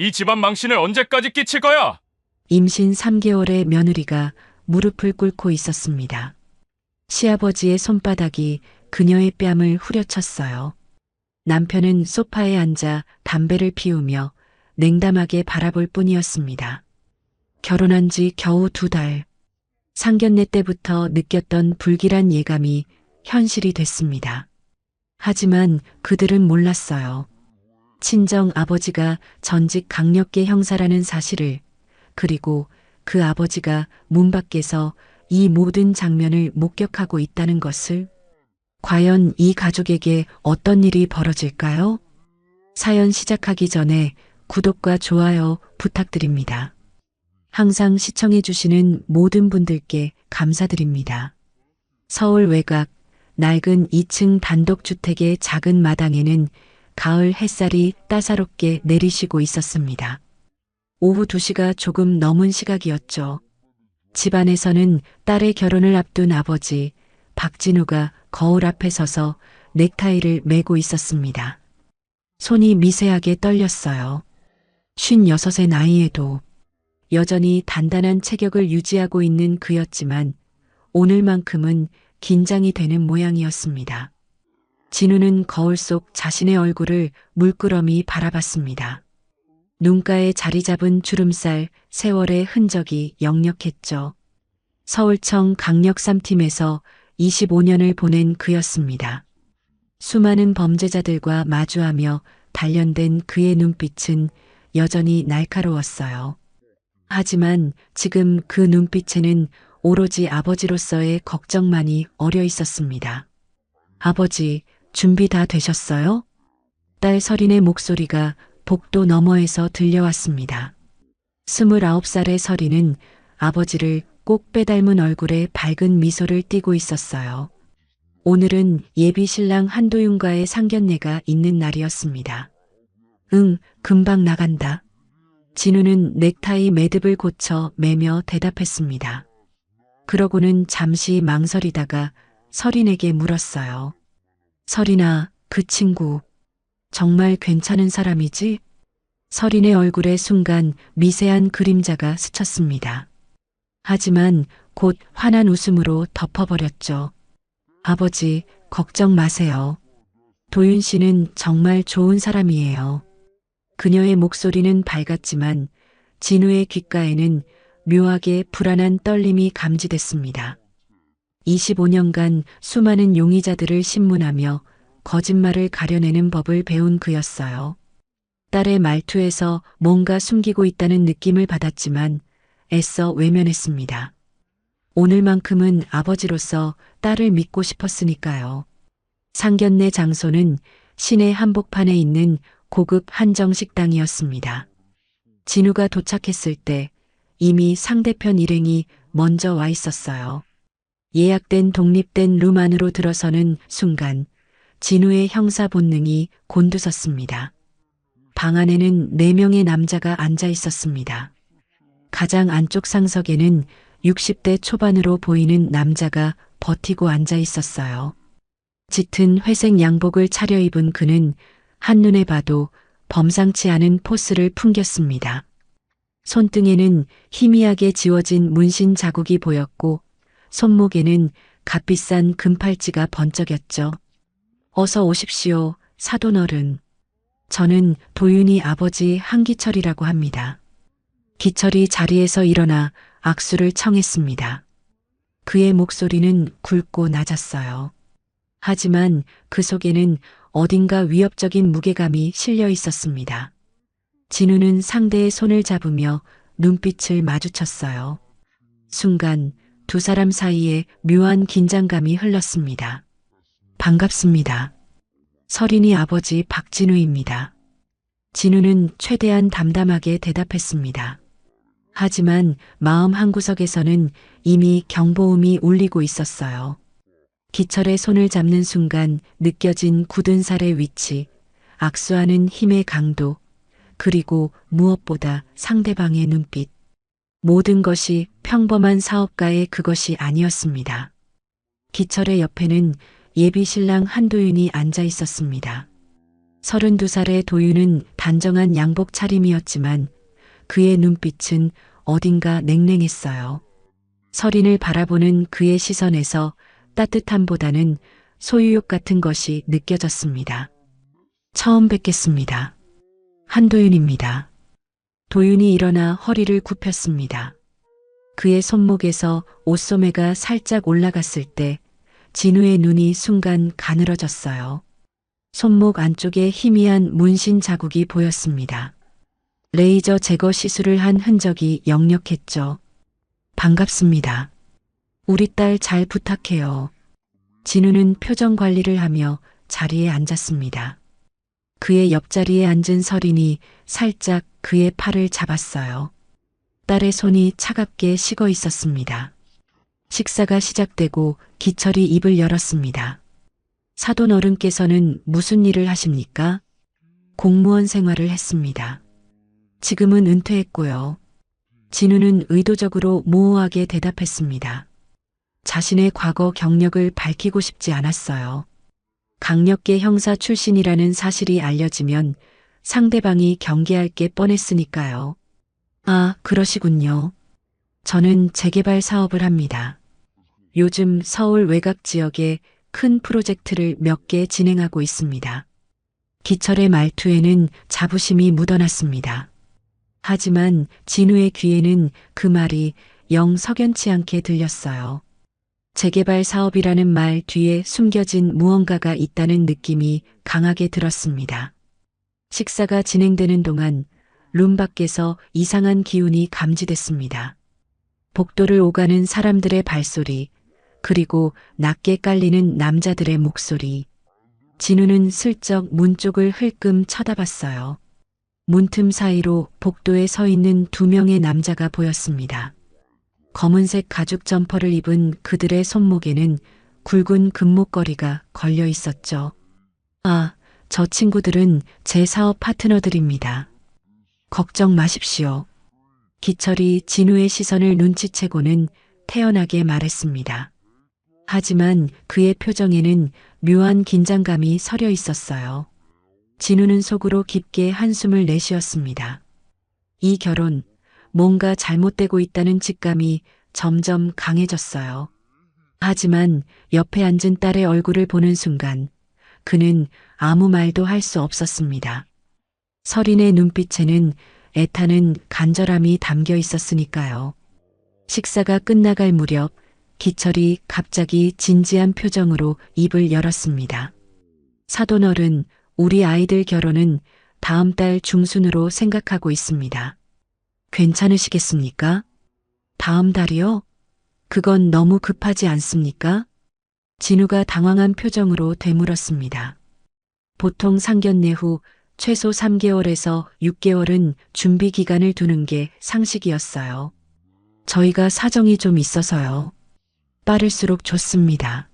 이 집안 망신을 언제까지 끼칠 거야? 임신 3개월의 며느리가 무릎을 꿇고 있었습니다. 시아버지의 손바닥이 그녀의 뺨을 후려쳤어요. 남편은 소파에 앉아 담배를 피우며 냉담하게 바라볼 뿐이었습니다. 결혼한 지 겨우 2달. 상견례 때부터 느꼈던 불길한 예감이 현실이 됐습니다. 하지만 그들은 몰랐어요. 친정 아버지가 전직 강력계 형사라는 사실을, 그리고 그 아버지가 문 밖에서 이 모든 장면을 목격하고 있다는 것을. 과연 이 가족에게 어떤 일이 벌어질까요? 사연 시작하기 전에 구독과 좋아요 부탁드립니다. 항상 시청해주시는 모든 분들께 감사드립니다. 서울 외곽 낡은 2층 단독주택의 작은 마당에는 가을 햇살이 따사롭게 내리시고 있었습니다. 오후 2시가 조금 넘은 시각이었죠. 집안에서는 딸의 결혼을 앞둔 아버지 박진우가 거울 앞에 서서 넥타이를 매고 있었습니다. 손이 미세하게 떨렸어요. 56의 나이에도 여전히 단단한 체격을 유지하고 있는 그였지만 오늘만큼은 긴장이 되는 모양이었습니다. 진우는 거울 속 자신의 얼굴을 물끄러미 바라봤습니다. 눈가에 자리 잡은 주름살, 세월의 흔적이 역력했죠. 서울청 강력 3팀에서 25년을 보낸 그였습니다. 수많은 범죄자들과 마주하며 단련된 그의 눈빛은 여전히 날카로웠어요. 하지만 지금 그 눈빛에는 오로지 아버지로서의 걱정만이 어려 있었습니다. 아버지, 준비 다 되셨어요? 딸 설인의 목소리가 복도 너머에서 들려왔습니다. 29살의 설인은 아버지를 꼭 빼닮은 얼굴에 밝은 미소를 띠고 있었어요. 오늘은 예비 신랑 한도윤과의 상견례가 있는 날이었습니다. 응, 금방 나간다. 진우는 넥타이 매듭을 고쳐 매며 대답했습니다. 그러고는 잠시 망설이다가 설인에게 물었어요. 설인아, 그 친구 정말 괜찮은 사람이지? 설인의 얼굴에 순간 미세한 그림자가 스쳤습니다. 하지만 곧 환한 웃음으로 덮어버렸죠. 아버지, 걱정 마세요. 도윤 씨는 정말 좋은 사람이에요. 그녀의 목소리는 밝았지만 진우의 귓가에는 묘하게 불안한 떨림이 감지됐습니다. 25년간 수많은 용의자들을 신문하며 거짓말을 가려내는 법을 배운 그였어요. 딸의 말투에서 뭔가 숨기고 있다는 느낌을 받았지만 애써 외면했습니다. 오늘만큼은 아버지로서 딸을 믿고 싶었으니까요. 상견례 장소는 시내 한복판에 있는 고급 한정식당이었습니다. 진우가 도착했을 때 이미 상대편 일행이 먼저 와 있었어요. 예약된 독립된 룸 안으로 들어서는 순간 진우의 형사 본능이 곤두섰습니다. 방 안에는 4명의 남자가 앉아 있었습니다. 가장 안쪽 상석에는 60대 초반으로 보이는 남자가 버티고 앉아 있었어요. 짙은 회색 양복을 차려입은 그는 한눈에 봐도 범상치 않은 포스를 풍겼습니다. 손등에는 희미하게 지워진 문신 자국이 보였고 손목에는 값비싼 금팔찌가 번쩍였죠. 어서 오십시오, 사돈어른. 저는 도윤이 아버지 한기철이라고 합니다. 기철이 자리에서 일어나 악수를 청했습니다. 그의 목소리는 굵고 낮았어요. 하지만 그 속에는 어딘가 위협적인 무게감이 실려 있었습니다. 진우는 상대의 손을 잡으며 눈빛을 마주쳤어요. 순간 2사람 사이에 묘한 긴장감이 흘렀습니다. 반갑습니다. 설인이 아버지 박진우입니다. 진우는 최대한 담담하게 대답했습니다. 하지만 마음 한구석에서는 이미 경보음이 울리고 있었어요. 기철의 손을 잡는 순간 느껴진 굳은 살의 위치, 악수하는 힘의 강도, 그리고 무엇보다 상대방의 눈빛. 모든 것이 평범한 사업가의 그것이 아니었습니다. 기철의 옆에는 예비 신랑 한도윤이 앉아 있었습니다. 32살의 도윤은 단정한 양복 차림이었지만 그의 눈빛은 어딘가 냉랭했어요. 서린을 바라보는 그의 시선에서 따뜻함보다는 소유욕 같은 것이 느껴졌습니다. 처음 뵙겠습니다. 한도윤입니다. 도윤이 일어나 허리를 굽혔습니다. 그의 손목에서 옷소매가 살짝 올라갔을 때 진우의 눈이 순간 가늘어졌어요. 손목 안쪽에 희미한 문신 자국이 보였습니다. 레이저 제거 시술을 한 흔적이 역력했죠. 반갑습니다. 우리 딸 잘 부탁해요. 진우는 표정 관리를 하며 자리에 앉았습니다. 그의 옆자리에 앉은 서린이 살짝 그의 팔을 잡았어요. 딸의 손이 차갑게 식어 있었습니다. 식사가 시작되고 기철이 입을 열었습니다. 사돈 어른께서는 무슨 일을 하십니까? 공무원 생활을 했습니다. 지금은 은퇴했고요. 진우는 의도적으로 모호하게 대답했습니다. 자신의 과거 경력을 밝히고 싶지 않았어요. 강력계 형사 출신이라는 사실이 알려지면 상대방이 경계할 게 뻔했으니까요. 아, 그러시군요. 저는 재개발 사업을 합니다. 요즘 서울 외곽 지역에 큰 프로젝트를 몇 개 진행하고 있습니다. 기철의 말투에는 자부심이 묻어났습니다. 하지만 진우의 귀에는 그 말이 영 석연치 않게 들렸어요. 재개발 사업이라는 말 뒤에 숨겨진 무언가가 있다는 느낌이 강하게 들었습니다. 식사가 진행되는 동안 룸 밖에서 이상한 기운이 감지됐습니다. 복도를 오가는 사람들의 발소리, 그리고 낮게 깔리는 남자들의 목소리. 진우는 슬쩍 문 쪽을 흘끔 쳐다봤어요. 문틈 사이로 복도에 서 있는 2명의 남자가 보였습니다. 검은색 가죽 점퍼를 입은 그들의 손목에는 굵은 금목걸이가 걸려 있었죠. 아, 저 친구들은 제 사업 파트너들입니다. 걱정 마십시오. 기철이 진우의 시선을 눈치채고는 태연하게 말했습니다. 하지만 그의 표정에는 묘한 긴장감이 서려 있었어요. 진우는 속으로 깊게 한숨을 내쉬었습니다. 이 결혼, 뭔가 잘못되고 있다는 직감이 점점 강해졌어요. 하지만 옆에 앉은 딸의 얼굴을 보는 순간 그는 아무 말도 할 수 없었습니다. 서린의 눈빛에는 애타는 간절함이 담겨 있었으니까요. 식사가 끝나갈 무렵 기철이 갑자기 진지한 표정으로 입을 열었습니다. 사돈 어른, 우리 아이들 결혼은 다음 달 중순으로 생각하고 있습니다. 괜찮으시겠습니까? 다음 달이요? 그건 너무 급하지 않습니까? 진우가 당황한 표정으로 되물었습니다. 보통 상견례 후 최소 3개월에서 6개월은 준비 기간을 두는 게 상식이었어요. 저희가 사정이 좀 있어서요. 빠를수록 좋습니다.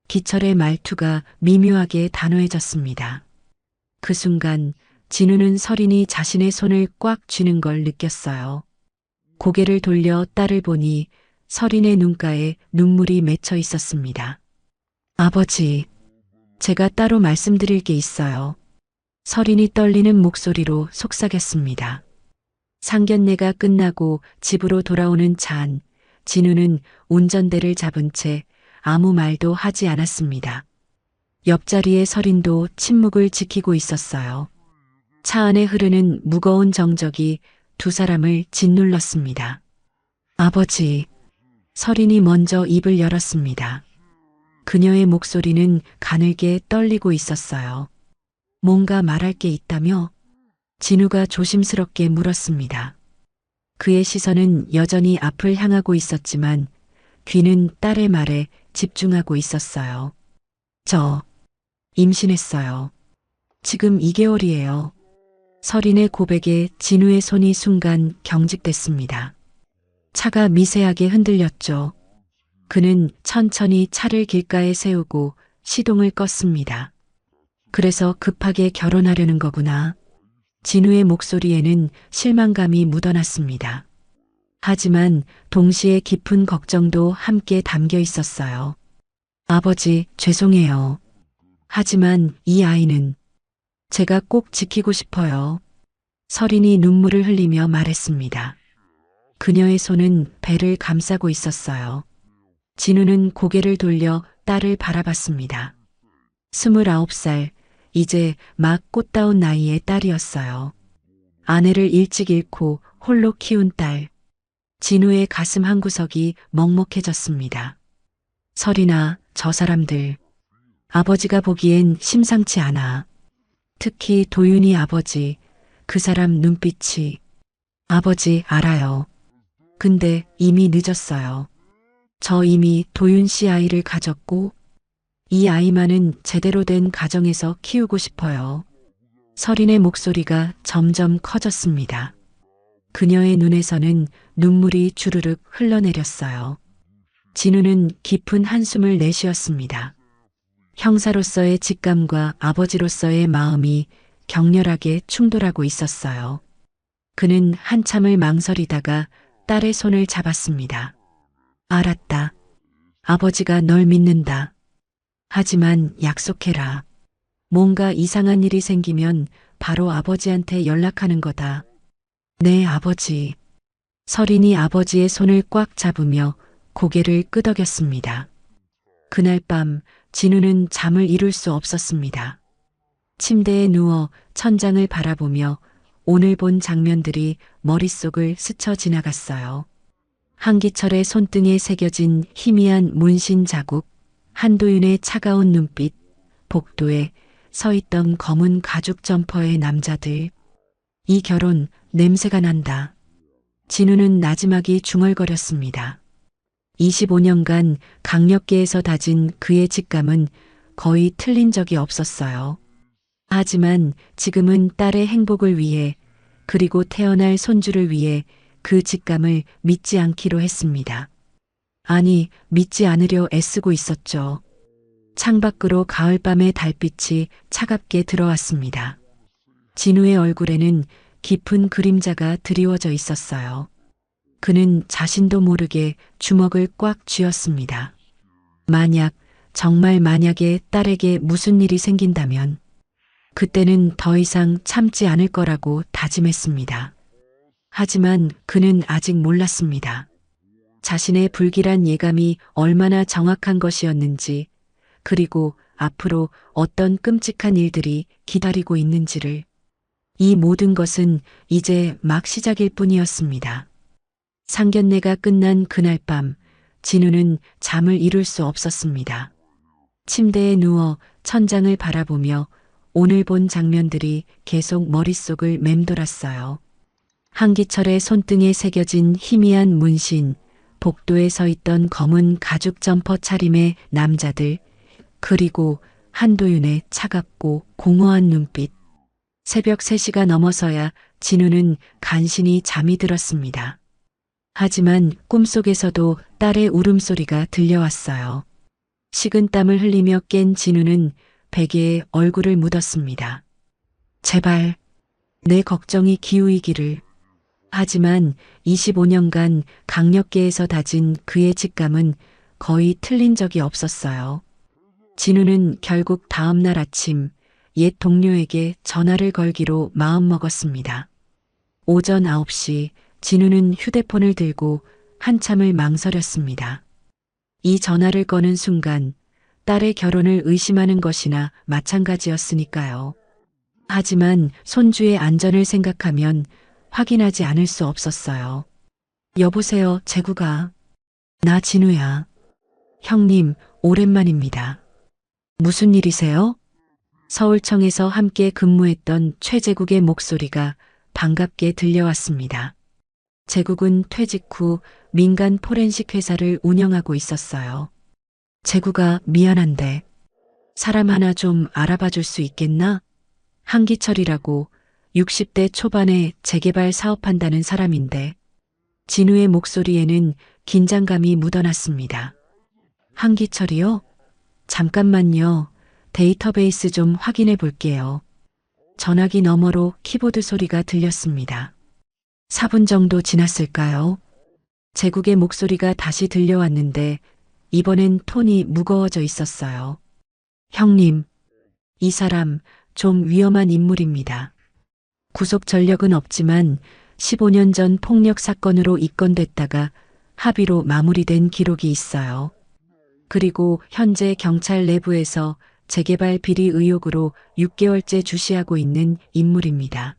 기철의 말투가 미묘하게 단호해졌습니다. 그 순간 진우는 서린이 자신의 손을 꽉 쥐는 걸 느꼈어요. 고개를 돌려 딸을 보니 서린의 눈가에 눈물이 맺혀 있었습니다. 아버지, 제가 따로 말씀드릴 게 있어요. 서린이 떨리는 목소리로 속삭였습니다. 상견례가 끝나고 집으로 돌아오는 차 안, 진우는 운전대를 잡은 채 아무 말도 하지 않았습니다. 옆자리의 서린도 침묵을 지키고 있었어요. 차 안에 흐르는 무거운 정적이 두 사람을 짓눌렀습니다. 아버지, 서린이 먼저 입을 열었습니다. 그녀의 목소리는 가늘게 떨리고 있었어요. 뭔가 말할 게 있다며? 진우가 조심스럽게 물었습니다. 그의 시선은 여전히 앞을 향하고 있었지만 귀는 딸의 말에 집중하고 있었어요. 저 임신했어요. 지금 2개월이에요. 서린의 고백에 진우의 손이 순간 경직됐습니다. 차가 미세하게 흔들렸죠. 그는 천천히 차를 길가에 세우고 시동을 껐습니다. 그래서 급하게 결혼하려는 거구나. 진우의 목소리에는 실망감이 묻어났습니다. 하지만 동시에 깊은 걱정도 함께 담겨 있었어요. 아버지, 죄송해요. 하지만 이 아이는 제가 꼭 지키고 싶어요. 설인이 눈물을 흘리며 말했습니다. 그녀의 손은 배를 감싸고 있었어요. 진우는 고개를 돌려 딸을 바라봤습니다. 29살, 이제 막 꽃다운 나이의 딸이었어요. 아내를 일찍 잃고 홀로 키운 딸. 진우의 가슴 한구석이 먹먹해졌습니다. 설이나 저 사람들. 아버지가 보기엔 심상치 않아. 특히 도윤이 아버지, 그 사람 눈빛이. 아버지 알아요. 근데 이미 늦었어요. 저 이미 도윤 씨 아이를 가졌고 이 아이만은 제대로 된 가정에서 키우고 싶어요. 설인의 목소리가 점점 커졌습니다. 그녀의 눈에서는 눈물이 주르륵 흘러내렸어요. 진우는 깊은 한숨을 내쉬었습니다. 형사로서의 직감과 아버지로서의 마음이 격렬하게 충돌하고 있었어요. 그는 한참을 망설이다가 딸의 손을 잡았습니다. 알았다. 아버지가 널 믿는다. 하지만 약속해라. 뭔가 이상한 일이 생기면 바로 아버지한테 연락하는 거다. 네, 아버지. 설인이 아버지의 손을 꽉 잡으며 고개를 끄덕였습니다. 그날 밤 진우는 잠을 이룰 수 없었습니다. 침대에 누워 천장을 바라보며 오늘 본 장면들이 머릿속을 스쳐 지나갔어요. 한기철의 손등에 새겨진 희미한 문신 자국, 한도윤의 차가운 눈빛, 복도에 서 있던 검은 가죽 점퍼의 남자들. 이 결혼 냄새가 난다. 진우는 나지막이 중얼거렸습니다. 25년간 강력계에서 다진 그의 직감은 거의 틀린 적이 없었어요. 하지만 지금은 딸의 행복을 위해 그리고 태어날 손주를 위해 그 직감을 믿지 않기로 했습니다. 아니, 믿지 않으려 애쓰고 있었죠. 창밖으로 가을밤의 달빛이 차갑게 들어왔습니다. 진우의 얼굴에는 깊은 그림자가 드리워져 있었어요. 그는 자신도 모르게 주먹을 꽉 쥐었습니다. 만약, 정말 만약에 딸에게 무슨 일이 생긴다면 그때는 더 이상 참지 않을 거라고 다짐했습니다. 하지만 그는 아직 몰랐습니다. 자신의 불길한 예감이 얼마나 정확한 것이었는지, 그리고 앞으로 어떤 끔찍한 일들이 기다리고 있는지를. 이 모든 것은 이제 막 시작일 뿐이었습니다. 상견례가 끝난 그날 밤, 진우는 잠을 이룰 수 없었습니다. 침대에 누워 천장을 바라보며 오늘 본 장면들이 계속 머릿속을 맴돌았어요. 한기철의 손등에 새겨진 희미한 문신, 복도에 서 있던 검은 가죽 점퍼 차림의 남자들, 그리고 한도윤의 차갑고 공허한 눈빛. 새벽 3시가 넘어서야 진우는 간신히 잠이 들었습니다. 하지만 꿈속에서도 딸의 울음소리가 들려왔어요. 식은땀을 흘리며 깬 진우는 베개에 얼굴을 묻었습니다. 제발 내 걱정이 기우이기를. 하지만 25년간 강력계에서 다진 그의 직감은 거의 틀린 적이 없었어요. 진우는 결국 다음 날 아침 옛 동료에게 전화를 걸기로 마음먹었습니다. 오전 9시 진우는 휴대폰을 들고 한참을 망설였습니다. 이 전화를 거는 순간 딸의 결혼을 의심하는 것이나 마찬가지였으니까요. 하지만 손주의 안전을 생각하면 확인하지 않을 수 없었어요. 여보세요, 재구가. 나 진우야. 형님, 오랜만입니다. 무슨 일이세요? 서울청에서 함께 근무했던 최재국의 목소리가 반갑게 들려왔습니다. 재국은 퇴직 후 민간 포렌식 회사를 운영하고 있었어요. 재구가 미안한데 사람 하나 좀 알아봐 줄 수 있겠나? 한기철이라고 60대 초반에 재개발 사업한다는 사람인데. 진우의 목소리에는 긴장감이 묻어났습니다. 한기철이요? 잠깐만요. 데이터베이스 좀 확인해 볼게요. 전화기 너머로 키보드 소리가 들렸습니다. 4분 정도 지났을까요? 재국의 목소리가 다시 들려왔는데 이번엔 톤이 무거워져 있었어요. 형님, 이 사람 좀 위험한 인물입니다. 구속 전력은 없지만 15년 전 폭력 사건으로 입건됐다가 합의로 마무리된 기록이 있어요. 그리고 현재 경찰 내부에서 재개발 비리 의혹으로 6개월째 주시하고 있는 인물입니다.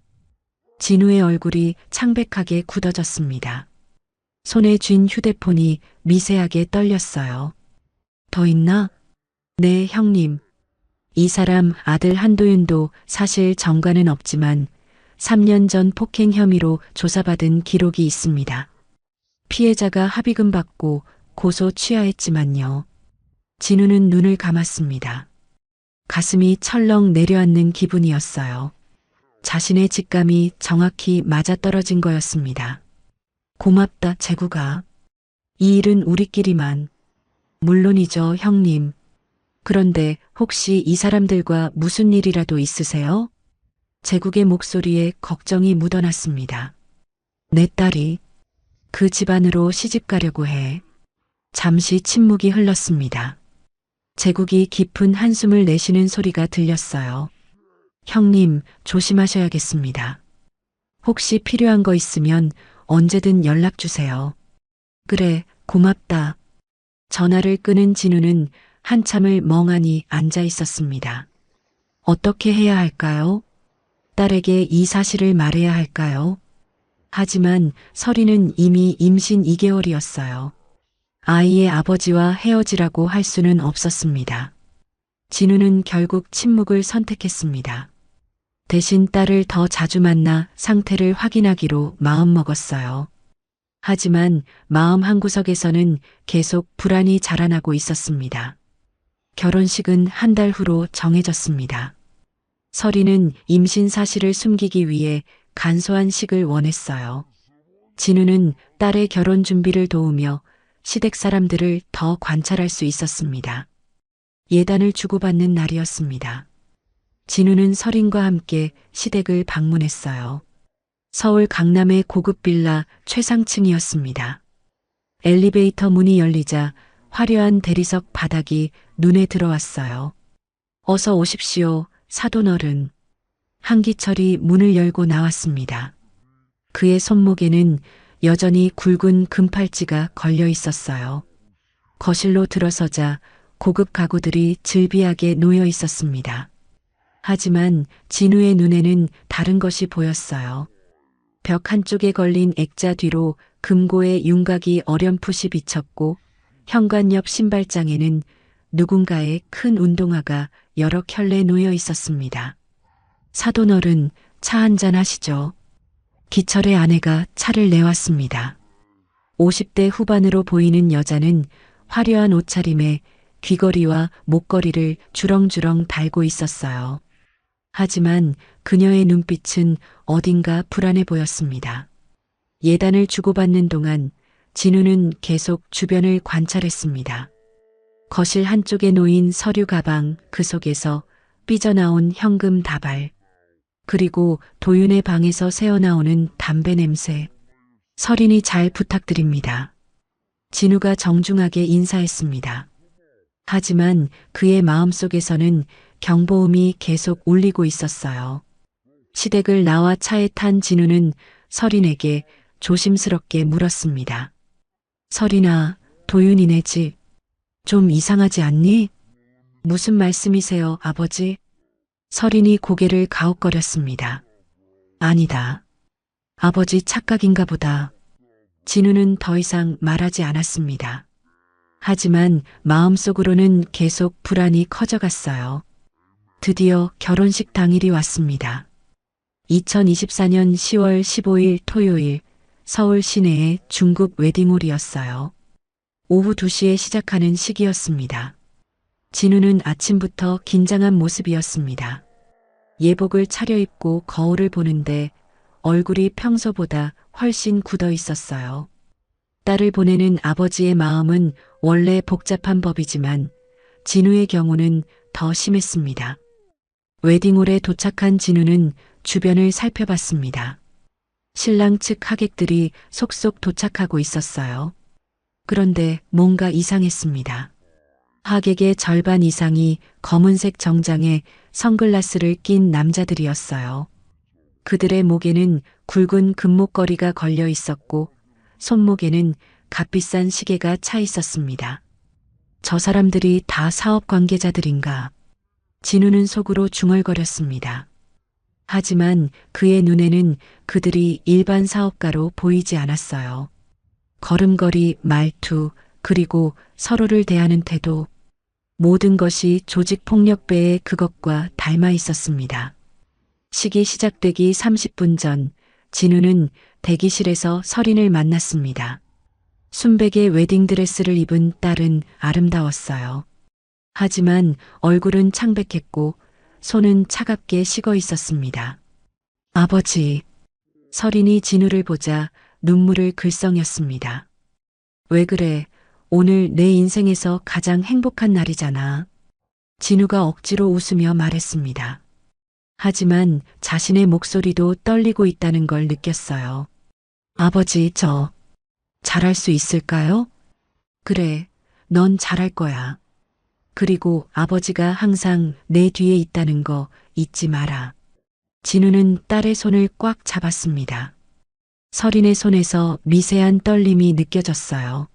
진우의 얼굴이 창백하게 굳어졌습니다. 손에 쥔 휴대폰이 미세하게 떨렸어요. 더 있나? 네, 형님. 이 사람 아들 한도윤도 사실 정과는 없지만 3년 전 폭행 혐의로 조사받은 기록이 있습니다. 피해자가 합의금 받고 고소 취하했지만요. 진우는 눈을 감았습니다. 가슴이 철렁 내려앉는 기분이었어요. 자신의 직감이 정확히 맞아떨어진 거였습니다. 고맙다, 재구가. 이 일은 우리끼리만. 물론이죠, 형님. 그런데 혹시 이 사람들과 무슨 일이라도 있으세요? 재국의 목소리에 걱정이 묻어났습니다. 내 딸이 그 집안으로 시집 가려고 해. 잠시 침묵이 흘렀습니다. 재국이 깊은 한숨을 내쉬는 소리가 들렸어요. 형님, 조심하셔야겠습니다. 혹시 필요한 거 있으면 언제든 연락 주세요. 그래, 고맙다. 전화를 끊은 진우는 한참을 멍하니 앉아 있었습니다. 어떻게 해야 할까요? 딸에게 이 사실을 말해야 할까요? 하지만 설이는 이미 임신 2개월이었어요. 아이의 아버지와 헤어지라고 할 수는 없었습니다. 진우는 결국 침묵을 선택했습니다. 대신 딸을 더 자주 만나 상태를 확인하기로 마음먹었어요. 하지만 마음 한구석에서는 계속 불안이 자라나고 있었습니다. 결혼식은 한 달 후로 정해졌습니다. 설이는 임신 사실을 숨기기 위해 간소한 식을 원했어요. 진우는 딸의 결혼 준비를 도우며 시댁 사람들을 더 관찰할 수 있었습니다. 예단을 주고받는 날이었습니다. 진우는 설인과 함께 시댁을 방문했어요. 서울 강남의 고급 빌라 최상층이었습니다. 엘리베이터 문이 열리자 화려한 대리석 바닥이 눈에 들어왔어요. 어서 오십시오, 사돈어른. 한기철이 문을 열고 나왔습니다. 그의 손목에는 여전히 굵은 금팔찌가 걸려 있었어요. 거실로 들어서자 고급 가구들이 즐비하게 놓여 있었습니다. 하지만 진우의 눈에는 다른 것이 보였어요. 벽 한쪽에 걸린 액자 뒤로 금고의 윤곽이 어렴풋이 비쳤고 현관 옆 신발장에는 누군가의 큰 운동화가 여러 켤레 놓여 있었습니다. 사돈어른, 차 한잔 하시죠. 기철의 아내가 차를 내왔습니다. 50대 후반으로 보이는 여자는 화려한 옷차림에 귀걸이와 목걸이를 주렁주렁 달고 있었어요. 하지만 그녀의 눈빛은 어딘가 불안해 보였습니다. 예단을 주고받는 동안 진우는 계속 주변을 관찰했습니다. 거실 한쪽에 놓인 서류 가방, 그 속에서 삐져나온 현금 다발, 그리고 도윤의 방에서 새어나오는 담배 냄새. 설인이 잘 부탁드립니다. 진우가 정중하게 인사했습니다. 하지만 그의 마음속에서는 경보음이 계속 울리고 있었어요. 시댁을 나와 차에 탄 진우는 설인에게 조심스럽게 물었습니다. 설인아, 도윤이네 집. 좀 이상하지 않니? 무슨 말씀이세요, 아버지? 설인이 고개를 가웃거렸습니다. 아니다. 아버지 착각인가 보다. 진우는 더 이상 말하지 않았습니다. 하지만 마음속으로는 계속 불안이 커져갔어요. 드디어 결혼식 당일이 왔습니다. 2024년 10월 15일 토요일 서울 시내의 중국 웨딩홀이었어요. 오후 2시에 시작하는 식이었습니다. 진우는 아침부터 긴장한 모습이었습니다. 예복을 차려입고 거울을 보는데 얼굴이 평소보다 훨씬 굳어 있었어요. 딸을 보내는 아버지의 마음은 원래 복잡한 법이지만 진우의 경우는 더 심했습니다. 웨딩홀에 도착한 진우는 주변을 살펴봤습니다. 신랑 측 하객들이 속속 도착하고 있었어요. 그런데 뭔가 이상했습니다. 하객의 절반 이상이 검은색 정장에 선글라스를 낀 남자들이었어요. 그들의 목에는 굵은 금목걸이가 걸려 있었고 손목에는 값비싼 시계가 차 있었습니다. 저 사람들이 다 사업 관계자들인가? 진우는 속으로 중얼거렸습니다. 하지만 그의 눈에는 그들이 일반 사업가로 보이지 않았어요. 걸음걸이, 말투, 그리고 서로를 대하는 태도, 모든 것이 조직폭력배의 그것과 닮아 있었습니다. 식이 시작되기 30분 전, 진우는 대기실에서 설인을 만났습니다. 순백의 웨딩드레스를 입은 딸은 아름다웠어요. 하지만 얼굴은 창백했고 손은 차갑게 식어 있었습니다. 아버지, 설인이 진우를 보자 눈물을 글썽였습니다. 왜 그래? 오늘 내 인생에서 가장 행복한 날이잖아. 진우가 억지로 웃으며 말했습니다. 하지만 자신의 목소리도 떨리고 있다는 걸 느꼈어요. 아버지, 저 잘할 수 있을까요? 그래, 넌 잘할 거야. 그리고 아버지가 항상 내 뒤에 있다는 거 잊지 마라. 진우는 딸의 손을 꽉 잡았습니다. 설인의 손에서 미세한 떨림이 느껴졌어요.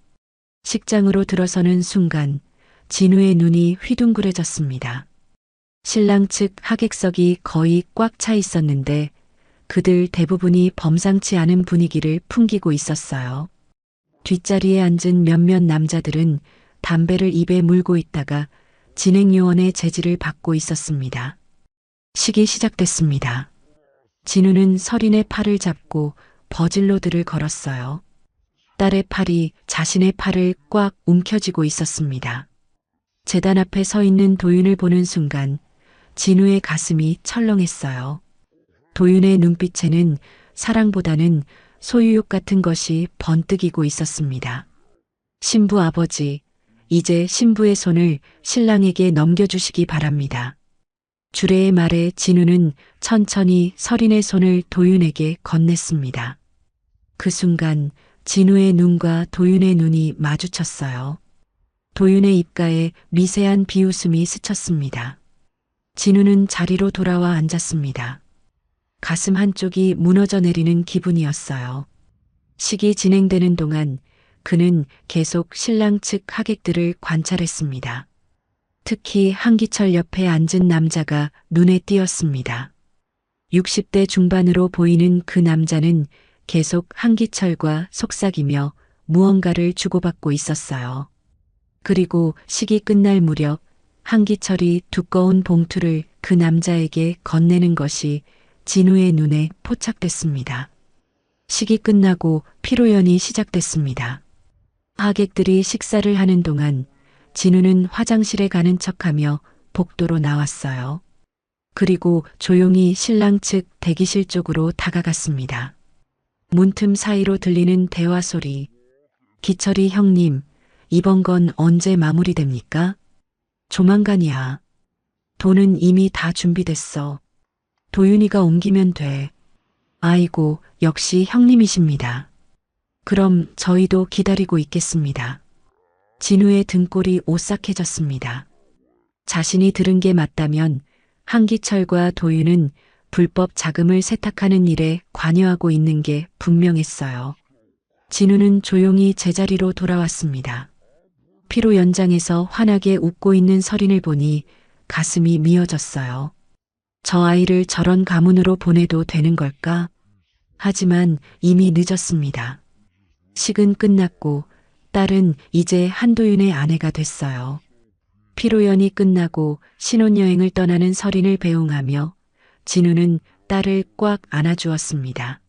식장으로 들어서는 순간 진우의 눈이 휘둥그레졌습니다. 신랑 측 하객석이 거의 꽉 차 있었는데 그들 대부분이 범상치 않은 분위기를 풍기고 있었어요. 뒷자리에 앉은 몇몇 남자들은 담배를 입에 물고 있다가 진행요원의 제지를 받고 있었습니다. 식이 시작됐습니다. 진우는 설인의 팔을 잡고 버질로드를 걸었어요. 딸의 팔이 자신의 팔을 꽉 움켜쥐고 있었습니다. 제단 앞에 서 있는 도윤을 보는 순간 진우의 가슴이 철렁했어요. 도윤의 눈빛에는 사랑보다는 소유욕 같은 것이 번뜩이고 있었습니다. 신부 아버지, 이제 신부의 손을 신랑에게 넘겨주시기 바랍니다. 주례의 말에 진우는 천천히 설인의 손을 도윤에게 건넸습니다. 그 순간 진우의 눈과 도윤의 눈이 마주쳤어요. 도윤의 입가에 미세한 비웃음이 스쳤습니다. 진우는 자리로 돌아와 앉았습니다. 가슴 한쪽이 무너져 내리는 기분이었어요. 식이 진행되는 동안 그는 계속 신랑 측 하객들을 관찰했습니다. 특히 한기철 옆에 앉은 남자가 눈에 띄었습니다. 60대 중반으로 보이는 그 남자는 계속 한기철과 속삭이며 무언가를 주고받고 있었어요. 그리고 식이 끝날 무렵 한기철이 두꺼운 봉투를 그 남자에게 건네는 것이 진우의 눈에 포착됐습니다. 식이 끝나고 피로연이 시작됐습니다. 하객들이 식사를 하는 동안 진우는 화장실에 가는 척하며 복도로 나왔어요. 그리고 조용히 신랑 측 대기실 쪽으로 다가갔습니다. 문틈 사이로 들리는 대화 소리. 기철이 형님, 이번 건 언제 마무리됩니까? 조만간이야. 돈은 이미 다 준비됐어. 도윤이가 옮기면 돼. 아이고, 역시 형님이십니다. 그럼 저희도 기다리고 있겠습니다. 진우의 등골이 오싹해졌습니다. 자신이 들은 게 맞다면 한기철과 도윤은 불법 자금을 세탁하는 일에 관여하고 있는 게 분명했어요. 진우는 조용히 제자리로 돌아왔습니다. 피로 연장에서 환하게 웃고 있는 설인을 보니 가슴이 미어졌어요. 저 아이를 저런 가문으로 보내도 되는 걸까? 하지만 이미 늦었습니다. 식은 끝났고 딸은 이제 한도윤의 아내가 됐어요. 피로연이 끝나고 신혼여행을 떠나는 설인을 배웅하며 진우는 딸을 꽉 안아주었습니다.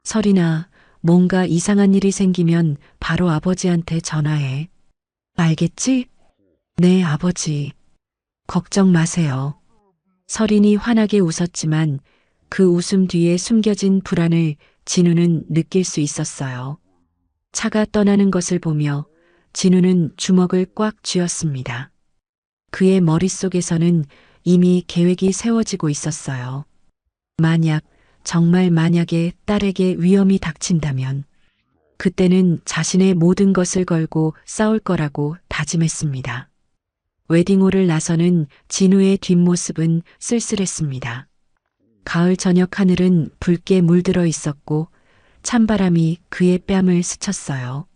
설인아, 뭔가 이상한 일이 생기면 바로 아버지한테 전화해. 알겠지? 네, 아버지. 걱정 마세요. 설인이 환하게 웃었지만 그 웃음 뒤에 숨겨진 불안을 진우는 느낄 수 있었어요. 차가 떠나는 것을 보며 진우는 주먹을 꽉 쥐었습니다. 그의 머릿속에서는 이미 계획이 세워지고 있었어요. 만약, 정말 만약에 딸에게 위험이 닥친다면 그때는 자신의 모든 것을 걸고 싸울 거라고 다짐했습니다. 웨딩홀을 나서는 진우의 뒷모습은 쓸쓸했습니다. 가을 저녁 하늘은 붉게 물들어 있었고 찬바람이 그의 뺨을 스쳤어요.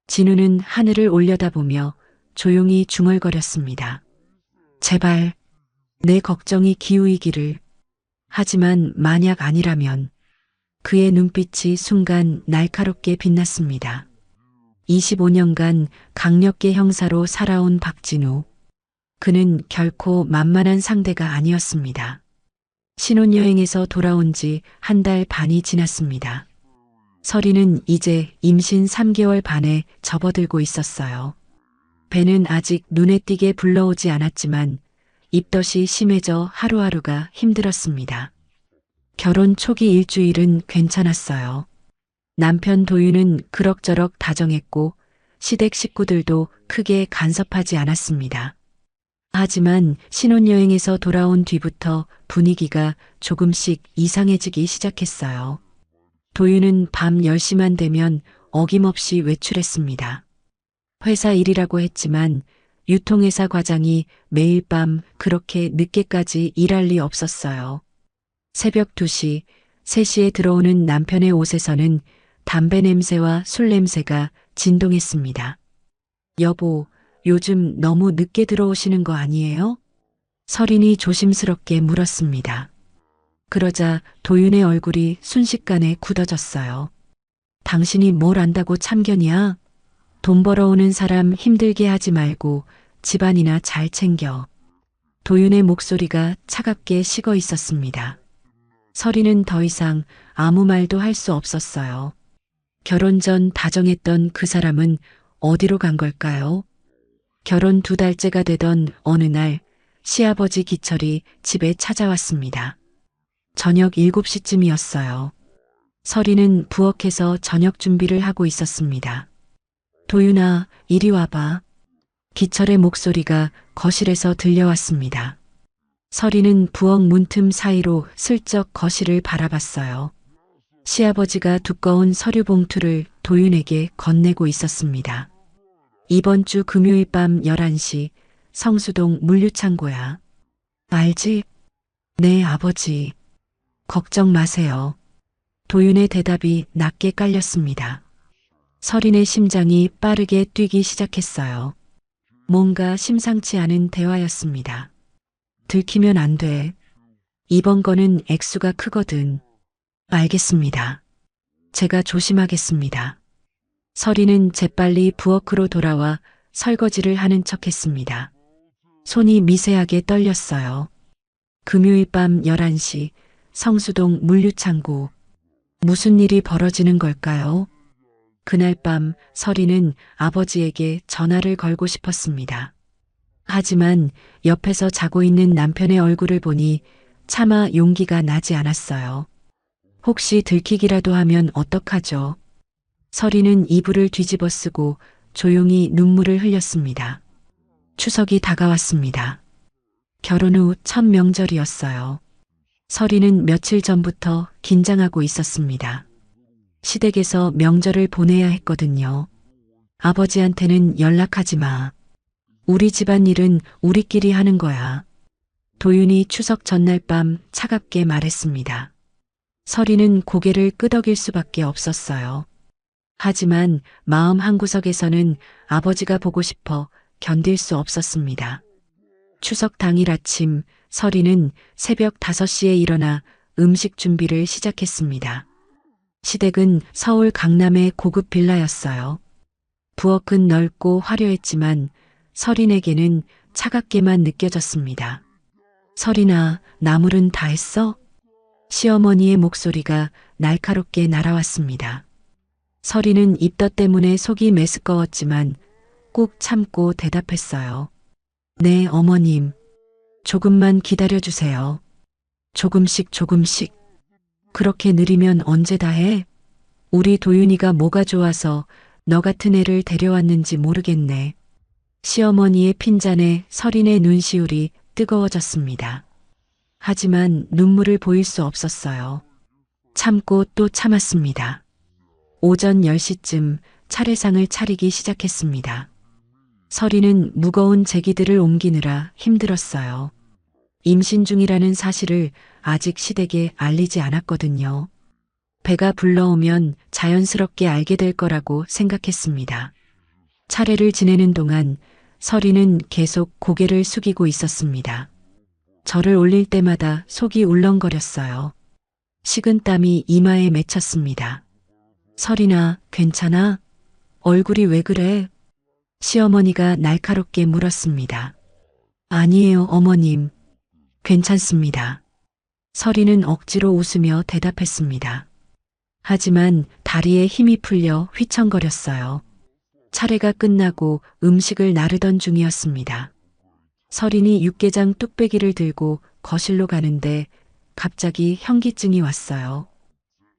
진우는 하늘을 올려다보며 조용히 중얼거렸습니다. 제발 내 걱정이 기우이기를. 하지만 만약 아니라면. 그의 눈빛이 순간 날카롭게 빛났습니다. 25년간 강력계 형사로 살아온 박진우. 그는 결코 만만한 상대가 아니었습니다. 신혼여행에서 돌아온 지 한 달 반이 지났습니다. 설이는 이제 임신 3개월 반에 접어들고 있었어요. 배는 아직 눈에 띄게 불러오지 않았지만 입덧이 심해져 하루하루가 힘들었습니다. 결혼 초기 일주일은 괜찮았어요. 남편 도윤은 그럭저럭 다정했고 시댁 식구들도 크게 간섭하지 않았습니다. 하지만 신혼여행에서 돌아온 뒤부터 분위기가 조금씩 이상해지기 시작했어요. 도윤은 밤 10시만 되면 어김없이 외출했습니다. 회사 일이라고 했지만 유통회사 과장이 매일 밤 그렇게 늦게까지 일할 리 없었어요. 새벽 2시, 3시에 들어오는 남편의 옷에서는 담배 냄새와 술 냄새가 진동했습니다. 여보, 요즘 너무 늦게 들어오시는 거 아니에요? 설인이 조심스럽게 물었습니다. 그러자 도윤의 얼굴이 순식간에 굳어졌어요. 당신이 뭘 안다고 참견이야? 돈 벌어오는 사람 힘들게 하지 말고 집안이나 잘 챙겨. 도윤의 목소리가 차갑게 식어 있었습니다. 설이는 더 이상 아무 말도 할 수 없었어요. 결혼 전 다정했던 그 사람은 어디로 간 걸까요? 결혼 2달째가 되던 어느 날 시아버지 기철이 집에 찾아왔습니다. 저녁 7시쯤이었어요. 설이는 부엌에서 저녁 준비를 하고 있었습니다. 도윤아, 이리 와봐. 기철의 목소리가 거실에서 들려왔습니다. 설이는 부엌 문틈 사이로 슬쩍 거실을 바라봤어요. 시아버지가 두꺼운 서류 봉투를 도윤에게 건네고 있었습니다. 이번 주 금요일 밤 11시 성수동 물류창고야. 알지? 네, 아버지. 걱정 마세요. 도윤의 대답이 낮게 깔렸습니다. 설인의 심장이 빠르게 뛰기 시작했어요. 뭔가 심상치 않은 대화였습니다. 들키면 안 돼. 이번 거는 액수가 크거든. 알겠습니다. 제가 조심하겠습니다. 설이는 재빨리 부엌으로 돌아와 설거지를 하는 척했습니다. 손이 미세하게 떨렸어요. 금요일 밤 11시 성수동 물류창고. 무슨 일이 벌어지는 걸까요? 그날 밤 설이는 아버지에게 전화를 걸고 싶었습니다. 하지만 옆에서 자고 있는 남편의 얼굴을 보니 차마 용기가 나지 않았어요. 혹시 들키기라도 하면 어떡하죠? 설이는 이불을 뒤집어 쓰고 조용히 눈물을 흘렸습니다. 추석이 다가왔습니다. 결혼 후 첫 명절이었어요. 설이는 며칠 전부터 긴장하고 있었습니다. 시댁에서 명절을 보내야 했거든요. 아버지한테는 연락하지 마. 우리 집안일은 우리끼리 하는 거야. 도윤이 추석 전날 밤 차갑게 말했습니다. 설이는 고개를 끄덕일 수밖에 없었어요. 하지만 마음 한구석에서는 아버지가 보고 싶어 견딜 수 없었습니다. 추석 당일 아침 설이는 새벽 5시에 일어나 음식 준비를 시작했습니다. 시댁은 서울 강남의 고급 빌라였어요. 부엌은 넓고 화려했지만 설인에게는 차갑게만 느껴졌습니다. 설인아, 나물은 다 했어? 시어머니의 목소리가 날카롭게 날아왔습니다. 설이는 입덧 때문에 속이 메스꺼웠지만 꾹 참고 대답했어요. 네, 어머님. 조금만 기다려주세요. 조금씩 조금씩. 그렇게 느리면 언제 다 해? 우리 도윤이가 뭐가 좋아서 너 같은 애를 데려왔는지 모르겠네. 시어머니의 핀잔에 설인의 눈시울이 뜨거워졌습니다. 하지만 눈물을 보일 수 없었어요. 참고 또 참았습니다. 오전 10시쯤 차례상을 차리기 시작했습니다. 서리는 무거운 제기들을 옮기느라 힘들었어요. 임신 중이라는 사실을 아직 시댁에 알리지 않았거든요. 배가 불러오면 자연스럽게 알게 될 거라고 생각했습니다. 차례를 지내는 동안 서리는 계속 고개를 숙이고 있었습니다. 절을 올릴 때마다 속이 울렁거렸어요. 식은땀이 이마에 맺혔습니다. 서리나, 괜찮아? 얼굴이 왜 그래? 시어머니가 날카롭게 물었습니다. 아니에요, 어머님. 괜찮습니다. 서리는 억지로 웃으며 대답했습니다. 하지만 다리에 힘이 풀려 휘청거렸어요. 차례가 끝나고 음식을 나르던 중이었습니다. 서린이 육개장 뚝배기를 들고 거실로 가는데 갑자기 현기증이 왔어요.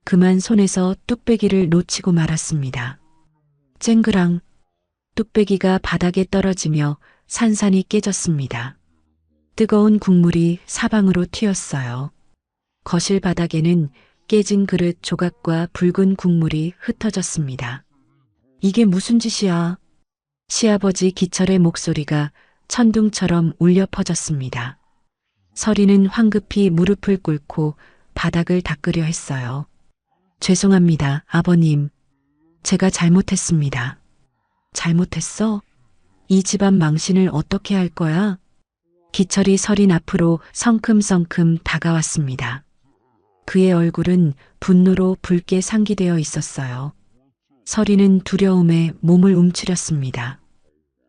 그만 손에서 뚝배기를 놓치고 말았습니다. 쨍그랑 뚝배기가 바닥에 떨어지며 산산이 깨졌습니다. 뜨거운 국물이 사방으로 튀었어요. 거실 바닥에는 깨진 그릇 조각과 붉은 국물이 흩어졌습니다. 이게 무슨 짓이야? 시아버지 기철의 목소리가 천둥처럼 울려 퍼졌습니다. 서리는 황급히 무릎을 꿇고 바닥을 닦으려 했어요. 죄송합니다, 아버님. 제가 잘못했습니다. 잘못했어? 이 집안 망신을 어떻게 할 거야? 기철이 서린 앞으로 성큼성큼 다가왔습니다. 그의 얼굴은 분노로 붉게 상기되어 있었어요. 서리는 두려움에 몸을 움츠렸습니다.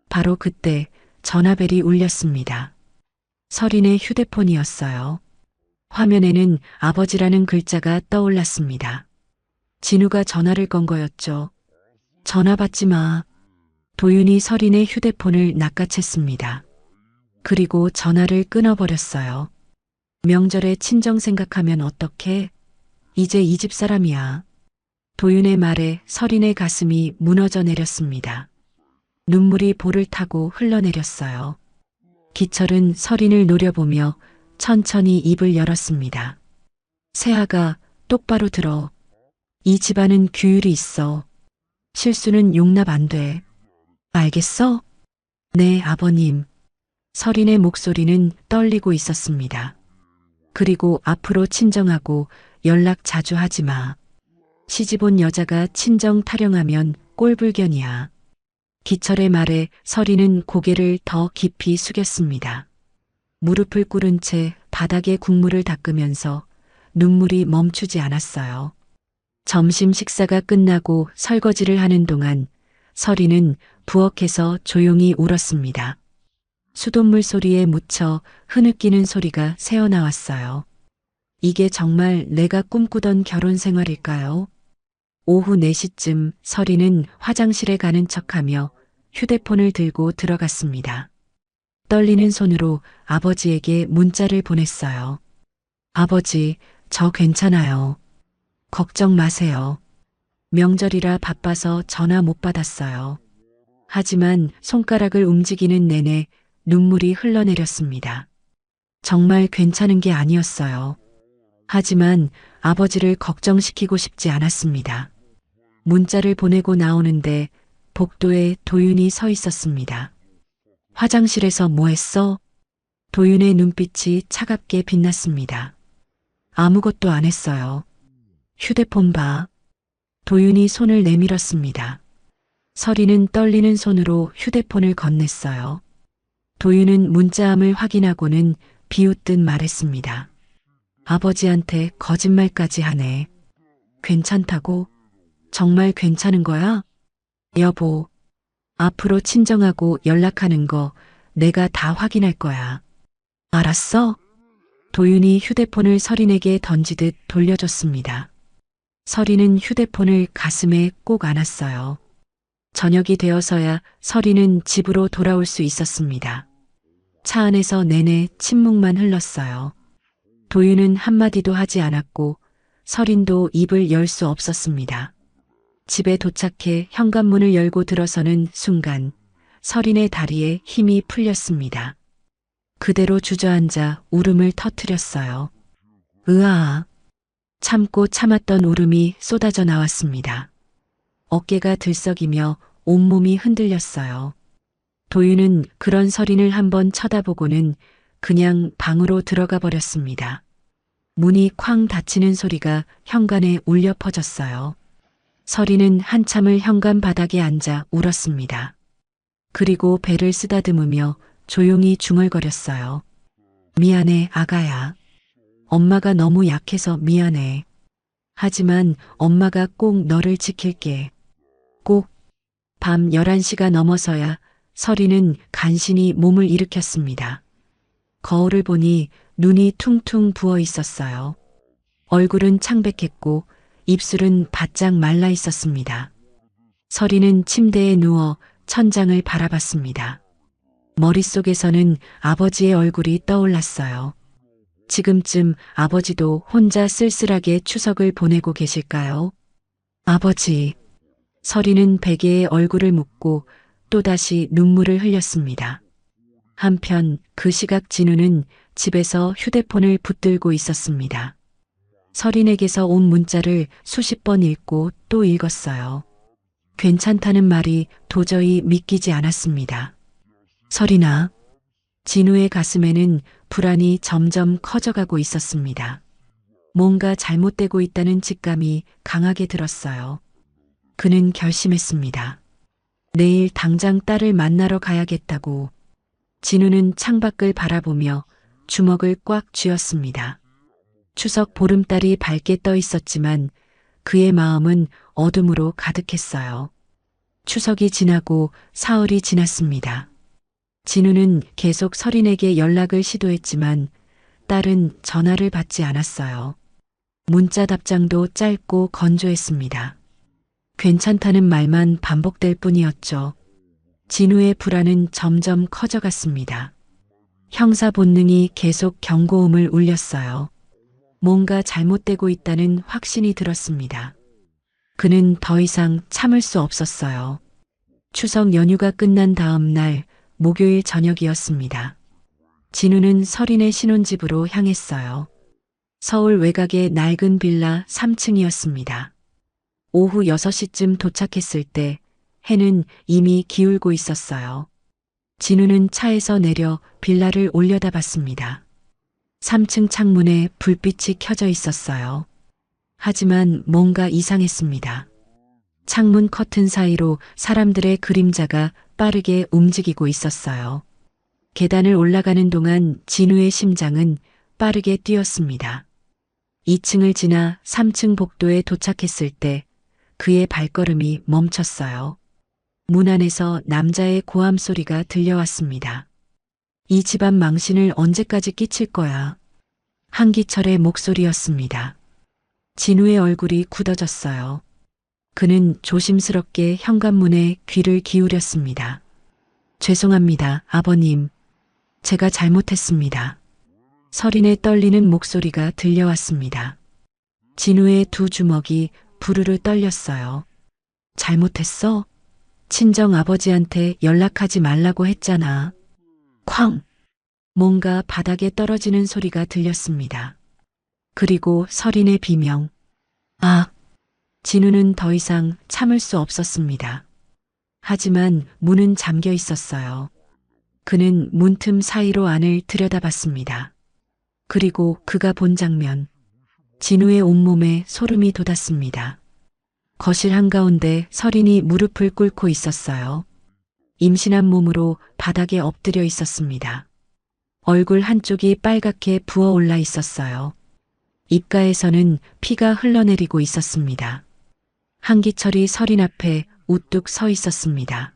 바로 그때 전화벨이 울렸습니다. 서린의 휴대폰이었어요. 화면에는 아버지라는 글자가 떠올랐습니다. 진우가 전화를 건 거였죠. 전화 받지 마. 도윤이 서린의 휴대폰을 낚아챘습니다. 그리고 전화를 끊어버렸어요. 명절에 친정 생각하면 어떡해? 이제 이 집 사람이야. 도윤의 말에 서린의 가슴이 무너져 내렸습니다. 눈물이 볼을 타고 흘러내렸어요. 기철은 서린을 노려보며 천천히 입을 열었습니다. 새아가 똑바로 들어. 이 집안은 규율이 있어. 실수는 용납 안 돼. 알겠어? 네, 아버님. 서린의 목소리는 떨리고 있었습니다. 그리고 앞으로 친정하고 연락 자주 하지 마. 시집 온 여자가 친정 타령하면 꼴불견이야. 기철의 말에 서리는 고개를 더 깊이 숙였습니다. 무릎을 꿇은 채 바닥에 국물을 닦으면서 눈물이 멈추지 않았어요. 점심 식사가 끝나고 설거지를 하는 동안 서리는 부엌에서 조용히 울었습니다. 수돗물 소리에 묻혀 흐느끼는 소리가 새어나왔어요. 이게 정말 내가 꿈꾸던 결혼 생활일까요? 오후 4시쯤 서리는 화장실에 가는 척하며 휴대폰을 들고 들어갔습니다. 떨리는 손으로 아버지에게 문자를 보냈어요. 아버지, 저 괜찮아요. 걱정 마세요. 명절이라 바빠서 전화 못 받았어요. 하지만 손가락을 움직이는 내내 눈물이 흘러내렸습니다. 정말 괜찮은 게 아니었어요. 하지만 아버지를 걱정시키고 싶지 않았습니다. 문자를 보내고 나오는데 복도에 도윤이 서 있었습니다. 화장실에서 뭐 했어? 도윤의 눈빛이 차갑게 빛났습니다. 아무것도 안 했어요. 휴대폰 봐. 도윤이 손을 내밀었습니다. 서리는 떨리는 손으로 휴대폰을 건넸어요. 도윤은 문자함을 확인하고는 비웃듯 말했습니다. 아버지한테 거짓말까지 하네. 괜찮다고? 정말 괜찮은 거야? 여보, 앞으로 친정하고 연락하는 거 내가 다 확인할 거야. 알았어? 도윤이 휴대폰을 서린에게 던지듯 돌려줬습니다. 서린은 휴대폰을 가슴에 꼭 안았어요. 저녁이 되어서야 서린은 집으로 돌아올 수 있었습니다. 차 안에서 내내 침묵만 흘렀어요. 도윤은 한마디도 하지 않았고 서린도 입을 열 수 없었습니다. 집에 도착해 현관문을 열고 들어서는 순간 서린의 다리에 힘이 풀렸습니다. 그대로 주저앉아 울음을 터뜨렸어요. 으아. 참고 참았던 울음이 쏟아져 나왔습니다. 어깨가 들썩이며 온몸이 흔들렸어요. 도윤은 그런 서린을 한번 쳐다보고는 그냥 방으로 들어가 버렸습니다. 문이 쾅 닫히는 소리가 현관에 울려 퍼졌어요. 서린은 한참을 현관 바닥에 앉아 울었습니다. 그리고 배를 쓰다듬으며 조용히 중얼거렸어요. 미안해, 아가야. 엄마가 너무 약해서 미안해. 하지만 엄마가 꼭 너를 지킬게. 꼭. 밤 11시가 넘어서야 서린은 간신히 몸을 일으켰습니다. 거울을 보니 눈이 퉁퉁 부어 있었어요. 얼굴은 창백했고 입술은 바짝 말라 있었습니다. 서린은 침대에 누워 천장을 바라봤습니다. 머릿속에서는 아버지의 얼굴이 떠올랐어요. 지금쯤 아버지도 혼자 쓸쓸하게 추석을 보내고 계실까요? 아버지. 서린은 베개에 얼굴을 묻고 또다시 눈물을 흘렸습니다. 한편 그 시각 진우는 집에서 휴대폰을 붙들고 있었습니다. 서린에게서 온 문자를 수십 번 읽고 또 읽었어요. 괜찮다는 말이 도저히 믿기지 않았습니다. 서린아. 진우의 가슴에는 불안이 점점 커져가고 있었습니다. 뭔가 잘못되고 있다는 직감이 강하게 들었어요. 그는 결심했습니다. 내일 당장 딸을 만나러 가야겠다고. 진우는 창밖을 바라보며 주먹을 꽉 쥐었습니다. 추석 보름달이 밝게 떠 있었지만 그의 마음은 어둠으로 가득했어요. 추석이 지나고 사흘이 지났습니다. 진우는 계속 서린에게 연락을 시도했지만 딸은 전화를 받지 않았어요. 문자 답장도 짧고 건조했습니다. 괜찮다는 말만 반복될 뿐이었죠. 진우의 불안은 점점 커져갔습니다. 형사 본능이 계속 경고음을 울렸어요. 뭔가 잘못되고 있다는 확신이 들었습니다. 그는 더 이상 참을 수 없었어요. 추석 연휴가 끝난 다음 날 목요일 저녁이었습니다. 진우는 서린의 신혼집으로 향했어요. 서울 외곽의 낡은 빌라 3층이었습니다. 오후 6시쯤 도착했을 때 해는 이미 기울고 있었어요. 진우는 차에서 내려 빌라를 올려다봤습니다. 3층 창문에 불빛이 켜져 있었어요. 하지만 뭔가 이상했습니다. 창문 커튼 사이로 사람들의 그림자가 빠르게 움직이고 있었어요. 계단을 올라가는 동안 진우의 심장은 빠르게 뛰었습니다. 2층을 지나 3층 복도에 도착했을 때 그의 발걸음이 멈췄어요. 문 안에서 남자의 고함 소리가 들려왔습니다. 이 집안 망신을 언제까지 끼칠 거야? 한기철의 목소리였습니다. 진우의 얼굴이 굳어졌어요. 그는 조심스럽게 현관문에 귀를 기울였습니다. 죄송합니다, 아버님. 제가 잘못했습니다. 서린의 떨리는 목소리가 들려왔습니다. 진우의 두 주먹이 부르르 떨렸어요. 잘못했어? 친정 아버지한테 연락하지 말라고 했잖아. 쾅! 뭔가 바닥에 떨어지는 소리가 들렸습니다. 그리고 서린의 비명. 아! 진우는 더 이상 참을 수 없었습니다. 하지만 문은 잠겨 있었어요. 그는 문틈 사이로 안을 들여다봤습니다. 그리고 그가 본 장면. 진우의 온몸에 소름이 돋았습니다. 거실 한가운데 서린이 무릎을 꿇고 있었어요. 임신한 몸으로 바닥에 엎드려 있었습니다. 얼굴 한쪽이 빨갛게 부어올라 있었어요. 입가에서는 피가 흘러내리고 있었습니다. 한기철이 서린 앞에 우뚝 서 있었습니다.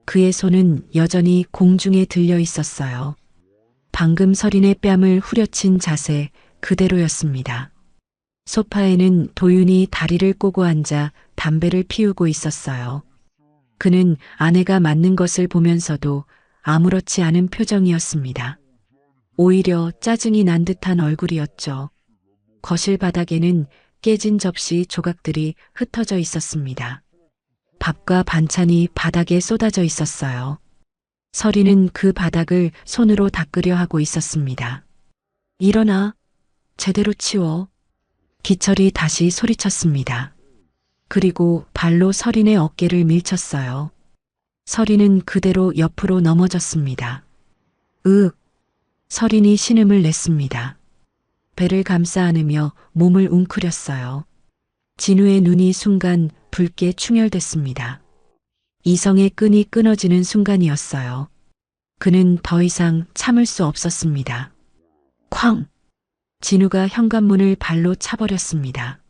그의 손은 여전히 공중에 들려 있었어요. 방금 서린의 뺨을 후려친 자세 그대로였습니다. 소파에는 도윤이 다리를 꼬고 앉아 담배를 피우고 있었어요. 그는 아내가 맞는 것을 보면서도 아무렇지 않은 표정이었습니다. 오히려 짜증이 난 듯한 얼굴이었죠. 거실 바닥에는 깨진 접시 조각들이 흩어져 있었습니다. 밥과 반찬이 바닥에 쏟아져 있었어요. 서린은 그 바닥을 손으로 닦으려 하고 있었습니다. 일어나. 제대로 치워. 기철이 다시 소리쳤습니다. 그리고 발로 서린의 어깨를 밀쳤어요. 서린은 그대로 옆으로 넘어졌습니다. 으, 서린이 신음을 냈습니다. 배를 감싸 안으며 몸을 웅크렸어요. 진우의 눈이 순간 붉게 충혈됐습니다. 이성의 끈이 끊어지는 순간이었어요. 그는 더 이상 참을 수 없었습니다. 쾅! 진우가 현관문을 발로 차버렸습니다.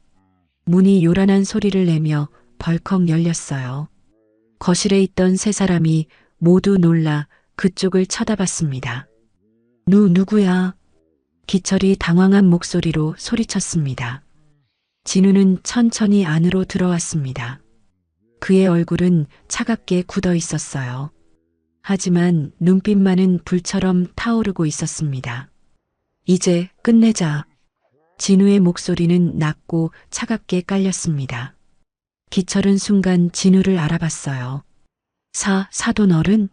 문이 요란한 소리를 내며 벌컥 열렸어요. 거실에 있던 세 사람이 모두 놀라 그쪽을 쳐다봤습니다. 누구야? 기철이 당황한 목소리로 소리쳤습니다. 진우는 천천히 안으로 들어왔습니다. 그의 얼굴은 차갑게 굳어 있었어요. 하지만 눈빛만은 불처럼 타오르고 있었습니다. 이제 끝내자. 진우의 목소리는 낮고 차갑게 깔렸습니다. 기철은 순간 진우를 알아봤어요. 사돈 어른?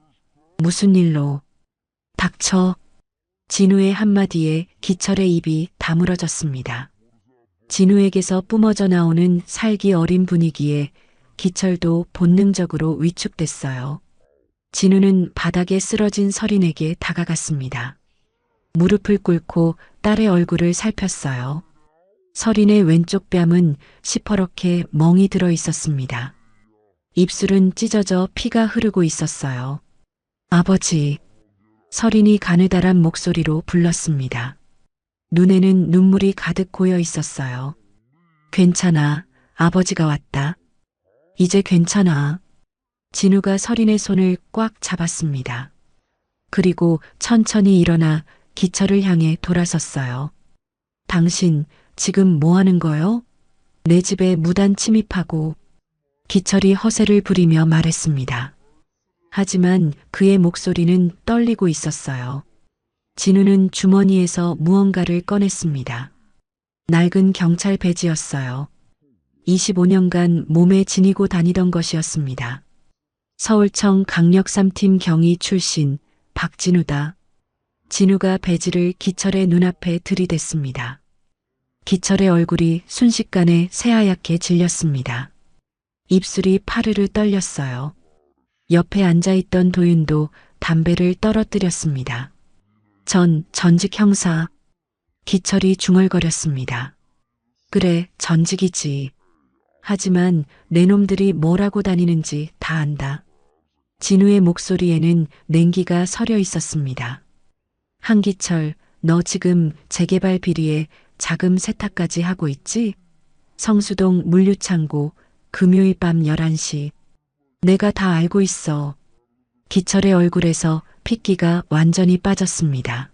무슨 일로? 닥쳐. 진우의 한마디에 기철의 입이 다물어졌습니다. 진우에게서 뿜어져 나오는 살기 어린 분위기에 기철도 본능적으로 위축됐어요. 진우는 바닥에 쓰러진 서린에게 다가갔습니다. 무릎을 꿇고 딸의 얼굴을 살폈어요. 서린의 왼쪽 뺨은 시퍼렇게 멍이 들어 있었습니다. 입술은 찢어져 피가 흐르고 있었어요. 아버지. 서린이 가느다란 목소리로 불렀습니다. 눈에는 눈물이 가득 고여 있었어요. 괜찮아. 아버지가 왔다. 이제 괜찮아. 진우가 서린의 손을 꽉 잡았습니다. 그리고 천천히 일어나 기철을 향해 돌아섰어요. 당신 지금 뭐 하는 거요? 내 집에 무단 침입하고. 기철이 허세를 부리며 말했습니다. 하지만 그의 목소리는 떨리고 있었어요. 진우는 주머니에서 무언가를 꺼냈습니다. 낡은 경찰 배지였어요. 25년간 몸에 지니고 다니던 것이었습니다. 서울청 강력 3팀 경위 출신 박진우다. 진우가 배지를 기철의 눈앞에 들이댔습니다. 기철의 얼굴이 순식간에 새하얗게 질렸습니다. 입술이 파르르 떨렸어요. 옆에 앉아있던 도윤도 담배를 떨어뜨렸습니다. 전직 형사. 기철이 중얼거렸습니다. 그래, 전직이지. 하지만 내 놈들이 뭐라고 다니는지 다 안다. 진우의 목소리에는 냉기가 서려 있었습니다. 한기철, 너 지금 재개발 비리에 자금 세탁까지 하고 있지? 성수동 물류창고, 금요일 밤 11시. 내가 다 알고 있어. 기철의 얼굴에서 핏기가 완전히 빠졌습니다.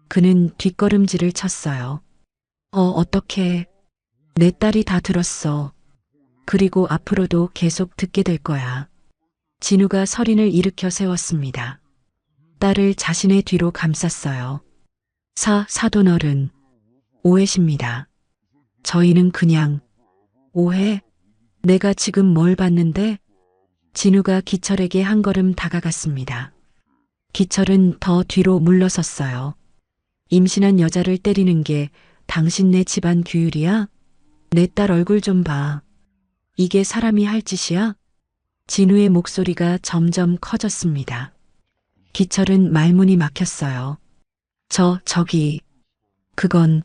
그는 뒷걸음질을 쳤어요. 어떡해. 내 딸이 다 들었어. 그리고 앞으로도 계속 듣게 될 거야. 진우가 서린을 일으켜 세웠습니다. 딸을 자신의 뒤로 감쌌어요. 사돈 어른. 오해십니다. 저희는 그냥. 오해? 내가 지금 뭘 봤는데? 진우가 기철에게 한 걸음 다가갔습니다. 기철은 더 뒤로 물러섰어요. 임신한 여자를 때리는 게 당신네 집안 규율이야? 내 딸 얼굴 좀 봐. 이게 사람이 할 짓이야? 진우의 목소리가 점점 커졌습니다. 기철은 말문이 막혔어요. 저기. 그건.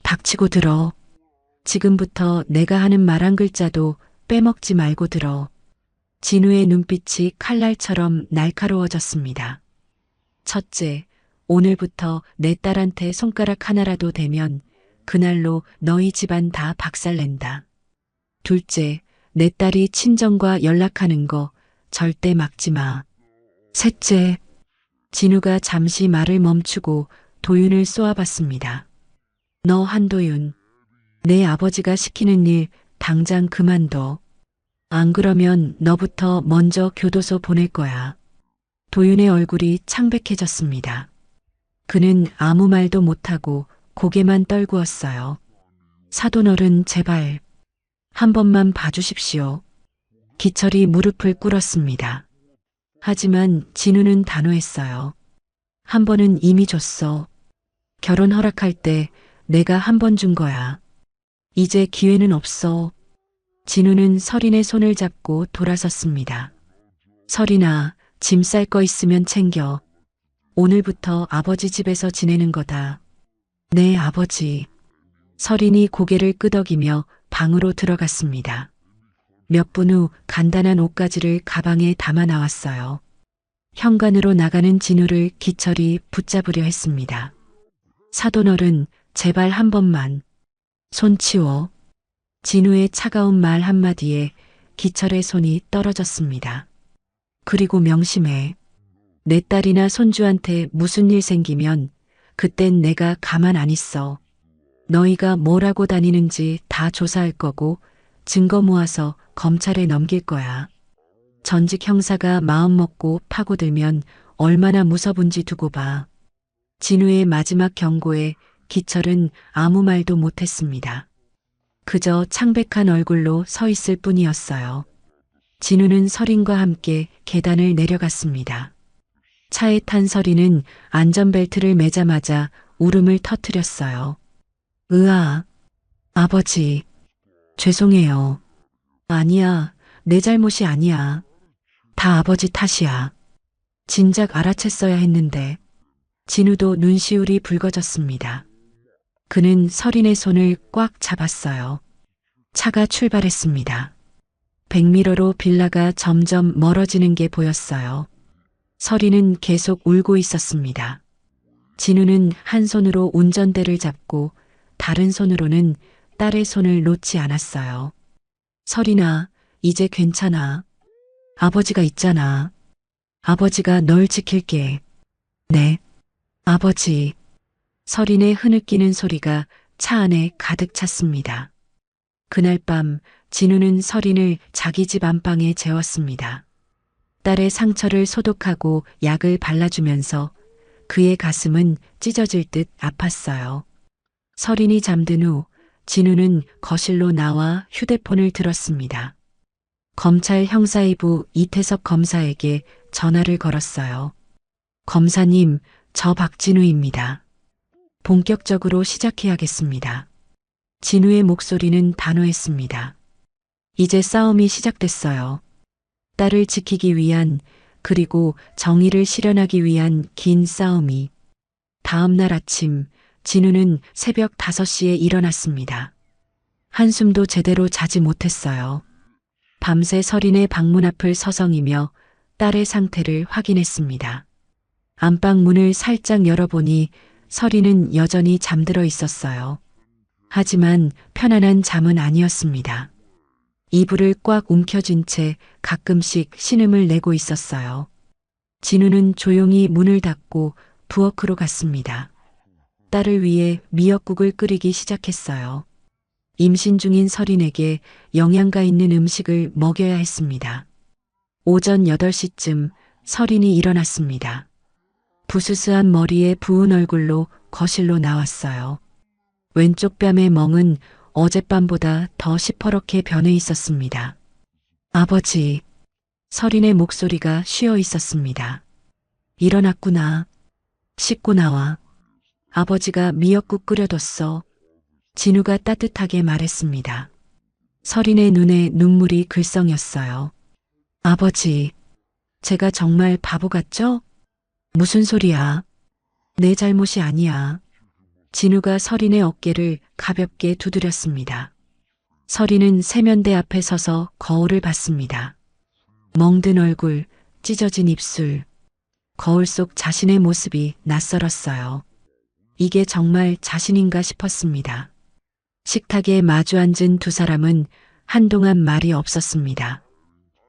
닥치고 들어. 지금부터 내가 하는 말 한 글자도 빼먹지 말고 들어. 진우의 눈빛이 칼날처럼 날카로워졌습니다. 첫째, 오늘부터 내 딸한테 손가락 하나라도 대면 그날로 너희 집안 다 박살낸다. 둘째, 내 딸이 친정과 연락하는 거 절대 막지 마. 셋째, 진우가 잠시 말을 멈추고 도윤을 쏘아봤습니다. 너 한도윤, 내 아버지가 시키는 일 당장 그만둬. 안 그러면 너부터 먼저 교도소 보낼 거야. 도윤의 얼굴이 창백해졌습니다. 그는 아무 말도 못하고 고개만 떨구었어요. 사돈 어른 제발 한 번만 봐주십시오. 기철이 무릎을 꿇었습니다. 하지만 진우는 단호했어요. 한 번은 이미 줬어. 결혼 허락할 때 내가 한 번 준 거야. 이제 기회는 없어. 진우는 서린의 손을 잡고 돌아섰습니다. 설이나 짐 쌀 거 있으면 챙겨. 오늘부터 아버지 집에서 지내는 거다. 네, 아버지. 설인이 고개를 끄덕이며 방으로 들어갔습니다. 몇 분 후 간단한 옷가지를 가방에 담아 나왔어요. 현관으로 나가는 진우를 기철이 붙잡으려 했습니다. 사돈어른, 제발 한 번만. 손 치워. 진우의 차가운 말 한마디에 기철의 손이 떨어졌습니다. 그리고 명심해. 내 딸이나 손주한테 무슨 일 생기면 그땐 내가 가만 안 있어. 너희가 뭘 하고 다니는지 다 조사할 거고 증거 모아서 검찰에 넘길 거야. 전직 형사가 마음먹고 파고들면 얼마나 무서운지 두고 봐. 진우의 마지막 경고에 기철은 아무 말도 못했습니다. 그저 창백한 얼굴로 서 있을 뿐이었어요. 진우는 설인과 함께 계단을 내려갔습니다. 차에 탄 설이는 안전벨트를 매자마자 울음을 터뜨렸어요. 으아, 아버지, 죄송해요. 아니야, 내 잘못이 아니야. 다 아버지 탓이야. 진작 알아챘어야 했는데. 진우도 눈시울이 붉어졌습니다. 그는 설인의 손을 꽉 잡았어요. 차가 출발했습니다. 백미러로 빌라가 점점 멀어지는 게 보였어요. 설인은 계속 울고 있었습니다. 진우는 한 손으로 운전대를 잡고 다른 손으로는 딸의 손을 놓지 않았어요. 설인아, 이제 괜찮아. 아버지가 있잖아. 아버지가 널 지킬게. 네, 아버지. 설인의 흐느끼는 소리가 차 안에 가득 찼습니다. 그날 밤 진우는 설인을 자기 집 안방에 재웠습니다. 딸의 상처를 소독하고 약을 발라주면서 그의 가슴은 찢어질 듯 아팠어요. 설인이 잠든 후 진우는 거실로 나와 휴대폰을 들었습니다. 검찰 형사2부 이태석 검사에게 전화를 걸었어요. 검사님, 저 박진우입니다. 본격적으로 시작해야겠습니다. 진우의 목소리는 단호했습니다. 이제 싸움이 시작됐어요. 딸을 지키기 위한, 그리고 정의를 실현하기 위한 긴 싸움이. 다음 날 아침 진우는 새벽 5시에 일어났습니다. 한숨도 제대로 자지 못했어요. 밤새 설인의 방문 앞을 서성이며 딸의 상태를 확인했습니다. 안방 문을 살짝 열어보니 설인은 여전히 잠들어 있었어요. 하지만 편안한 잠은 아니었습니다. 이불을 꽉 움켜쥔 채 가끔씩 신음을 내고 있었어요. 진우는 조용히 문을 닫고 부엌으로 갔습니다. 딸을 위해 미역국을 끓이기 시작했어요. 임신 중인 설인에게 영양가 있는 음식을 먹여야 했습니다. 오전 8시쯤 설인이 일어났습니다. 부스스한 머리에 부은 얼굴로 거실로 나왔어요. 왼쪽 뺨의 멍은 어젯밤보다 더 시퍼렇게 변해 있었습니다. 아버지, 설인의 목소리가 쉬어 있었습니다. 일어났구나. 씻고 나와. 아버지가 미역국 끓여뒀어. 진우가 따뜻하게 말했습니다. 설인의 눈에 눈물이 글썽였어요. 아버지, 제가 정말 바보 같죠? 무슨 소리야? 내 잘못이 아니야. 진우가 설인의 어깨를 가볍게 두드렸습니다. 설인은 세면대 앞에 서서 거울을 봤습니다. 멍든 얼굴, 찢어진 입술. 거울 속 자신의 모습이 낯설었어요. 이게 정말 자신인가 싶었습니다. 식탁에 마주 앉은 두 사람은 한동안 말이 없었습니다.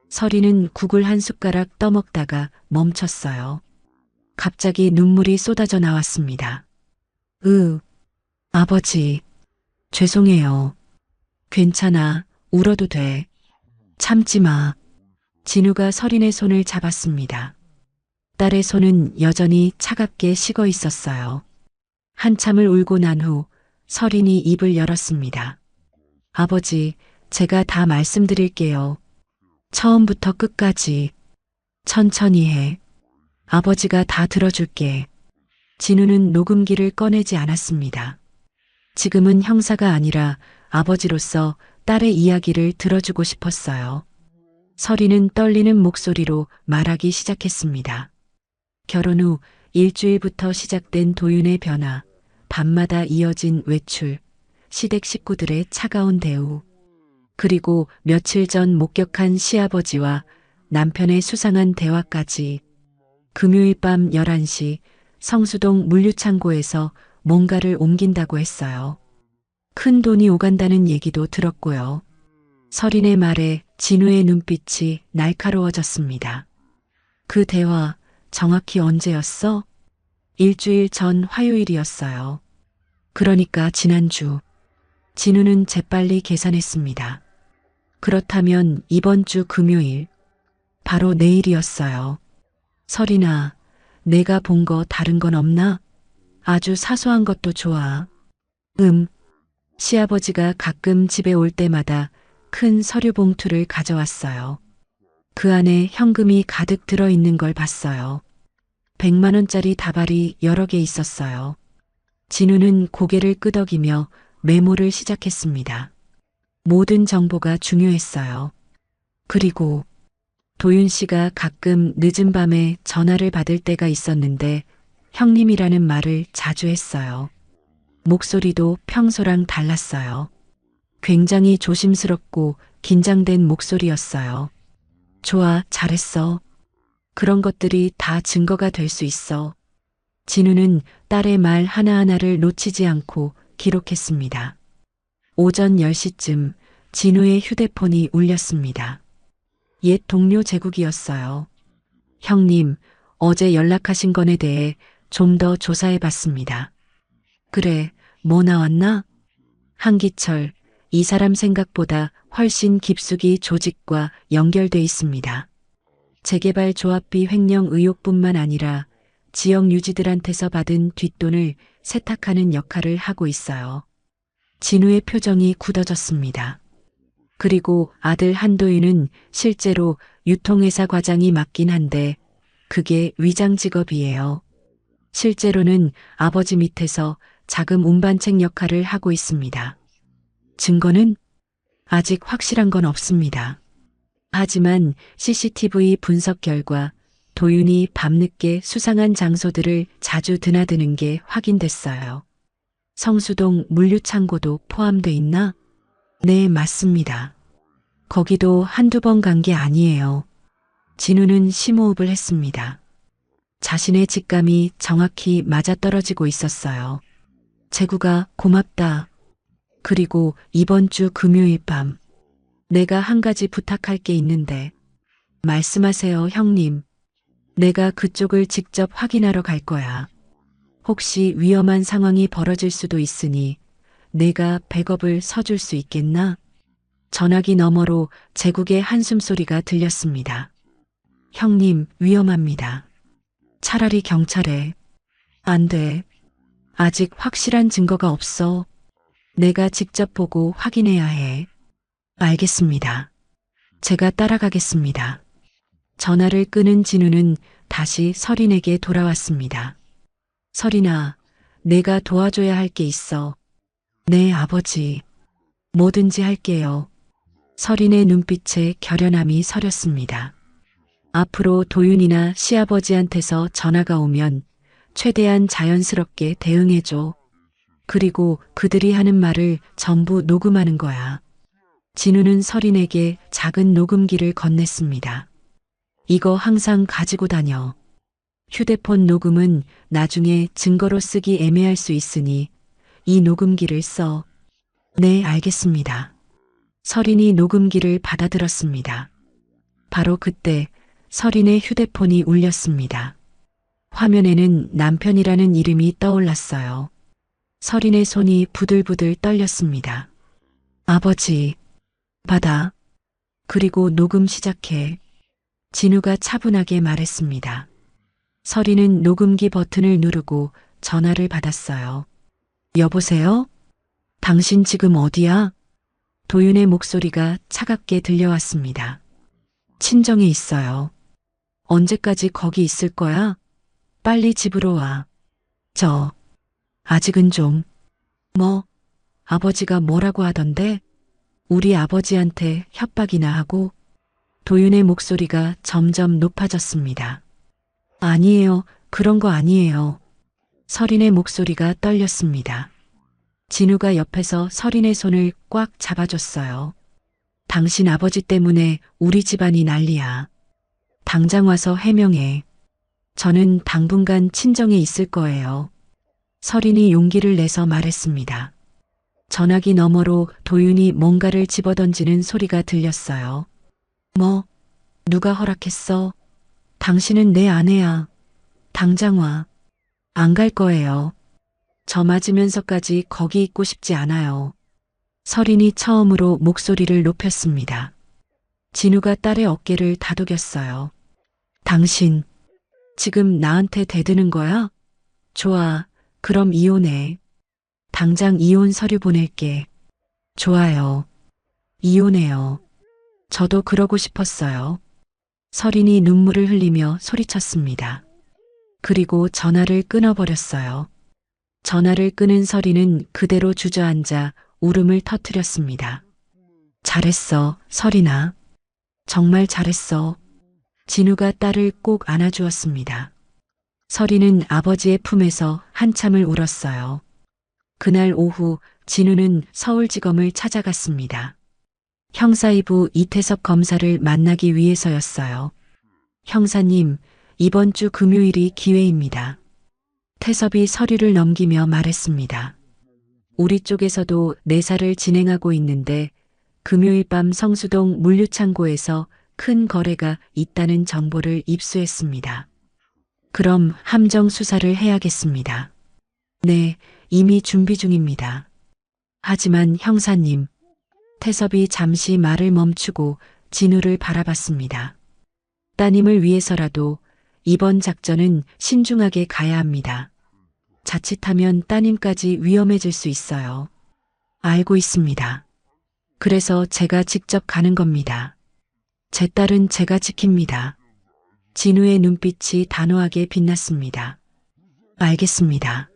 설인은 국을 한 숟가락 떠먹다가 멈췄어요. 갑자기 눈물이 쏟아져 나왔습니다. 아버지, 죄송해요. 괜찮아, 울어도 돼. 참지 마. 진우가 설인의 손을 잡았습니다. 딸의 손은 여전히 차갑게 식어 있었어요. 한참을 울고 난 후 설인이 입을 열었습니다. 아버지, 제가 다 말씀드릴게요. 처음부터 끝까지. 천천히 해. 아버지가 다 들어줄게. 진우는 녹음기를 꺼내지 않았습니다. 지금은 형사가 아니라 아버지로서 딸의 이야기를 들어주고 싶었어요. 서리는 떨리는 목소리로 말하기 시작했습니다. 결혼 후 일주일부터 시작된 도윤의 변화, 밤마다 이어진 외출, 시댁 식구들의 차가운 대우, 그리고 며칠 전 목격한 시아버지와 남편의 수상한 대화까지. 금요일 밤 11시 성수동 물류창고에서 뭔가를 옮긴다고 했어요. 큰 돈이 오간다는 얘기도 들었고요. 서린의 말에 진우의 눈빛이 날카로워졌습니다. 그 대화 정확히 언제였어? 일주일 전 화요일이었어요. 그러니까 지난주. 진우는 재빨리 계산했습니다. 그렇다면 이번 주 금요일, 바로 내일이었어요. 서린아, 내가 본 거 다른 건 없나? 아주 사소한 것도 좋아. 시아버지가 가끔 집에 올 때마다 큰 서류 봉투를 가져왔어요. 그 안에 현금이 가득 들어있는 걸 봤어요. 100만 원짜리 다발이 여러 개 있었어요. 진우는 고개를 끄덕이며 메모를 시작했습니다. 모든 정보가 중요했어요. 그리고 도윤 씨가 가끔 늦은 밤에 전화를 받을 때가 있었는데 형님이라는 말을 자주 했어요. 목소리도 평소랑 달랐어요. 굉장히 조심스럽고 긴장된 목소리였어요. 좋아, 잘했어. 그런 것들이 다 증거가 될 수 있어. 진우는 딸의 말 하나하나를 놓치지 않고 기록했습니다. 오전 10시쯤 진우의 휴대폰이 울렸습니다. 옛 동료 제국이었어요. 형님, 어제 연락하신 건에 대해 좀 더 조사해 봤습니다. 그래, 뭐 나왔나? 한기철, 이 사람 생각보다 훨씬 깊숙이 조직과 연결돼 있습니다. 재개발 조합비 횡령 의혹뿐만 아니라 지역 유지들한테서 받은 뒷돈을 세탁하는 역할을 하고 있어요. 진우의 표정이 굳어졌습니다. 그리고 아들 한도윤은 실제로 유통회사 과장이 맞긴 한데 그게 위장 직업이에요. 실제로는 아버지 밑에서 자금 운반책 역할을 하고 있습니다. 증거는 아직 확실한 건 없습니다. 하지만 CCTV 분석 결과 도윤이 밤늦게 수상한 장소들을 자주 드나드는 게 확인됐어요. 성수동 물류창고도 포함돼 있나? 네, 맞습니다. 거기도 한두 번 간 게 아니에요. 진우는 심호흡을 했습니다. 자신의 직감이 정확히 맞아떨어지고 있었어요. 재구가 고맙다. 그리고 이번 주 금요일 밤 내가 한 가지 부탁할 게 있는데. 말씀하세요, 형님. 내가 그쪽을 직접 확인하러 갈 거야. 혹시 위험한 상황이 벌어질 수도 있으니 내가 백업을 서줄 수 있겠나? 전화기 너머로 재국의 한숨소리가 들렸습니다. 형님, 위험합니다. 차라리 경찰에. 안 돼. 아직 확실한 증거가 없어. 내가 직접 보고 확인해야 해. 알겠습니다. 제가 따라가겠습니다. 전화를 끄는 진우는 다시 서린에게 돌아왔습니다. 서린아, 내가 도와줘야 할 게 있어. 네, 아버지. 뭐든지 할게요. 서린의 눈빛에 결연함이 서렸습니다. 앞으로 도윤이나 시아버지한테서 전화가 오면 최대한 자연스럽게 대응해줘. 그리고 그들이 하는 말을 전부 녹음하는 거야. 진우는 서린에게 작은 녹음기를 건넸습니다. 이거 항상 가지고 다녀. 휴대폰 녹음은 나중에 증거로 쓰기 애매할 수 있으니 이 녹음기를 써. 네, 알겠습니다. 서린이 녹음기를 받아들었습니다. 바로 그때 서린의 휴대폰이 울렸습니다. 화면에는 남편이라는 이름이 떠올랐어요. 서린의 손이 부들부들 떨렸습니다. 아버지, 받아. 그리고 녹음 시작해. 진우가 차분하게 말했습니다. 서린은 녹음기 버튼을 누르고 전화를 받았어요. 여보세요? 당신 지금 어디야? 도윤의 목소리가 차갑게 들려왔습니다. 친정에 있어요. 언제까지 거기 있을 거야? 빨리 집으로 와. 아직은 좀. 뭐? 아버지가 뭐라고 하던데? 우리 아버지한테 협박이나 하고? 도윤의 목소리가 점점 높아졌습니다. 아니에요. 그런 거 아니에요. 서린의 목소리가 떨렸습니다. 진우가 옆에서 서린의 손을 꽉 잡아줬어요. 당신 아버지 때문에 우리 집안이 난리야. 당장 와서 해명해. 저는 당분간 친정에 있을 거예요. 서린이 용기를 내서 말했습니다. 전화기 너머로 도윤이 뭔가를 집어던지는 소리가 들렸어요. 뭐? 누가 허락했어? 당신은 내 아내야. 당장 와. 안 갈 거예요. 저 맞으면서까지 거기 있고 싶지 않아요. 서린이 처음으로 목소리를 높였습니다. 진우가 딸의 어깨를 다독였어요. 당신, 지금 나한테 대드는 거야? 좋아, 그럼 이혼해. 당장 이혼 서류 보낼게. 좋아요. 이혼해요. 저도 그러고 싶었어요. 서린이 눈물을 흘리며 소리쳤습니다. 그리고 전화를 끊어버렸어요. 전화를 끊은 서린은 그대로 주저앉아 울음을 터뜨렸습니다. 잘했어, 서린아. 정말 잘했어. 진우가 딸을 꼭 안아주었습니다. 서린은 아버지의 품에서 한참을 울었어요. 그날 오후 진우는 서울지검을 찾아갔습니다. 형사2부 이태섭 검사를 만나기 위해서였어요. 형사님, 이번 주 금요일이 기회입니다. 태섭이 서류를 넘기며 말했습니다. 우리 쪽에서도 내사를 진행하고 있는데 금요일 밤 성수동 물류창고에서 큰 거래가 있다는 정보를 입수했습니다. 그럼 함정 수사를 해야겠습니다. 네, 이미 준비 중입니다. 하지만 형사님, 태섭이 잠시 말을 멈추고 진우를 바라봤습니다. 따님을 위해서라도 이번 작전은 신중하게 가야 합니다. 자칫하면 따님까지 위험해질 수 있어요. 알고 있습니다. 그래서 제가 직접 가는 겁니다. 제 딸은 제가 지킵니다. 진우의 눈빛이 단호하게 빛났습니다. 알겠습니다.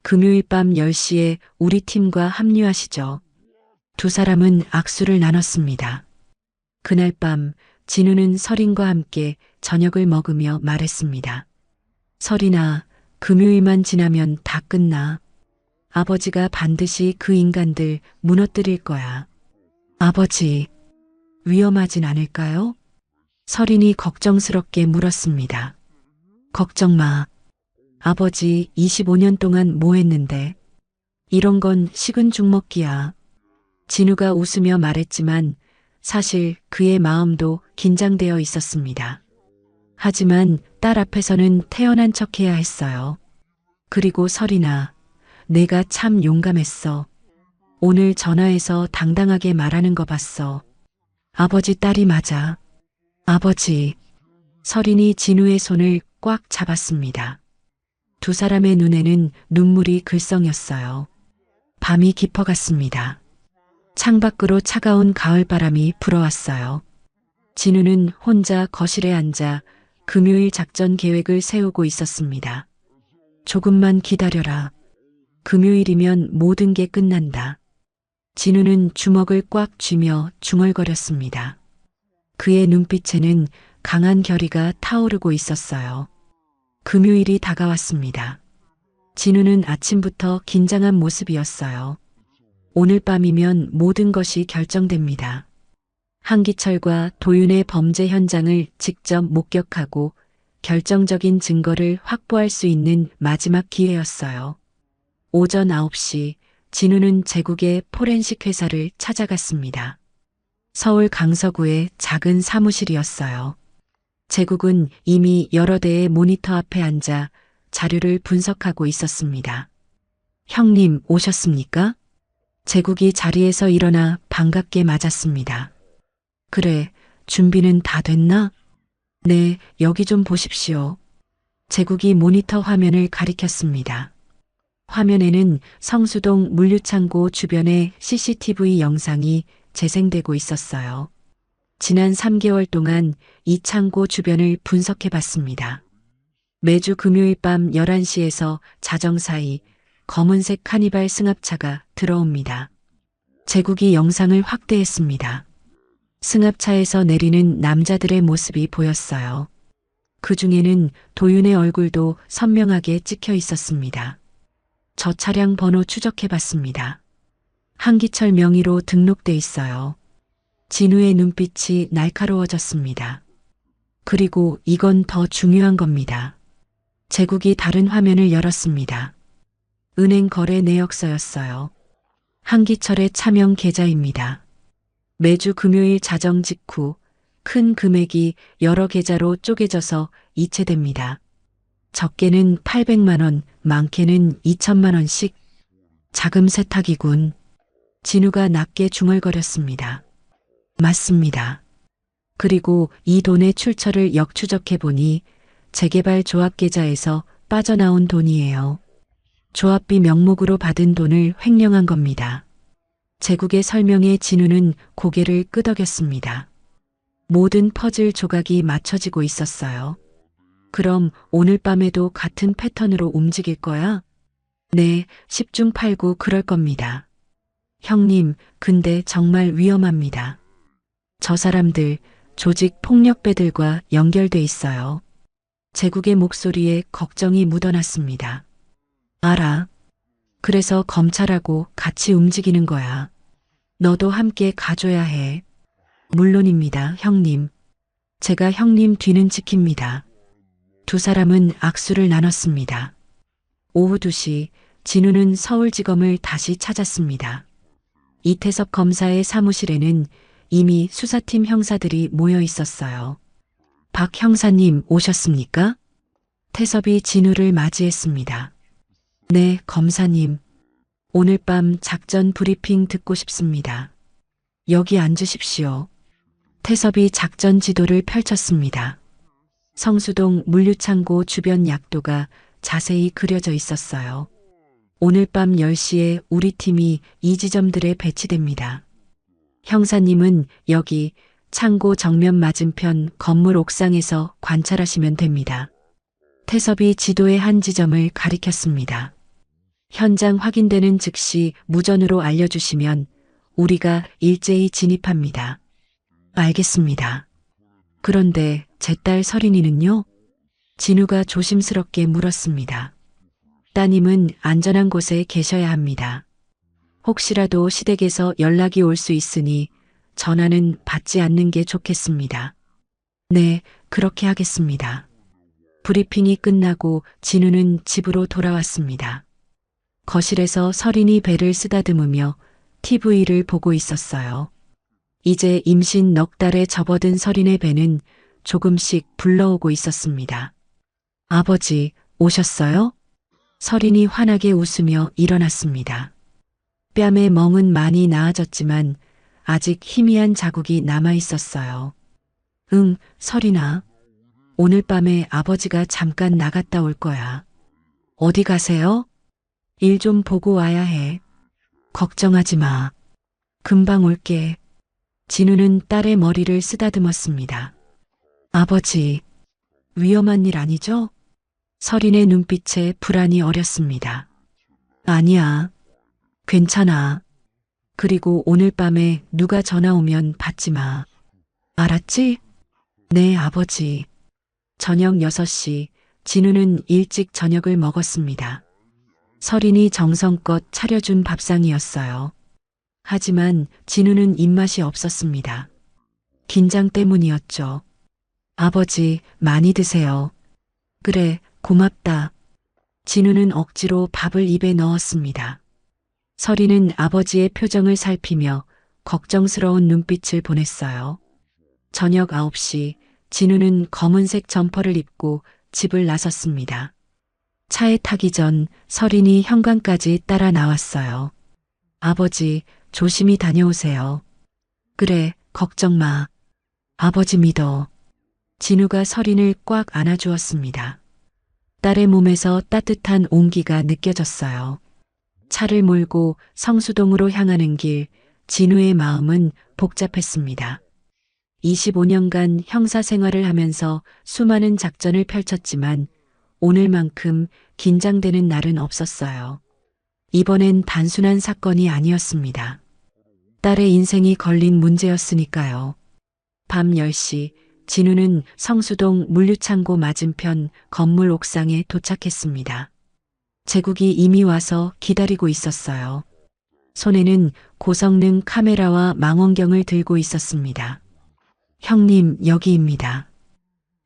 금요일 밤 10시에 우리 팀과 합류하시죠. 두 사람은 악수를 나눴습니다. 그날 밤 진우는 서린과 함께 저녁을 먹으며 말했습니다. 서린아, 금요일만 지나면 다 끝나. 아버지가 반드시 그 인간들 무너뜨릴 거야. 아버지, 위험하진 않을까요? 서린이 걱정스럽게 물었습니다. 걱정 마. 아버지 25년 동안 뭐 했는데. 이런 건 식은 죽 먹기야. 진우가 웃으며 말했지만 사실 그의 마음도 긴장되어 있었습니다. 하지만 딸 앞에서는 태어난 척해야 했어요. 그리고 서린아, 내가 참 용감했어. 오늘 전화해서 당당하게 말하는 거 봤어. 아버지 딸이 맞아. 아버지. 서린이 진우의 손을 꽉 잡았습니다. 두 사람의 눈에는 눈물이 글썽였어요. 밤이 깊어갔습니다. 창밖으로 차가운 가을바람이 불어왔어요. 진우는 혼자 거실에 앉아 금요일 작전 계획을 세우고 있었습니다. 조금만 기다려라. 금요일이면 모든 게 끝난다. 진우는 주먹을 꽉 쥐며 중얼거렸습니다. 그의 눈빛에는 강한 결의가 타오르고 있었어요. 금요일이 다가왔습니다. 진우는 아침부터 긴장한 모습이었어요. 오늘 밤이면 모든 것이 결정됩니다. 한기철과 도윤의 범죄 현장을 직접 목격하고 결정적인 증거를 확보할 수 있는 마지막 기회였어요. 오전 9시 진우는 제국의 포렌식 회사를 찾아갔습니다. 서울 강서구의 작은 사무실이었어요. 제국은 이미 여러 대의 모니터 앞에 앉아 자료를 분석하고 있었습니다. 형님 오셨습니까? 제국이 자리에서 일어나 반갑게 맞았습니다. 그래, 준비는 다 됐나? 네, 여기 좀 보십시오. 제국이 모니터 화면을 가리켰습니다. 화면에는 성수동 물류창고 주변의 CCTV 영상이 재생되고 있었어요. 지난 3개월 동안 이 창고 주변을 분석해 봤습니다. 매주 금요일 밤 11시에서 자정 사이 검은색 카니발 승합차가 들어옵니다. 제국이 영상을 확대했습니다. 승합차에서 내리는 남자들의 모습이 보였어요. 그 중에는 도윤의 얼굴도 선명하게 찍혀 있었습니다. 저 차량 번호 추적해 봤습니다. 한기철 명의로 등록돼 있어요. 진우의 눈빛이 날카로워졌습니다. 그리고 이건 더 중요한 겁니다. 제국이 다른 화면을 열었습니다. 은행 거래 내역서였어요. 한기철의 차명 계좌입니다. 매주 금요일 자정 직후 큰 금액이 여러 계좌로 쪼개져서 이체됩니다. 적게는 800만 원, 많게는 2천만 원씩. 자금 세탁이군. 진우가 낮게 중얼거렸습니다. 맞습니다. 그리고 이 돈의 출처를 역추적해 보니 재개발 조합 계좌에서 빠져나온 돈이에요. 조합비 명목으로 받은 돈을 횡령한 겁니다. 제국의 설명에 진우는 고개를 끄덕였습니다. 모든 퍼즐 조각이 맞춰지고 있었어요. 그럼 오늘 밤에도 같은 패턴으로 움직일 거야? 네, 10중 8구 그럴 겁니다. 형님, 근데 정말 위험합니다. 저 사람들, 조직 폭력배들과 연결돼 있어요. 제국의 목소리에 걱정이 묻어났습니다. 알아. 그래서 검찰하고 같이 움직이는 거야. 너도 함께 가줘야 해. 물론입니다, 형님. 제가 형님 뒤는 지킵니다. 두 사람은 악수를 나눴습니다. 오후 2시 진우는 서울지검을 다시 찾았습니다. 이태섭 검사의 사무실에는 이미 수사팀 형사들이 모여 있었어요. 박 형사님 오셨습니까? 태섭이 진우를 맞이했습니다. 네, 검사님. 오늘 밤 작전 브리핑 듣고 싶습니다. 여기 앉으십시오. 태섭이 작전 지도를 펼쳤습니다. 성수동 물류창고 주변 약도가 자세히 그려져 있었어요. 오늘 밤 10시에 우리 팀이 이 지점들에 배치됩니다. 형사님은 여기 창고 정면 맞은편 건물 옥상에서 관찰하시면 됩니다. 태섭이 지도의 한 지점을 가리켰습니다. 현장 확인되는 즉시 무전으로 알려주시면 우리가 일제히 진입합니다. 알겠습니다. 그런데 제 딸 서린이는요? 진우가 조심스럽게 물었습니다. 따님은 안전한 곳에 계셔야 합니다. 혹시라도 시댁에서 연락이 올 수 있으니 전화는 받지 않는 게 좋겠습니다. 네, 그렇게 하겠습니다. 브리핑이 끝나고 진우는 집으로 돌아왔습니다. 거실에서 서린이 배를 쓰다듬으며 TV를 보고 있었어요. 이제 임신 넉 달에 접어든 서린의 배는 조금씩 불러오고 있었습니다. 아버지, 오셨어요? 서린이 환하게 웃으며 일어났습니다. 뺨의 멍은 많이 나아졌지만 아직 희미한 자국이 남아 있었어요. 응, 서린아. 오늘 밤에 아버지가 잠깐 나갔다 올 거야. 어디 가세요? 일 좀 보고 와야 해. 걱정하지 마. 금방 올게. 진우는 딸의 머리를 쓰다듬었습니다. 아버지, 위험한 일 아니죠? 서린의 눈빛에 불안이 어렸습니다. 아니야. 괜찮아. 그리고 오늘 밤에 누가 전화 오면 받지 마. 알았지? 네, 아버지. 저녁 6시, 진우는 일찍 저녁을 먹었습니다. 서린이 정성껏 차려준 밥상이었어요. 하지만 진우는 입맛이 없었습니다. 긴장 때문이었죠. 아버지, 많이 드세요. 그래, 고맙다. 진우는 억지로 밥을 입에 넣었습니다. 서린은 아버지의 표정을 살피며 걱정스러운 눈빛을 보냈어요. 저녁 9시, 진우는 검은색 점퍼를 입고 집을 나섰습니다. 차에 타기 전 서린이 현관까지 따라 나왔어요. 아버지, 조심히 다녀오세요. 그래, 걱정 마. 아버지 믿어. 진우가 서린을 꽉 안아주었습니다. 딸의 몸에서 따뜻한 온기가 느껴졌어요. 차를 몰고 성수동으로 향하는 길, 진우의 마음은 복잡했습니다. 25년간 형사 생활을 하면서 수많은 작전을 펼쳤지만 오늘만큼 긴장되는 날은 없었어요. 이번엔 단순한 사건이 아니었습니다. 딸의 인생이 걸린 문제였으니까요. 밤 10시 진우는 성수동 물류창고 맞은편 건물 옥상에 도착했습니다. 제국이 이미 와서 기다리고 있었어요. 손에는 고성능 카메라와 망원경을 들고 있었습니다. 형님, 여기입니다.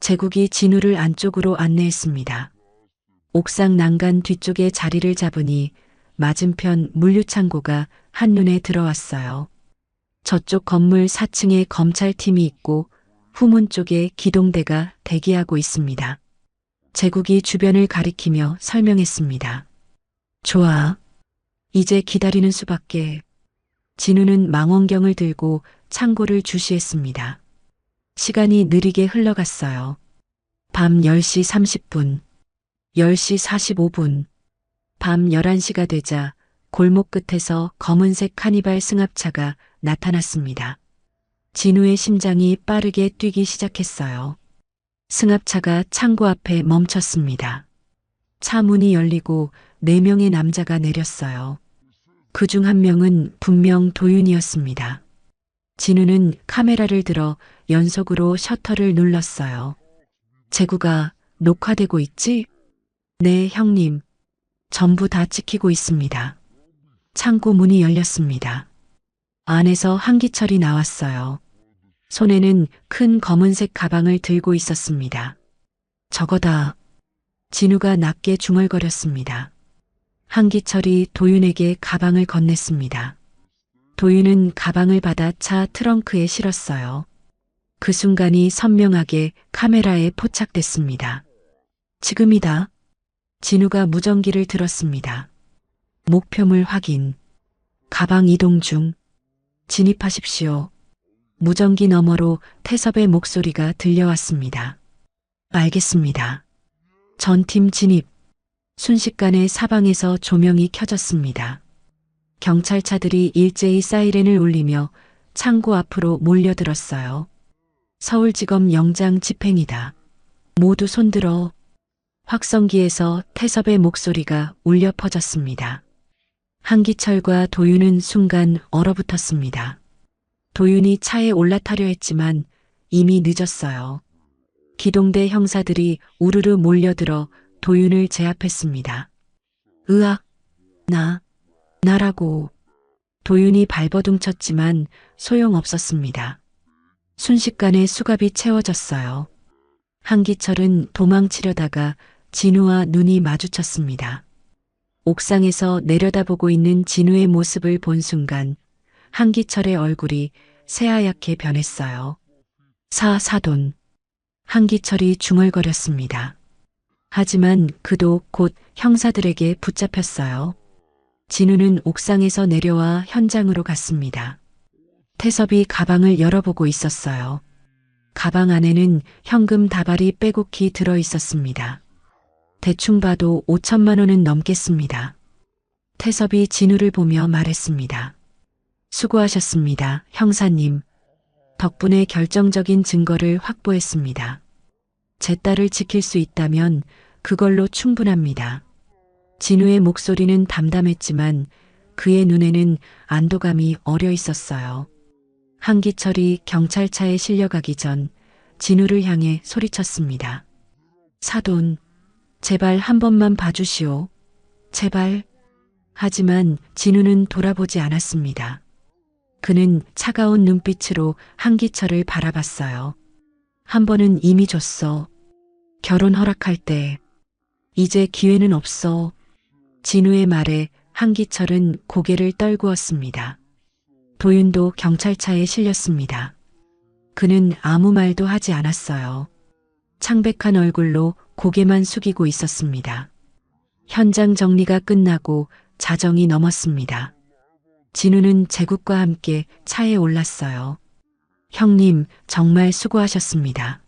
제국이 진우를 안쪽으로 안내했습니다. 옥상 난간 뒤쪽에 자리를 잡으니 맞은편 물류창고가 한눈에 들어왔어요. 저쪽 건물 4층에 검찰팀이 있고 후문 쪽에 기동대가 대기하고 있습니다. 제국이 주변을 가리키며 설명했습니다. 좋아. 이제 기다리는 수밖에. 진우는 망원경을 들고 창고를 주시했습니다. 시간이 느리게 흘러갔어요. 밤 10시 30분, 10시 45분, 밤 11시가 되자 골목 끝에서 검은색 카니발 승합차가 나타났습니다. 진우의 심장이 빠르게 뛰기 시작했어요. 승합차가 창고 앞에 멈췄습니다. 차 문이 열리고 4명의 남자가 내렸어요. 그중 한 명은 분명 도윤이었습니다. 진우는 카메라를 들어 연속으로 셔터를 눌렀어요. 제구가 녹화되고 있지? 네, 형님. 전부 다 찍히고 있습니다. 창고 문이 열렸습니다. 안에서 한기철이 나왔어요. 손에는 큰 검은색 가방을 들고 있었습니다. 저거다. 진우가 낮게 중얼거렸습니다. 한기철이 도윤에게 가방을 건넸습니다. 도윤은 가방을 받아 차 트렁크에 실었어요. 그 순간이 선명하게 카메라에 포착됐습니다. 지금이다. 진우가 무전기를 들었습니다. 목표물 확인. 가방 이동 중. 진입하십시오. 무전기 너머로 태섭의 목소리가 들려왔습니다. 알겠습니다. 전팀 진입. 순식간에 사방에서 조명이 켜졌습니다. 경찰차들이 일제히 사이렌을 울리며 창고 앞으로 몰려들었어요. 서울지검 영장 집행이다. 모두 손들어. 확성기에서 태섭의 목소리가 울려 퍼졌습니다. 한기철과 도윤은 순간 얼어붙었습니다. 도윤이 차에 올라타려 했지만 이미 늦었어요. 기동대 형사들이 우르르 몰려들어 도윤을 제압했습니다. 으악, 나라고. 도윤이 발버둥쳤지만 소용없었습니다. 순식간에 수갑이 채워졌어요. 한기철은 도망치려다가 진우와 눈이 마주쳤습니다. 옥상에서 내려다보고 있는 진우의 모습을 본 순간 한기철의 얼굴이 새하얗게 변했어요. 사돈. 한기철이 중얼거렸습니다. 하지만 그도 곧 형사들에게 붙잡혔어요. 진우는 옥상에서 내려와 현장으로 갔습니다. 태섭이 가방을 열어보고 있었어요. 가방 안에는 현금 다발이 빼곡히 들어 있었습니다. 대충 봐도 5천만 원은 넘겠습니다. 태섭이 진우를 보며 말했습니다. 수고하셨습니다, 형사님. 덕분에 결정적인 증거를 확보했습니다. 제 딸을 지킬 수 있다면 그걸로 충분합니다. 진우의 목소리는 담담했지만 그의 눈에는 안도감이 어려 있었어요. 한기철이 경찰차에 실려가기 전 진우를 향해 소리쳤습니다. 사돈, 제발 한 번만 봐주시오. 제발. 하지만 진우는 돌아보지 않았습니다. 그는 차가운 눈빛으로 한기철을 바라봤어요. 한 번은 이미 줬어. 결혼 허락할 때. 이제 기회는 없어. 진우의 말에 한기철은 고개를 떨구었습니다. 도윤도 경찰차에 실렸습니다. 그는 아무 말도 하지 않았어요. 창백한 얼굴로 고개만 숙이고 있었습니다. 현장 정리가 끝나고 자정이 넘었습니다. 진우는 제국과 함께 차에 올랐어요. 형님, 정말 수고하셨습니다.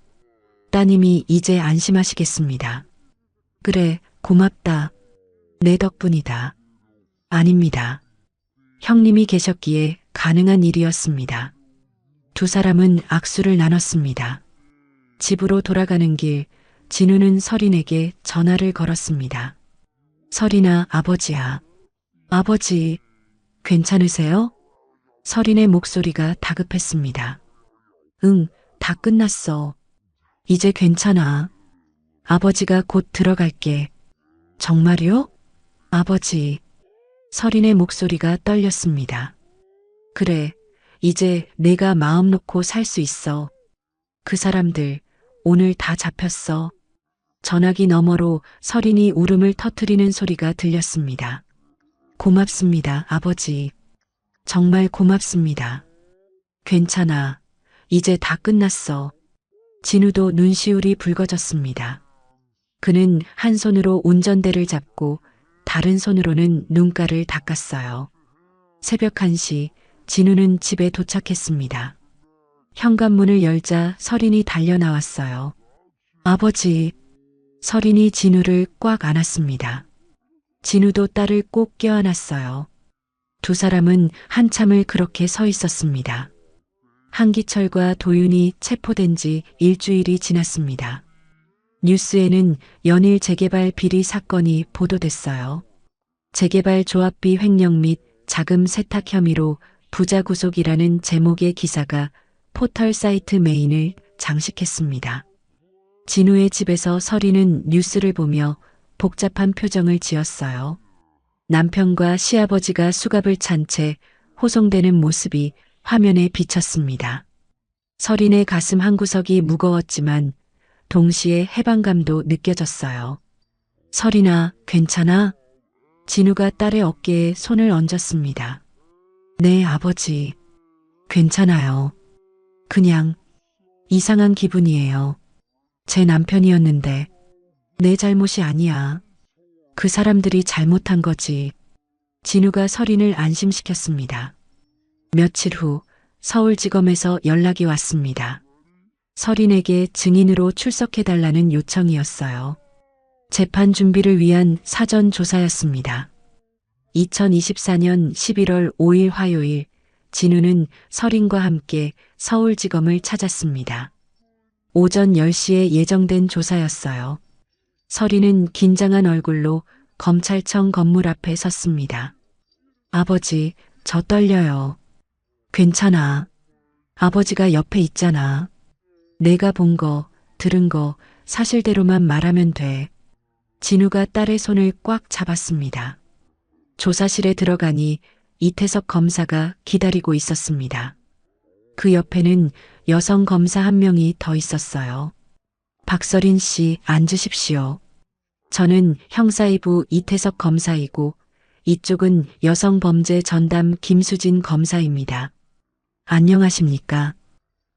따님이 이제 안심하시겠습니다. 그래, 고맙다. 내 덕분이다. 아닙니다. 형님이 계셨기에 가능한 일이었습니다. 두 사람은 악수를 나눴습니다. 집으로 돌아가는 길, 진우는 설인에게 전화를 걸었습니다. 설인아, 아버지야. 아버지, 괜찮으세요? 설인의 목소리가 다급했습니다. 응, 다 끝났어. 이제 괜찮아. 아버지가 곧 들어갈게. 정말요? 아버지. 서린의 목소리가 떨렸습니다. 그래, 이제 내가 마음 놓고 살 수 있어. 그 사람들, 오늘 다 잡혔어. 전화기 너머로 서린이 울음을 터뜨리는 소리가 들렸습니다. 고맙습니다, 아버지. 정말 고맙습니다. 괜찮아. 이제 다 끝났어. 진우도 눈시울이 붉어졌습니다. 그는 한 손으로 운전대를 잡고 다른 손으로는 눈가를 닦았어요. 새벽 1시, 진우는 집에 도착했습니다. 현관문을 열자 서린이 달려 나왔어요. 아버지. 서린이 진우를 꽉 안았습니다. 진우도 딸을 꼭 껴안았어요. 두 사람은 한참을 그렇게 서 있었습니다. 한기철과 도윤이 체포된 지 일주일이 지났습니다. 뉴스에는 연일 재개발 비리 사건이 보도됐어요. 재개발 조합비 횡령 및 자금 세탁 혐의로 부자 구속이라는 제목의 기사가 포털 사이트 메인을 장식했습니다. 진우의 집에서 서린은 뉴스를 보며 복잡한 표정을 지었어요. 남편과 시아버지가 수갑을 찬 채 호송되는 모습이 화면에 비쳤습니다. 서린의 가슴 한구석이 무거웠지만 동시에 해방감도 느껴졌어요. 서린아, 괜찮아? 진우가 딸의 어깨에 손을 얹었습니다. 네, 아버지. 괜찮아요. 그냥 이상한 기분이에요. 제 남편이었는데 내 잘못이 아니야. 그 사람들이 잘못한 거지. 진우가 서린을 안심시켰습니다. 며칠 후 서울지검에서 연락이 왔습니다. 서린에게 증인으로 출석해달라는 요청이었어요. 재판 준비를 위한 사전 조사였습니다. 2024년 11월 5일 화요일, 진우는 서린과 함께 서울지검을 찾았습니다. 오전 10시에 예정된 조사였어요. 서린은 긴장한 얼굴로 검찰청 건물 앞에 섰습니다. 아버지, 저 떨려요. 괜찮아. 아버지가 옆에 있잖아. 내가 본 거, 들은 거 사실대로만 말하면 돼. 진우가 딸의 손을 꽉 잡았습니다. 조사실에 들어가니 이태석 검사가 기다리고 있었습니다. 그 옆에는 여성 검사 한 명이 더 있었어요. 박서린 씨, 앉으십시오. 저는 형사2부 이태석 검사이고 이쪽은 여성범죄 전담 김수진 검사입니다. 안녕하십니까?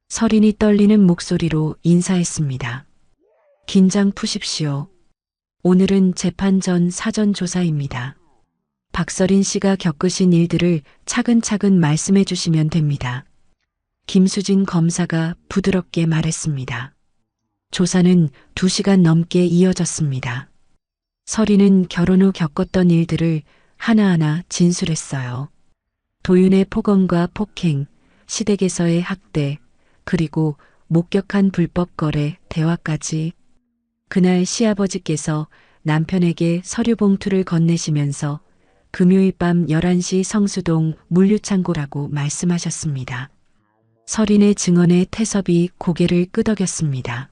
서린이 떨리는 목소리로 인사했습니다. 긴장 푸십시오. 오늘은 재판 전 사전 조사입니다. 박서린 씨가 겪으신 일들을 차근차근 말씀해 주시면 됩니다. 김수진 검사가 부드럽게 말했습니다. 조사는 2시간 넘게 이어졌습니다. 서린은 결혼 후 겪었던 일들을 하나하나 진술했어요. 도윤의 폭언과 폭행, 시댁에서의 학대, 그리고 목격한 불법 거래, 대화까지. 그날 시아버지께서 남편에게 서류 봉투를 건네시면서 금요일 밤 11시 성수동 물류창고라고 말씀하셨습니다. 서린의 증언에 태섭이 고개를 끄덕였습니다.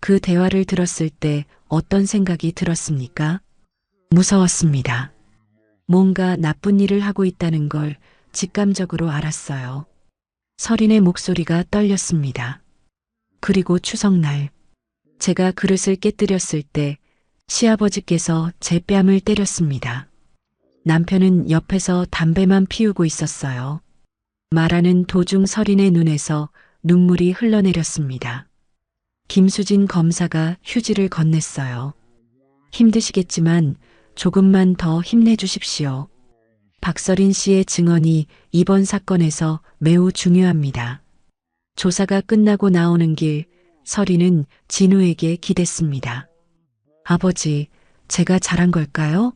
그 대화를 들었을 때 어떤 생각이 들었습니까? 무서웠습니다. 뭔가 나쁜 일을 하고 있다는 걸 직감적으로 알았어요. 서린의 목소리가 떨렸습니다. 그리고 추석날, 제가 그릇을 깨뜨렸을 때 시아버지께서 제 뺨을 때렸습니다. 남편은 옆에서 담배만 피우고 있었어요. 말하는 도중 서린의 눈에서 눈물이 흘러내렸습니다. 김수진 검사가 휴지를 건넸어요. 힘드시겠지만 조금만 더 힘내주십시오. 박서린 씨의 증언이 이번 사건에서 매우 중요합니다. 조사가 끝나고 나오는 길, 서린은 진우에게 기댔습니다. 아버지, 제가 잘한 걸까요?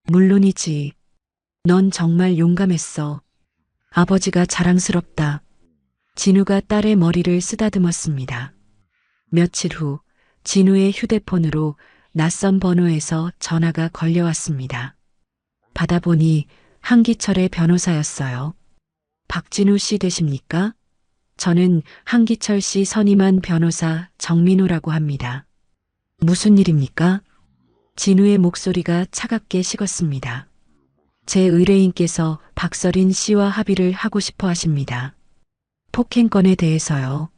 물론이지. 넌 정말 용감했어. 아버지가 자랑스럽다. 진우가 딸의 머리를 쓰다듬었습니다. 며칠 후 진우의 휴대폰으로 낯선 번호에서 전화가 걸려왔습니다. 받아보니 한기철의 변호사였어요. 박진우 씨 되십니까? 저는 한기철 씨 선임한 변호사 정민우라고 합니다. 무슨 일입니까? 진우의 목소리가 차갑게 식었습니다. 제 의뢰인께서 박서린 씨와 합의를 하고 싶어 하십니다. 폭행건에 대해서요.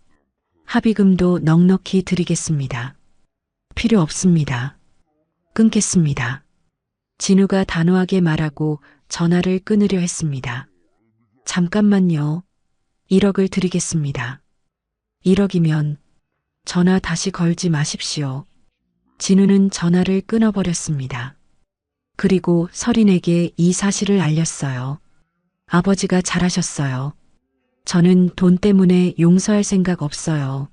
합의금도 넉넉히 드리겠습니다. 필요 없습니다. 끊겠습니다. 진우가 단호하게 말하고 전화를 끊으려 했습니다. 잠깐만요. 1억을 드리겠습니다. 1억이면 전화 다시 걸지 마십시오. 진우는 전화를 끊어버렸습니다. 그리고 서린에게 이 사실을 알렸어요. 아버지가 잘하셨어요. 저는 돈 때문에 용서할 생각 없어요.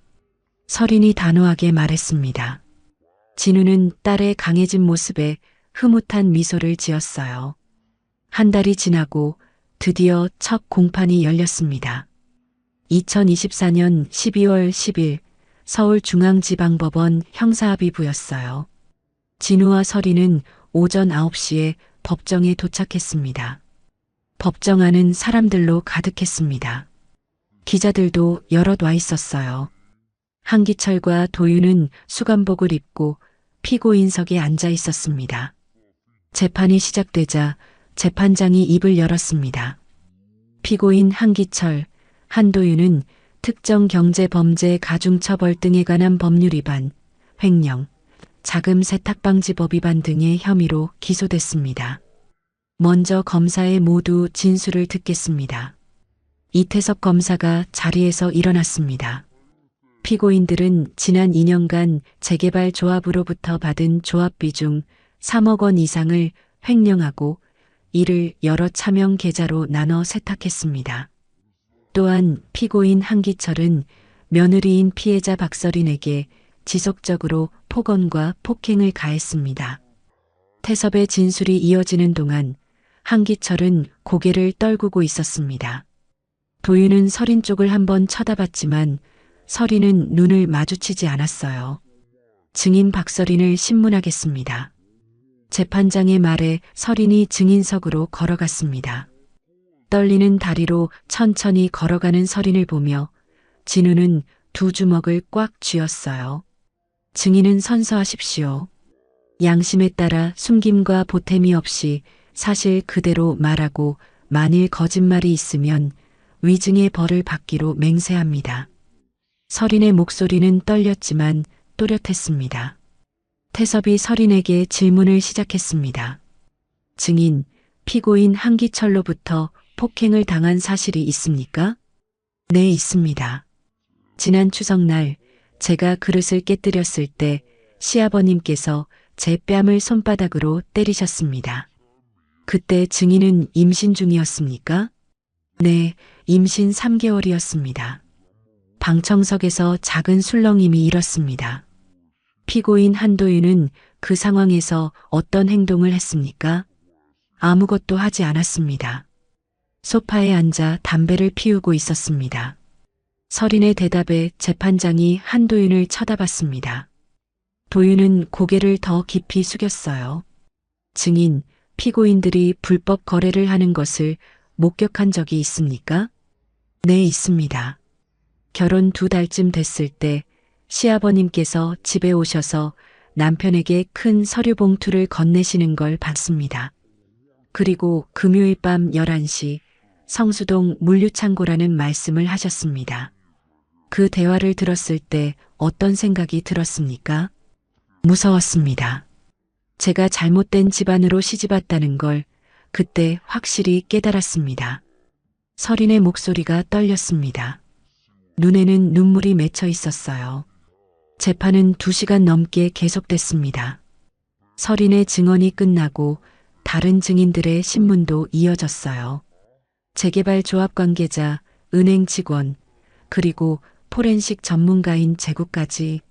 서린이 단호하게 말했습니다. 진우는 딸의 강해진 모습에 흐뭇한 미소를 지었어요. 한 달이 지나고 드디어 첫 공판이 열렸습니다. 2024년 12월 10일 서울중앙지방법원 형사합의부였어요. 진우와 서린은 오전 9시에 법정에 도착했습니다. 법정 안은 사람들로 가득했습니다. 기자들도 여럿 와 있었어요. 한기철과 도윤은 수감복을 입고 피고인석에 앉아 있었습니다. 재판이 시작되자 재판장이 입을 열었습니다. 피고인 한기철, 한도윤은 특정경제범죄 가중처벌 등에 관한 법률 위반, 횡령, 자금 세탁방지법 위반 등의 혐의로 기소됐습니다. 먼저 검사의 모두 진술을 듣겠습니다. 이태석 검사가 자리에서 일어났습니다. 피고인들은 지난 2년간 재개발 조합으로부터 받은 조합비 중 3억 원 이상을 횡령하고 이를 여러 차명 계좌로 나눠 세탁했습니다. 또한 피고인 한기철은 며느리인 피해자 박서린에게 지속적으로 폭언과 폭행을 가했습니다. 태섭의 진술이 이어지는 동안 한기철은 고개를 떨구고 있었습니다. 도윤은 서린 쪽을 한번 쳐다봤지만 서린은 눈을 마주치지 않았어요. 증인 박서린을 신문하겠습니다. 재판장의 말에 서린이 증인석으로 걸어갔습니다. 떨리는 다리로 천천히 걸어가는 서린을 보며 진우는 두 주먹을 꽉 쥐었어요. 증인은 선서하십시오. 양심에 따라 숨김과 보탬이 없이 사실 그대로 말하고 만일 거짓말이 있으면 위증의 벌을 받기로 맹세합니다. 서린의 목소리는 떨렸지만 또렷했습니다. 태섭이 서린에게 질문을 시작했습니다. 증인, 피고인 한기철로부터 폭행을 당한 사실이 있습니까? 네, 있습니다. 지난 추석날 제가 그릇을 깨뜨렸을 때 시아버님께서 제 뺨을 손바닥으로 때리셨습니다. 그때 증인은 임신 중이었습니까? 네, 임신 3개월이었습니다. 방청석에서 작은 술렁임이 일었습니다. 피고인 한도윤은 그 상황에서 어떤 행동을 했습니까? 아무것도 하지 않았습니다. 소파에 앉아 담배를 피우고 있었습니다. 서린의 대답에 재판장이 한도윤을 쳐다봤습니다. 도윤은 고개를 더 깊이 숙였어요. 증인, 피고인들이 불법 거래를 하는 것을 목격한 적이 있습니까? 네, 있습니다. 결혼 2달쯤 됐을 때 시아버님께서 집에 오셔서 남편에게 큰 서류 봉투를 건네시는 걸 봤습니다. 그리고 금요일 밤 11시 성수동 물류창고라는 말씀을 하셨습니다. 그 대화를 들었을 때 어떤 생각이 들었습니까? 무서웠습니다. 제가 잘못된 집안으로 시집왔다는 걸 그때 확실히 깨달았습니다. 서린의 목소리가 떨렸습니다. 눈에는 눈물이 맺혀 있었어요. 재판은 2시간 넘게 계속됐습니다. 서린의 증언이 끝나고 다른 증인들의 신문도 이어졌어요. 재개발 조합 관계자, 은행 직원, 그리고 포렌식 전문가인 제구까지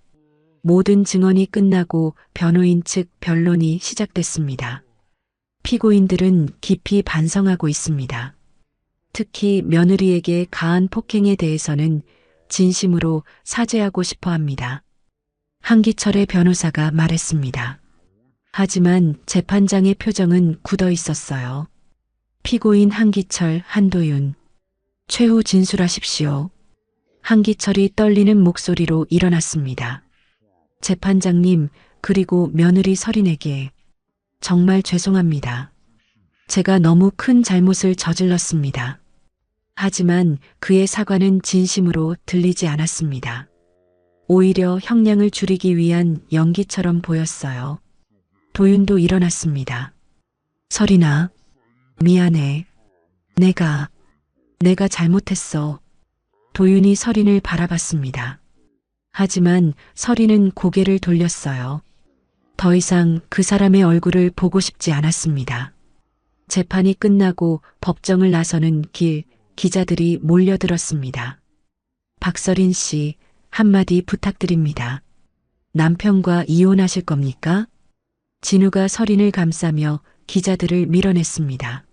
모든 증언이 끝나고 변호인 측 변론이 시작됐습니다. 피고인들은 깊이 반성하고 있습니다. 특히 며느리에게 가한 폭행에 대해서는 진심으로 사죄하고 싶어 합니다. 한기철의 변호사가 말했습니다. 하지만 재판장의 표정은 굳어 있었어요. 피고인 한기철, 한도윤, 최후 진술하십시오. 한기철이 떨리는 목소리로 일어났습니다. 재판장님, 그리고 며느리 서린에게 정말 죄송합니다. 제가 너무 큰 잘못을 저질렀습니다. 하지만 그의 사과는 진심으로 들리지 않았습니다. 오히려 형량을 줄이기 위한 연기처럼 보였어요. 도윤도 일어났습니다. 서린아, 미안해. 내가 잘못했어. 도윤이 서린을 바라봤습니다. 하지만 서린은 고개를 돌렸어요. 더 이상 그 사람의 얼굴을 보고 싶지 않았습니다. 재판이 끝나고 법정을 나서는 길, 기자들이 몰려들었습니다. 박서린 씨, 한마디 부탁드립니다. 남편과 이혼하실 겁니까? 진우가 서린을 감싸며 기자들을 밀어냈습니다.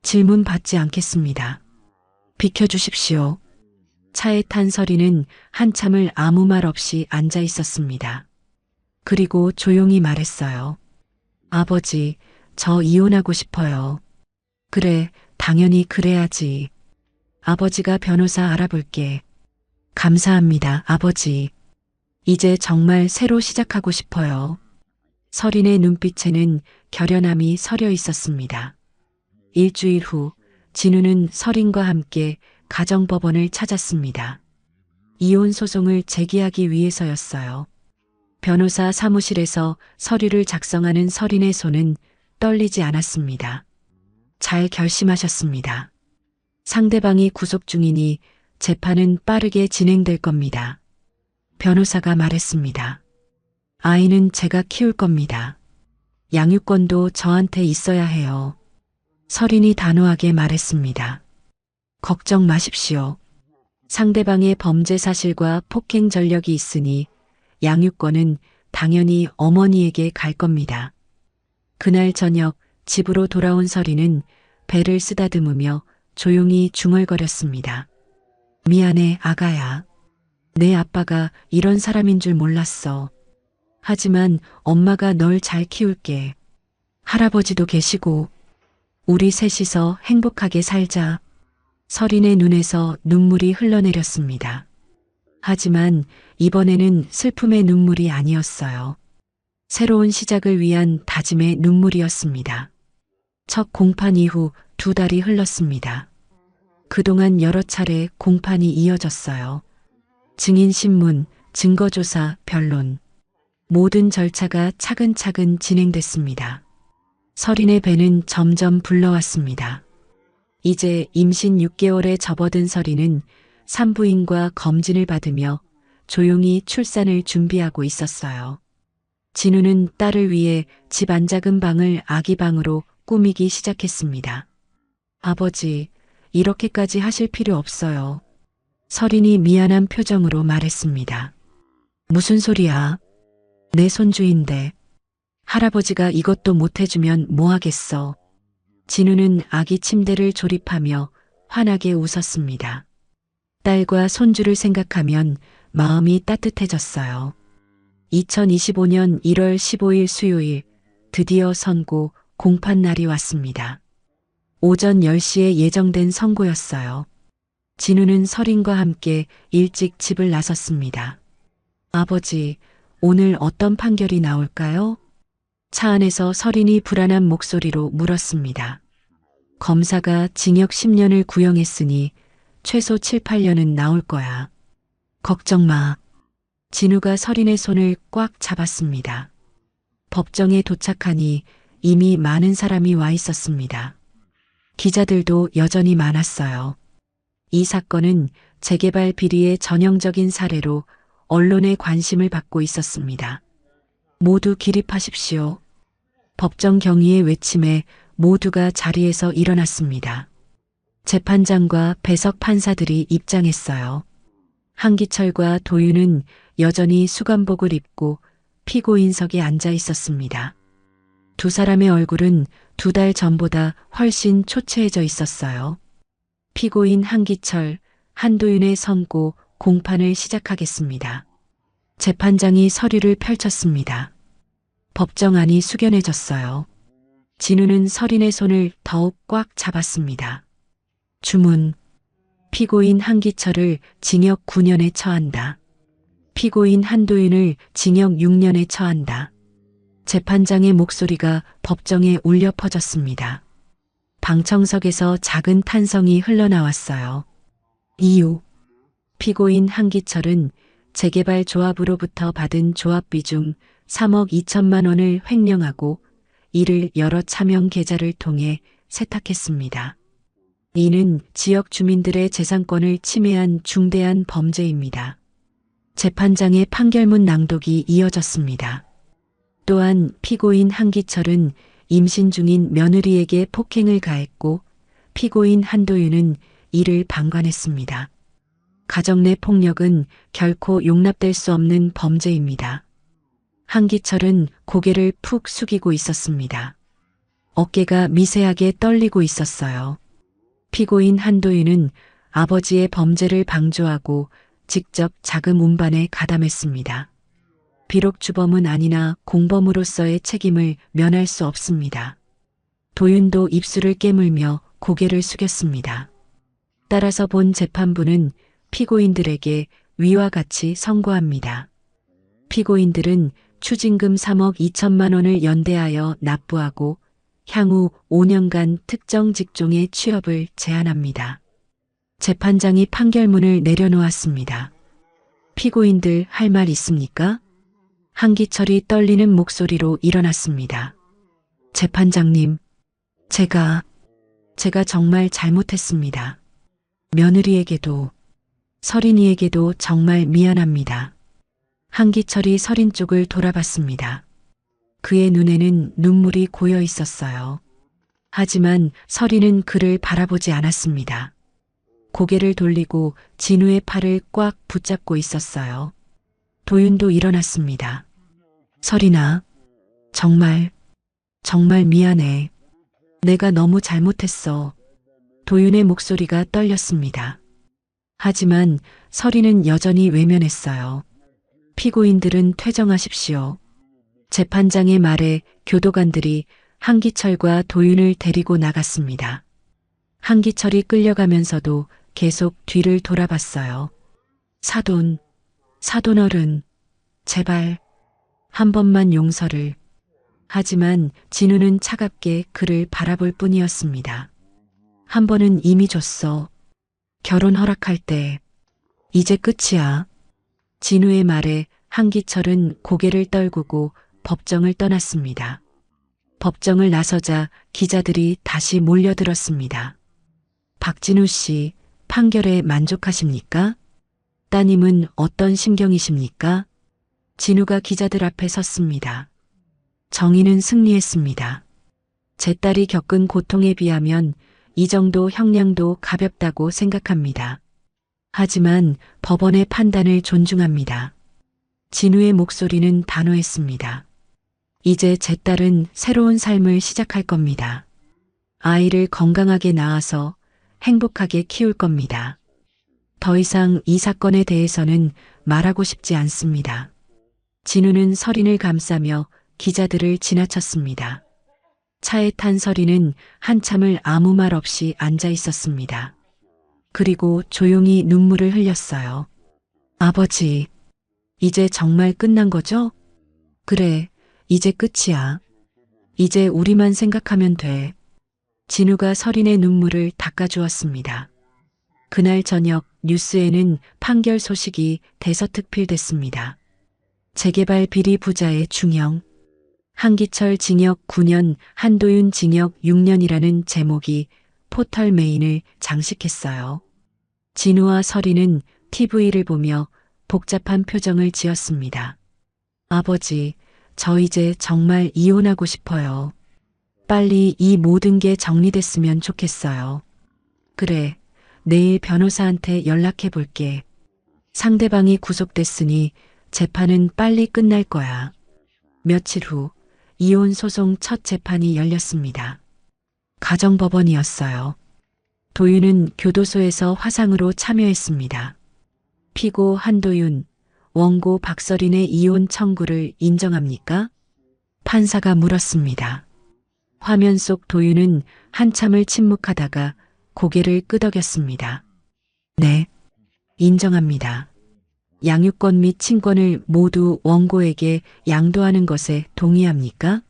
질문 받지 않겠습니다. 비켜주십시오. 차에 탄 서린은 한참을 아무 말 없이 앉아 있었습니다. 그리고 조용히 말했어요. 아버지, 저 이혼하고 싶어요. 그래, 당연히 그래야지. 아버지가 변호사 알아볼게. 감사합니다, 아버지. 이제 정말 새로 시작하고 싶어요. 서린의 눈빛에는 결연함이 서려 있었습니다. 일주일 후, 진우는 서린과 함께 가정법원을 찾았습니다. 이혼 소송을 제기하기 위해서였어요. 변호사 사무실에서 서류를 작성하는 서린의 손은 떨리지 않았습니다. 잘 결심하셨습니다. 상대방이 구속 중이니 재판은 빠르게 진행될 겁니다. 변호사가 말했습니다. 아이는 제가 키울 겁니다. 양육권도 저한테 있어야 해요. 서린이 단호하게 말했습니다. 걱정 마십시오. 상대방의 범죄 사실과 폭행 전력이 있으니 양육권은 당연히 어머니에게 갈 겁니다. 그날 저녁 집으로 돌아온 서린은 배를 쓰다듬으며 조용히 중얼거렸습니다. 미안해, 아가야. 내 아빠가 이런 사람인 줄 몰랐어. 하지만 엄마가 널 잘 키울게. 할아버지도 계시고 우리 셋이서 행복하게 살자. 서린의 눈에서 눈물이 흘러내렸습니다. 하지만 이번에는 슬픔의 눈물이 아니었어요. 새로운 시작을 위한 다짐의 눈물이었습니다. 첫 공판 이후 2달이 흘렀습니다. 그동안 여러 차례 공판이 이어졌어요. 증인신문, 증거조사, 변론. 모든 절차가 차근차근 진행됐습니다. 서린의 배는 점점 불러왔습니다. 이제 임신 6개월에 접어든 서린은 산부인과 검진을 받으며 조용히 출산을 준비하고 있었어요. 진우는 딸을 위해 집 안작은 방을 아기방으로 꾸미기 시작했습니다. 아버지, 이렇게까지 하실 필요 없어요. 서린이 미안한 표정으로 말했습니다. 무슨 소리야? 내 손주인데. 할아버지가 이것도 못해주면 뭐하겠어. 진우는 아기 침대를 조립하며 환하게 웃었습니다. 딸과 손주를 생각하면 마음이 따뜻해졌어요. 2025년 1월 15일 수요일, 드디어 선고 공판 날이 왔습니다. 오전 10시에 예정된 선고였어요. 진우는 서린과 함께 일찍 집을 나섰습니다. 아버지, 오늘 어떤 판결이 나올까요? 차 안에서 서린이 불안한 목소리로 물었습니다. 검사가 징역 10년을 구형했으니 최소 7, 8년은 나올 거야. 걱정 마. 진우가 서린의 손을 꽉 잡았습니다. 법정에 도착하니 이미 많은 사람이 와 있었습니다. 기자들도 여전히 많았어요. 이 사건은 재개발 비리의 전형적인 사례로 언론의 관심을 받고 있었습니다. 모두 기립하십시오. 법정 경위의 외침에 모두가 자리에서 일어났습니다. 재판장과 배석 판사들이 입장했어요. 한기철과 도윤은 여전히 수감복을 입고 피고인석에 앉아 있었습니다. 두 사람의 얼굴은 2달 전보다 훨씬 초췌해져 있었어요. 피고인 한기철, 한도윤의 선고 공판을 시작하겠습니다. 재판장이 서류를 펼쳤습니다. 법정 안이 숙연해졌어요. 진우는 서린의 손을 더욱 꽉 잡았습니다. 주문. 피고인 한기철을 징역 9년에 처한다. 피고인 한도윤을 징역 6년에 처한다. 재판장의 목소리가 법정에 울려 퍼졌습니다. 방청석에서 작은 탄성이 흘러나왔어요. 이유. 피고인 한기철은 재개발 조합으로부터 받은 조합비 중 3억 2천만 원을 횡령하고 이를 여러 차명 계좌를 통해 세탁했습니다. 이는 지역 주민들의 재산권을 침해한 중대한 범죄입니다. 재판장의 판결문 낭독이 이어졌습니다. 또한 피고인 한기철은 임신 중인 며느리에게 폭행을 가했고 피고인 한도윤은 이를 방관했습니다. 가정 내 폭력은 결코 용납될 수 없는 범죄입니다. 한기철은 고개를 푹 숙이고 있었습니다. 어깨가 미세하게 떨리고 있었어요. 피고인 한도윤은 아버지의 범죄를 방조하고 직접 자금 운반에 가담했습니다. 비록 주범은 아니나 공범으로서의 책임을 면할 수 없습니다. 도윤도 입술을 깨물며 고개를 숙였습니다. 따라서 본 재판부는 피고인들에게 위와 같이 선고합니다. 피고인들은 추징금 3억 2천만 원을 연대하여 납부하고 향후 5년간 특정 직종의 취업을 제한합니다. 재판장이 판결문을 내려놓았습니다. 피고인들 할 말 있습니까? 한기철이 떨리는 목소리로 일어났습니다. 재판장님, 제가 정말 잘못했습니다. 며느리에게도, 서린이에게도 정말 미안합니다. 한기철이 서린 쪽을 돌아봤습니다. 그의 눈에는 눈물이 고여 있었어요. 하지만 서린은 그를 바라보지 않았습니다. 고개를 돌리고 진우의 팔을 꽉 붙잡고 있었어요. 도윤도 일어났습니다. 서린아, 정말 미안해. 내가 너무 잘못했어. 도윤의 목소리가 떨렸습니다. 하지만 서린은 여전히 외면했어요. 피고인들은 퇴정하십시오. 재판장의 말에 교도관들이 한기철과 도윤을 데리고 나갔습니다. 한기철이 끌려가면서도 계속 뒤를 돌아봤어요. 사돈 어른, 제발 한 번만 용서를. 하지만 진우는 차갑게 그를 바라볼 뿐이었습니다. 한 번은 이미 줬어. 결혼 허락할 때. 이제 끝이야. 진우의 말에 한기철은 고개를 떨구고 법정을 떠났습니다. 법정을 나서자 기자들이 다시 몰려들었습니다. 박진우 씨, 판결에 만족하십니까? 따님은 어떤 심경이십니까? 진우가 기자들 앞에 섰습니다. 정의는 승리했습니다. 제 딸이 겪은 고통에 비하면 이 정도 형량도 가볍다고 생각합니다. 하지만 법원의 판단을 존중합니다. 진우의 목소리는 단호했습니다. 이제 제 딸은 새로운 삶을 시작할 겁니다. 아이를 건강하게 낳아서 행복하게 키울 겁니다. 더 이상 이 사건에 대해서는 말하고 싶지 않습니다. 진우는 서린을 감싸며 기자들을 지나쳤습니다. 차에 탄 서린은 한참을 아무 말 없이 앉아 있었습니다. 그리고 조용히 눈물을 흘렸어요. 아버지, 이제 정말 끝난 거죠? 그래, 이제 끝이야. 이제 우리만 생각하면 돼. 진우가 서린의 눈물을 닦아주었습니다. 그날 저녁 뉴스에는 판결 소식이 대서특필됐습니다. 재개발 비리 부자의 중형. 한기철 징역 9년, 한도윤 징역 6년이라는 제목이 포털 메인을 장식했어요. 진우와 서린은 TV를 보며 복잡한 표정을 지었습니다. 아버지, 저 이제 정말 이혼하고 싶어요. 빨리 이 모든 게 정리됐으면 좋겠어요. 그래, 내일 변호사한테 연락해 볼게. 상대방이 구속됐으니 재판은 빨리 끝날 거야. 며칠 후 이혼 소송 첫 재판이 열렸습니다. 가정법원이었어요. 도윤은 교도소에서 화상으로 참여했습니다. 피고 한도윤, 원고 박서린의 이혼 청구를 인정합니까? 판사가 물었습니다. 화면 속 도윤은 한참을 침묵하다가 고개를 끄덕였습니다. 네, 인정합니다. 양육권 및 친권을 모두 원고에게 양도하는 것에 동의합니까?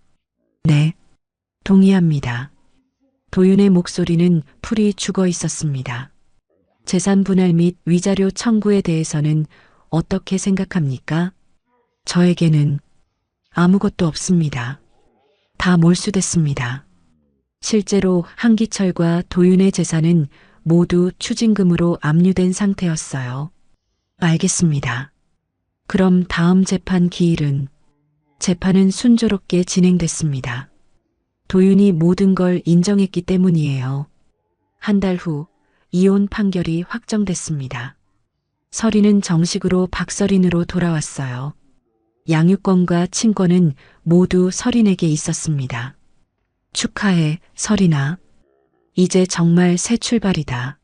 네, 동의합니다. 도윤의 목소리는 풀이 죽어 있었습니다. 재산 분할 및 위자료 청구에 대해서는 어떻게 생각합니까? 저에게는 아무것도 없습니다. 다 몰수됐습니다. 실제로 한기철과 도윤의 재산은 모두 추징금으로 압류된 상태였어요. 알겠습니다. 그럼 다음 재판 기일은? 재판은 순조롭게 진행됐습니다. 도윤이 모든 걸 인정했기 때문이에요. 한 달 후 이혼 판결이 확정됐습니다. 서린은 정식으로 박서린으로 돌아왔어요. 양육권과 친권은 모두 서린에게 있었습니다. 축하해, 서린아. 이제 정말 새 출발이다.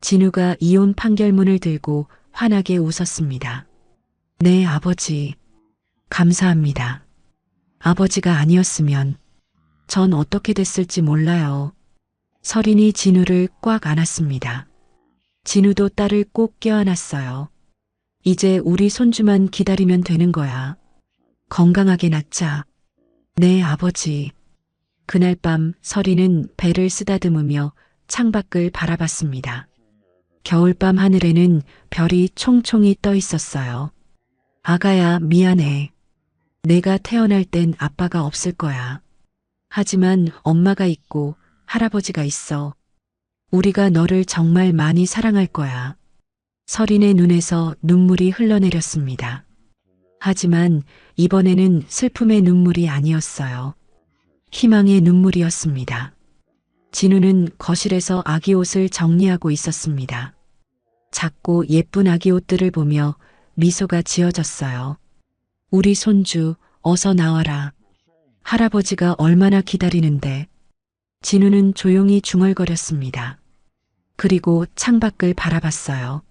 진우가 이혼 판결문을 들고 환하게 웃었습니다. 네, 아버지. 감사합니다. 아버지가 아니었으면 전 어떻게 됐을지 몰라요. 서린이 진우를 꽉 안았습니다. 진우도 딸을 꼭 껴안았어요. 이제 우리 손주만 기다리면 되는 거야. 건강하게 낳자. 네, 아버지. 그날 밤 서린은 배를 쓰다듬으며 창밖을 바라봤습니다. 겨울밤 하늘에는 별이 총총히 떠 있었어요. 아가야, 미안해. 내가 태어날 땐 아빠가 없을 거야. 하지만 엄마가 있고 할아버지가 있어. 우리가 너를 정말 많이 사랑할 거야. 서린의 눈에서 눈물이 흘러내렸습니다. 하지만 이번에는 슬픔의 눈물이 아니었어요. 희망의 눈물이었습니다. 진우는 거실에서 아기 옷을 정리하고 있었습니다. 작고 예쁜 아기 옷들을 보며 미소가 지어졌어요. 우리 손주, 어서 나와라. 할아버지가 얼마나 기다리는데. 진우는 조용히 중얼거렸습니다. 그리고 창밖을 바라봤어요.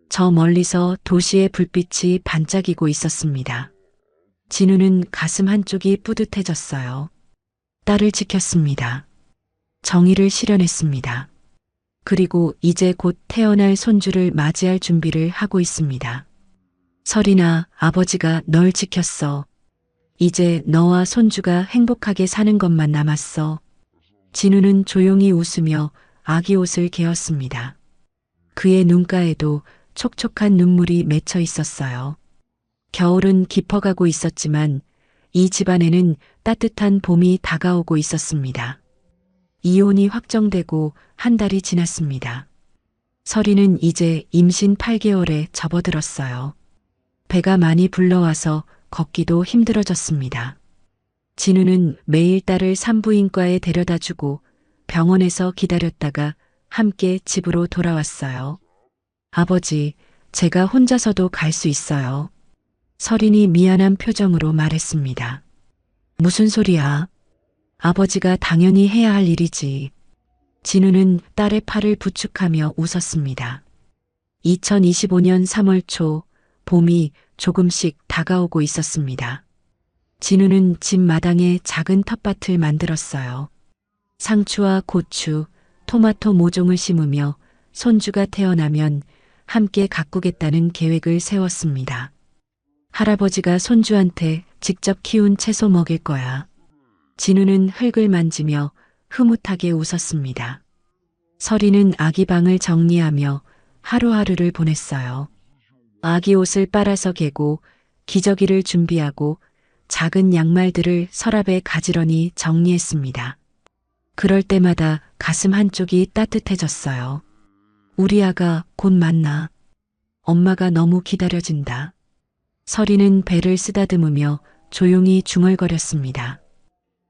저 멀리서 도시의 불빛이 반짝이고 있었습니다. 진우는 가슴 한쪽이 뿌듯해졌어요. 딸을 지켰습니다. 정의를 실현했습니다. 그리고 이제 곧 태어날 손주를 맞이할 준비를 하고 있습니다. 서린아, 아버지가 널 지켰어. 이제 너와 손주가 행복하게 사는 것만 남았어. 진우는 조용히 웃으며 아기 옷을 개었습니다. 그의 눈가에도 촉촉한 눈물이 맺혀 있었어요. 겨울은 깊어가고 있었지만 이 집안에는 따뜻한 봄이 다가오고 있었습니다. 이혼이 확정되고 한 달이 지났습니다. 서린은 이제 임신 8개월에 접어들었어요. 배가 많이 불러와서 걷기도 힘들어졌습니다. 진우는 매일 딸을 산부인과에 데려다주고 병원에서 기다렸다가 함께 집으로 돌아왔어요. 아버지, 제가 혼자서도 갈 수 있어요. 서린이 미안한 표정으로 말했습니다. 무슨 소리야? 아버지가 당연히 해야 할 일이지. 진우는 딸의 팔을 부축하며 웃었습니다. 2025년 3월 초 봄이 조금씩 다가오고 있었습니다. 진우는 집 마당에 작은 텃밭을 만들었어요. 상추와 고추, 토마토 모종을 심으며 손주가 태어나면 함께 가꾸겠다는 계획을 세웠습니다. 할아버지가 손주한테 직접 키운 채소 먹일 거야. 진우는 흙을 만지며 흐뭇하게 웃었습니다. 서리는 아기 방을 정리하며 하루하루를 보냈어요. 아기 옷을 빨아서 개고 기저귀를 준비하고 작은 양말들을 서랍에 가지런히 정리했습니다. 그럴 때마다 가슴 한쪽이 따뜻해졌어요. 우리 아가 곧 만나. 엄마가 너무 기다려진다. 서리는 배를 쓰다듬으며 조용히 중얼거렸습니다.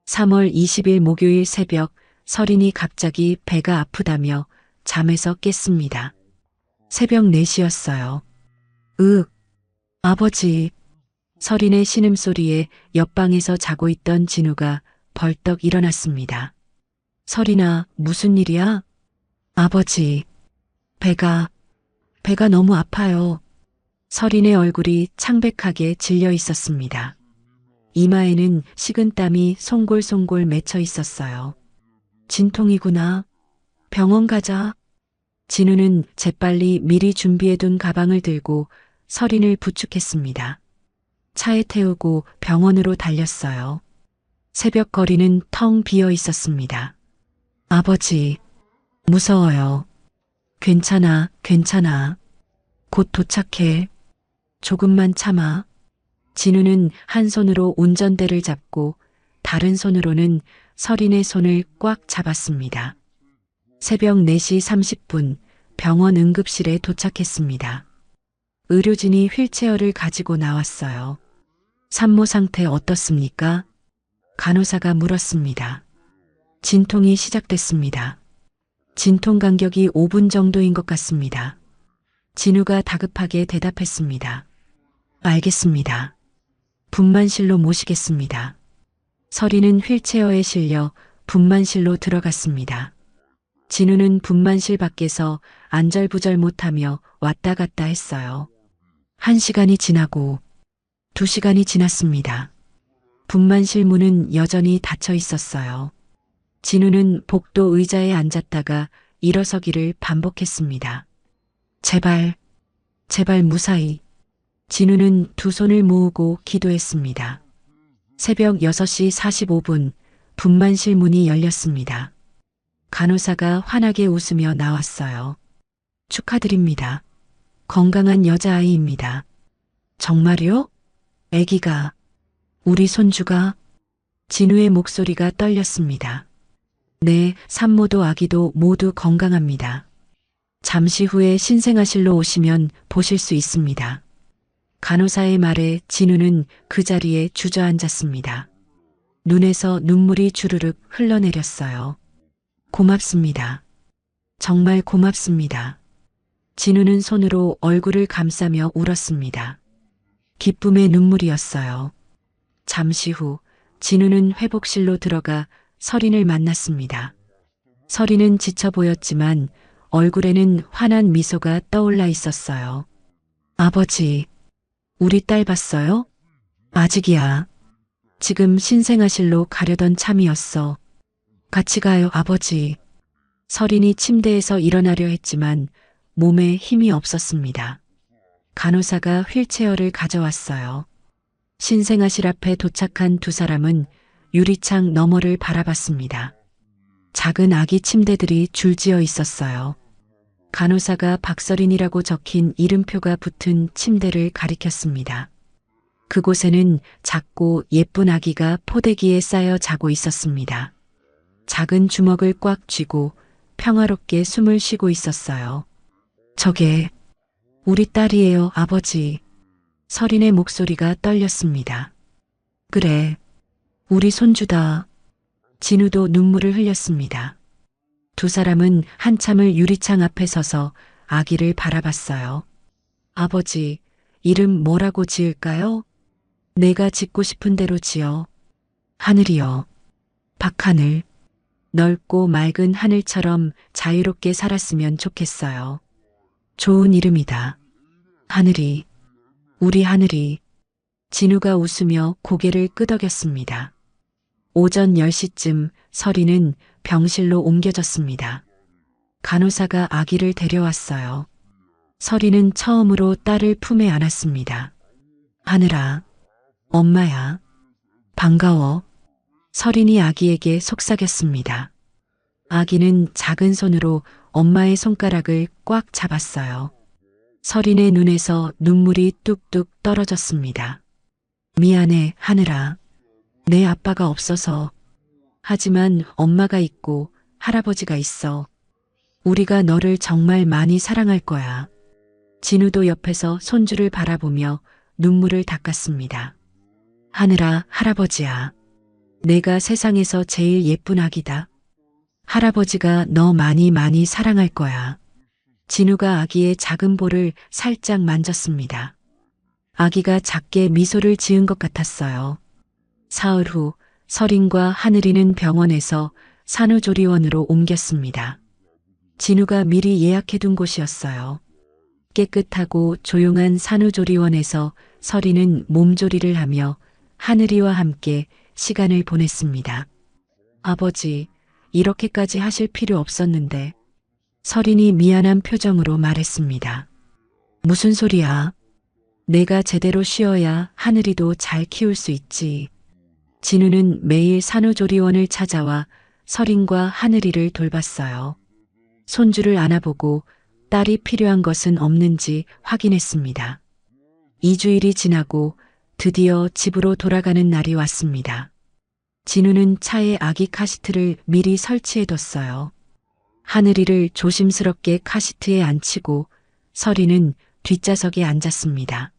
3월 20일 목요일 새벽 서린이 갑자기 배가 아프다며 잠에서 깼습니다. 새벽 4시였어요. 아버지. 서린의 신음소리에 옆방에서 자고 있던 진우가 벌떡 일어났습니다. 서린아, 무슨 일이야? 아버지, 배가 너무 아파요. 서린의 얼굴이 창백하게 질려 있었습니다. 이마에는 식은땀이 송골송골 맺혀 있었어요. 진통이구나. 병원 가자. 진우는 재빨리 미리 준비해둔 가방을 들고 서린을 부축했습니다. 차에 태우고 병원으로 달렸어요. 새벽 거리는 텅 비어 있었습니다. 아버지, 무서워요. 괜찮아, 괜찮아. 곧 도착해. 조금만 참아. 진우는 한 손으로 운전대를 잡고 다른 손으로는 서린의 손을 꽉 잡았습니다. 새벽 4시 30분 병원 응급실에 도착했습니다. 의료진이 휠체어를 가지고 나왔어요. 산모 상태 어떻습니까? 간호사가 물었습니다. 진통이 시작됐습니다. 진통 간격이 5분 정도인 것 같습니다. 진우가 다급하게 대답했습니다. 알겠습니다. 분만실로 모시겠습니다. 서린은 휠체어에 실려 분만실로 들어갔습니다. 진우는 분만실 밖에서 안절부절 못하며 왔다 갔다 했어요. 1시간이 지나고 2시간이 지났습니다. 분만실 문은 여전히 닫혀 있었어요. 진우는 복도 의자에 앉았다가 일어서기를 반복했습니다. 제발, 제발 무사히. 진우는 두 손을 모으고 기도했습니다. 새벽 6시 45분 분만실 문이 열렸습니다. 간호사가 환하게 웃으며 나왔어요. 축하드립니다. 건강한 여자아이입니다. 정말요? 아기가, 우리 손주가? 진우의 목소리가 떨렸습니다. 네, 산모도 아기도 모두 건강합니다. 잠시 후에 신생아실로 오시면 보실 수 있습니다. 간호사의 말에 진우는 그 자리에 주저앉았습니다. 눈에서 눈물이 주르륵 흘러내렸어요. 고맙습니다. 정말 고맙습니다. 진우는 손으로 얼굴을 감싸며 울었습니다. 기쁨의 눈물이었어요. 잠시 후 진우는 회복실로 들어가 서린을 만났습니다. 서린은 지쳐 보였지만 얼굴에는 환한 미소가 떠올라 있었어요. 아버지, 우리 딸 봤어요? 아직이야. 지금 신생아실로 가려던 참이었어. 같이 가요, 아버지. 서린이 침대에서 일어나려 했지만 몸에 힘이 없었습니다. 간호사가 휠체어를 가져왔어요. 신생아실 앞에 도착한 두 사람은 유리창 너머를 바라봤습니다. 작은 아기 침대들이 줄지어 있었어요. 간호사가 박서린이라고 적힌 이름표가 붙은 침대를 가리켰습니다. 그곳에는 작고 예쁜 아기가 포대기에 쌓여 자고 있었습니다. 작은 주먹을 꽉 쥐고 평화롭게 숨을 쉬고 있었어요. 저게 우리 딸이에요, 아버지. 서린의 목소리가 떨렸습니다. 그래, 우리 손주다. 진우도 눈물을 흘렸습니다. 두 사람은 한참을 유리창 앞에 서서 아기를 바라봤어요. 아버지, 이름 뭐라고 지을까요? 내가 짓고 싶은 대로 지어. 하늘이여. 박하늘. 넓고 맑은 하늘처럼 자유롭게 살았으면 좋겠어요. 좋은 이름이다. 하늘이. 우리 하늘이. 진우가 웃으며 고개를 끄덕였습니다. 오전 10시쯤 서린은 병실로 옮겨졌습니다. 간호사가 아기를 데려왔어요. 서린은 처음으로 딸을 품에 안았습니다. 하늘아, 엄마야. 반가워. 서린이 아기에게 속삭였습니다. 아기는 작은 손으로 엄마의 손가락을 꽉 잡았어요. 서린의 눈에서 눈물이 뚝뚝 떨어졌습니다. 미안해, 하늘아. 내 아빠가 없어서. 하지만 엄마가 있고 할아버지가 있어. 우리가 너를 정말 많이 사랑할 거야. 진우도 옆에서 손주를 바라보며 눈물을 닦았습니다. 하늘아, 할아버지야. 내가 세상에서 제일 예쁜 아기다. 할아버지가 너 많이 많이 사랑할 거야. 진우가 아기의 작은 볼을 살짝 만졌습니다. 아기가 작게 미소를 지은 것 같았어요. 사흘 후 서린과 하늘이는 병원에서 산후조리원으로 옮겼습니다. 진우가 미리 예약해둔 곳이었어요. 깨끗하고 조용한 산후조리원에서 서린은 몸조리를 하며 하늘이와 함께 시간을 보냈습니다. 아버지, 이렇게까지 하실 필요 없었는데. 설인이 미안한 표정으로 말했습니다. 무슨 소리야? 내가 제대로 쉬어야 하늘이도 잘 키울 수 있지. 진우는 매일 산후조리원을 찾아와 설인과 하늘이를 돌봤어요. 손주를 안아보고 딸이 필요한 것은 없는지 확인했습니다. 2주일이 지나고 드디어 집으로 돌아가는 날이 왔습니다. 진우는 차에 아기 카시트를 미리 설치해뒀어요. 하늘이를 조심스럽게 카시트에 앉히고 설이는 뒷좌석에 앉았습니다.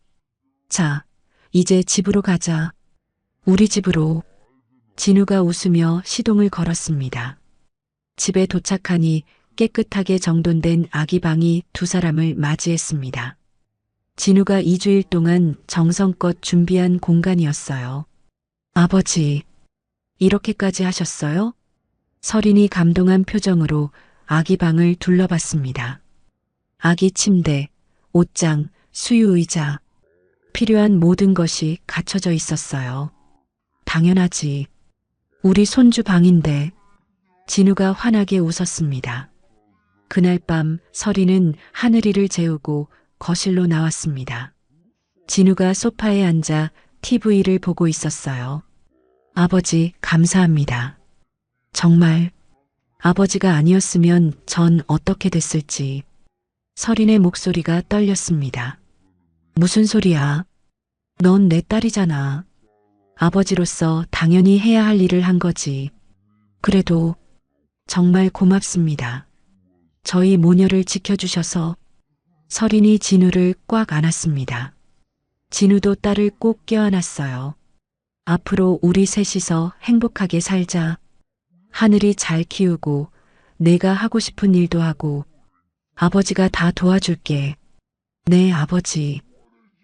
자, 이제 집으로 가자. 우리 집으로. 진우가 웃으며 시동을 걸었습니다. 집에 도착하니 깨끗하게 정돈된 아기 방이 두 사람을 맞이했습니다. 진우가 2주일 동안 정성껏 준비한 공간이었어요. 아버지, 이렇게까지 하셨어요? 설인이 감동한 표정으로 아기 방을 둘러봤습니다. 아기 침대, 옷장, 수유의자, 필요한 모든 것이 갖춰져 있었어요. 당연하지. 우리 손주 방인데. 진우가 환하게 웃었습니다. 그날 밤 설이는 하늘이를 재우고 거실로 나왔습니다. 진우가 소파에 앉아 TV를 보고 있었어요. 아버지, 감사합니다. 정말 아버지가 아니었으면 전 어떻게 됐을지. 설인의 목소리가 떨렸습니다. 무슨 소리야? 넌 내 딸이잖아. 아버지로서 당연히 해야 할 일을 한 거지. 그래도 정말 고맙습니다. 저희 모녀를 지켜주셔서. 설인이 진우를 꽉 안았습니다. 진우도 딸을 꼭 껴안았어요. 앞으로 우리 셋이서 행복하게 살자. 하늘이 잘 키우고 내가 하고 싶은 일도 하고 아버지가 다 도와줄게. 네, 아버지.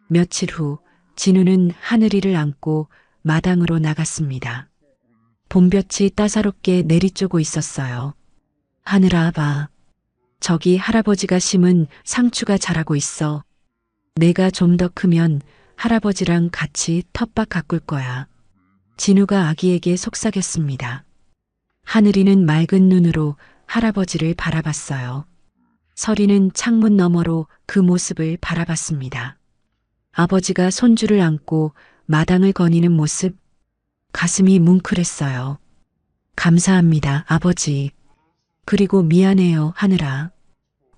며칠 후 진우는 하늘이를 안고 마당으로 나갔습니다. 봄볕이 따사롭게 내리쬐고 있었어요. 하늘아, 봐. 저기 할아버지가 심은 상추가 자라고 있어. 내가 좀 더 크면 할아버지랑 같이 텃밭 가꿀 거야. 진우가 아기에게 속삭였습니다. 하늘이는 맑은 눈으로 할아버지를 바라봤어요. 설이는 창문 너머로 그 모습을 바라봤습니다. 아버지가 손주를 안고 마당을 거니는 모습, 가슴이 뭉클했어요. 감사합니다, 아버지. 그리고 미안해요, 하늘아.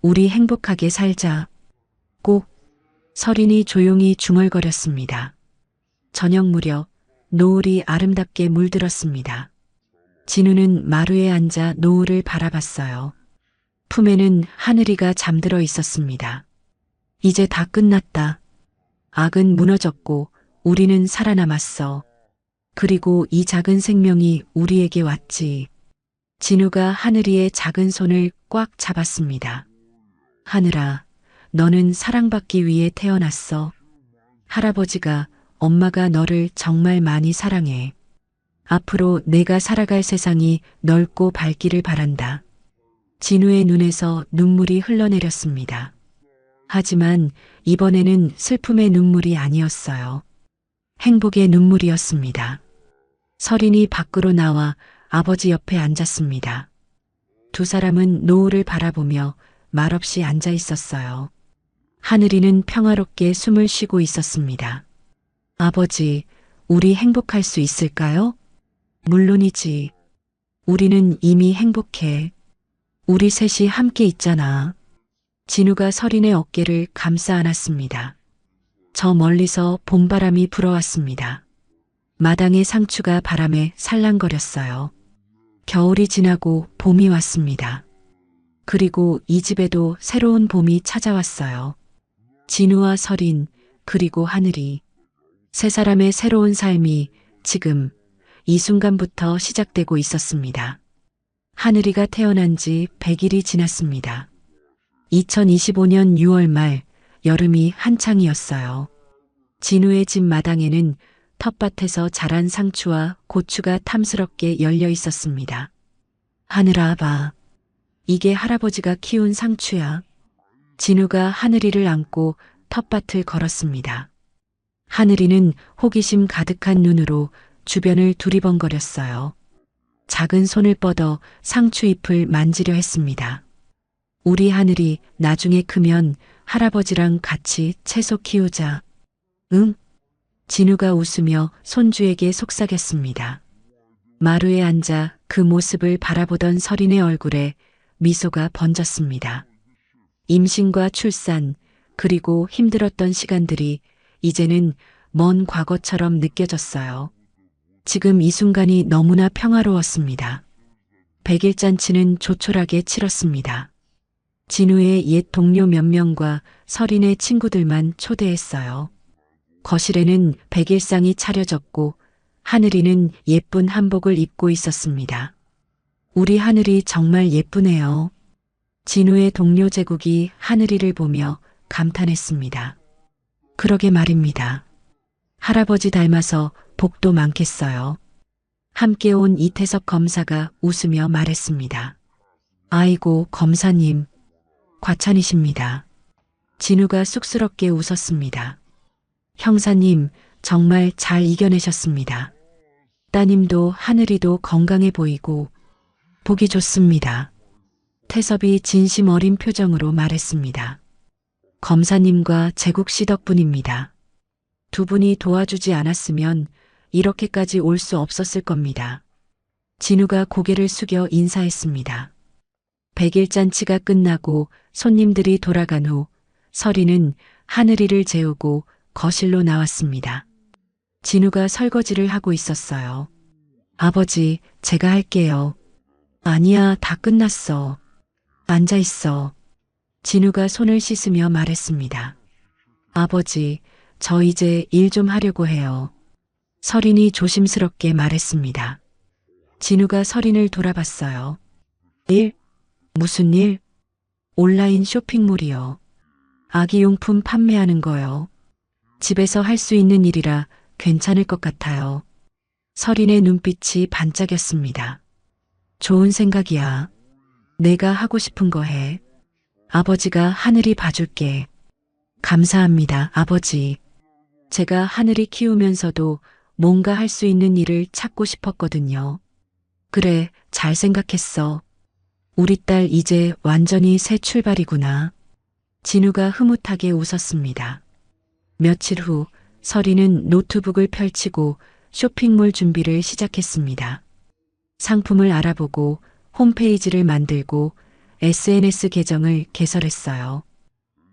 우리 행복하게 살자. 꼭. 설인이 조용히 중얼거렸습니다. 저녁 무렵 노을이 아름답게 물들었습니다. 진우는 마루에 앉아 노을을 바라봤어요. 품에는 하늘이가 잠들어 있었습니다. 이제 다 끝났다. 악은 무너졌고 우리는 살아남았어. 그리고 이 작은 생명이 우리에게 왔지. 진우가 하늘이의 작은 손을 꽉 잡았습니다. 하늘아, 너는 사랑받기 위해 태어났어. 할아버지가, 엄마가 너를 정말 많이 사랑해. 앞으로 내가 살아갈 세상이 넓고 밝기를 바란다. 진우의 눈에서 눈물이 흘러내렸습니다. 하지만 이번에는 슬픔의 눈물이 아니었어요. 행복의 눈물이었습니다. 설인이 밖으로 나와 아버지 옆에 앉았습니다. 두 사람은 노을을 바라보며 말없이 앉아 있었어요. 하늘이는 평화롭게 숨을 쉬고 있었습니다. 아버지, 우리 행복할 수 있을까요? 물론이지. 우리는 이미 행복해. 우리 셋이 함께 있잖아. 진우가 설인의 어깨를 감싸 안았습니다. 저 멀리서 봄바람이 불어왔습니다. 마당의 상추가 바람에 살랑거렸어요. 겨울이 지나고 봄이 왔습니다. 그리고 이 집에도 새로운 봄이 찾아왔어요. 진우와 설인, 그리고 하늘이. 세 사람의 새로운 삶이 지금 이 순간부터 시작되고 있었습니다. 하늘이가 태어난 지 100일이 지났습니다. 2025년 6월 말 여름이 한창이었어요. 진우의 집 마당에는 텃밭에서 자란 상추와 고추가 탐스럽게 열려 있었습니다. 하늘아, 봐. 이게 할아버지가 키운 상추야. 진우가 하늘이를 안고 텃밭을 걸었습니다. 하늘이는 호기심 가득한 눈으로 주변을 두리번거렸어요. 작은 손을 뻗어 상추 잎을 만지려 했습니다. 우리 하늘이 나중에 크면 할아버지랑 같이 채소 키우자. 응? 진우가 웃으며 손주에게 속삭였습니다. 마루에 앉아 그 모습을 바라보던 설인의 얼굴에 미소가 번졌습니다. 임신과 출산, 그리고 힘들었던 시간들이 이제는 먼 과거처럼 느껴졌어요. 지금 이 순간이 너무나 평화로웠습니다. 100일 잔치는 조촐하게 치렀습니다. 진우의 옛 동료 몇 명과 설인의 친구들만 초대했어요. 거실에는 100일상이 차려졌고 하늘이는 예쁜 한복을 입고 있었습니다. 우리 하늘이 정말 예쁘네요. 진우의 동료 제국이 하늘이를 보며 감탄했습니다. 그러게 말입니다. 할아버지 닮아서 복도 많겠어요. 함께 온 이태석 검사가 웃으며 말했습니다. 아이고, 검사님. 과찬이십니다. 진우가 쑥스럽게 웃었습니다. 형사님, 정말 잘 이겨내셨습니다. 따님도 하늘이도 건강해 보이고 보기 좋습니다. 태섭이 진심 어린 표정으로 말했습니다. 검사님과 제국 씨 덕분입니다. 두 분이 도와주지 않았으면 이렇게까지 올 수 없었을 겁니다. 진우가 고개를 숙여 인사했습니다. 100일 잔치가 끝나고 손님들이 돌아간 후 설이는 하늘이를 재우고 거실로 나왔습니다. 진우가 설거지를 하고 있었어요. 아버지, 제가 할게요. 아니야, 다 끝났어. 앉아 있어. 진우가 손을 씻으며 말했습니다. 아버지, 저 이제 일 좀 하려고 해요. 설인이 조심스럽게 말했습니다. 진우가 설인을 돌아봤어요. 일? 무슨 일? 온라인 쇼핑몰이요. 아기용품 판매하는 거요. 집에서 할 수 있는 일이라 괜찮을 것 같아요. 설인의 눈빛이 반짝였습니다. 좋은 생각이야. 내가 하고 싶은 거 해. 아버지가 하늘이 봐줄게. 감사합니다, 아버지. 제가 하늘이 키우면서도 뭔가 할 수 있는 일을 찾고 싶었거든요. 그래, 잘 생각했어. 우리 딸 이제 완전히 새 출발이구나. 진우가 흐뭇하게 웃었습니다. 며칠 후 설이는 노트북을 펼치고 쇼핑몰 준비를 시작했습니다. 상품을 알아보고 홈페이지를 만들고 SNS 계정을 개설했어요.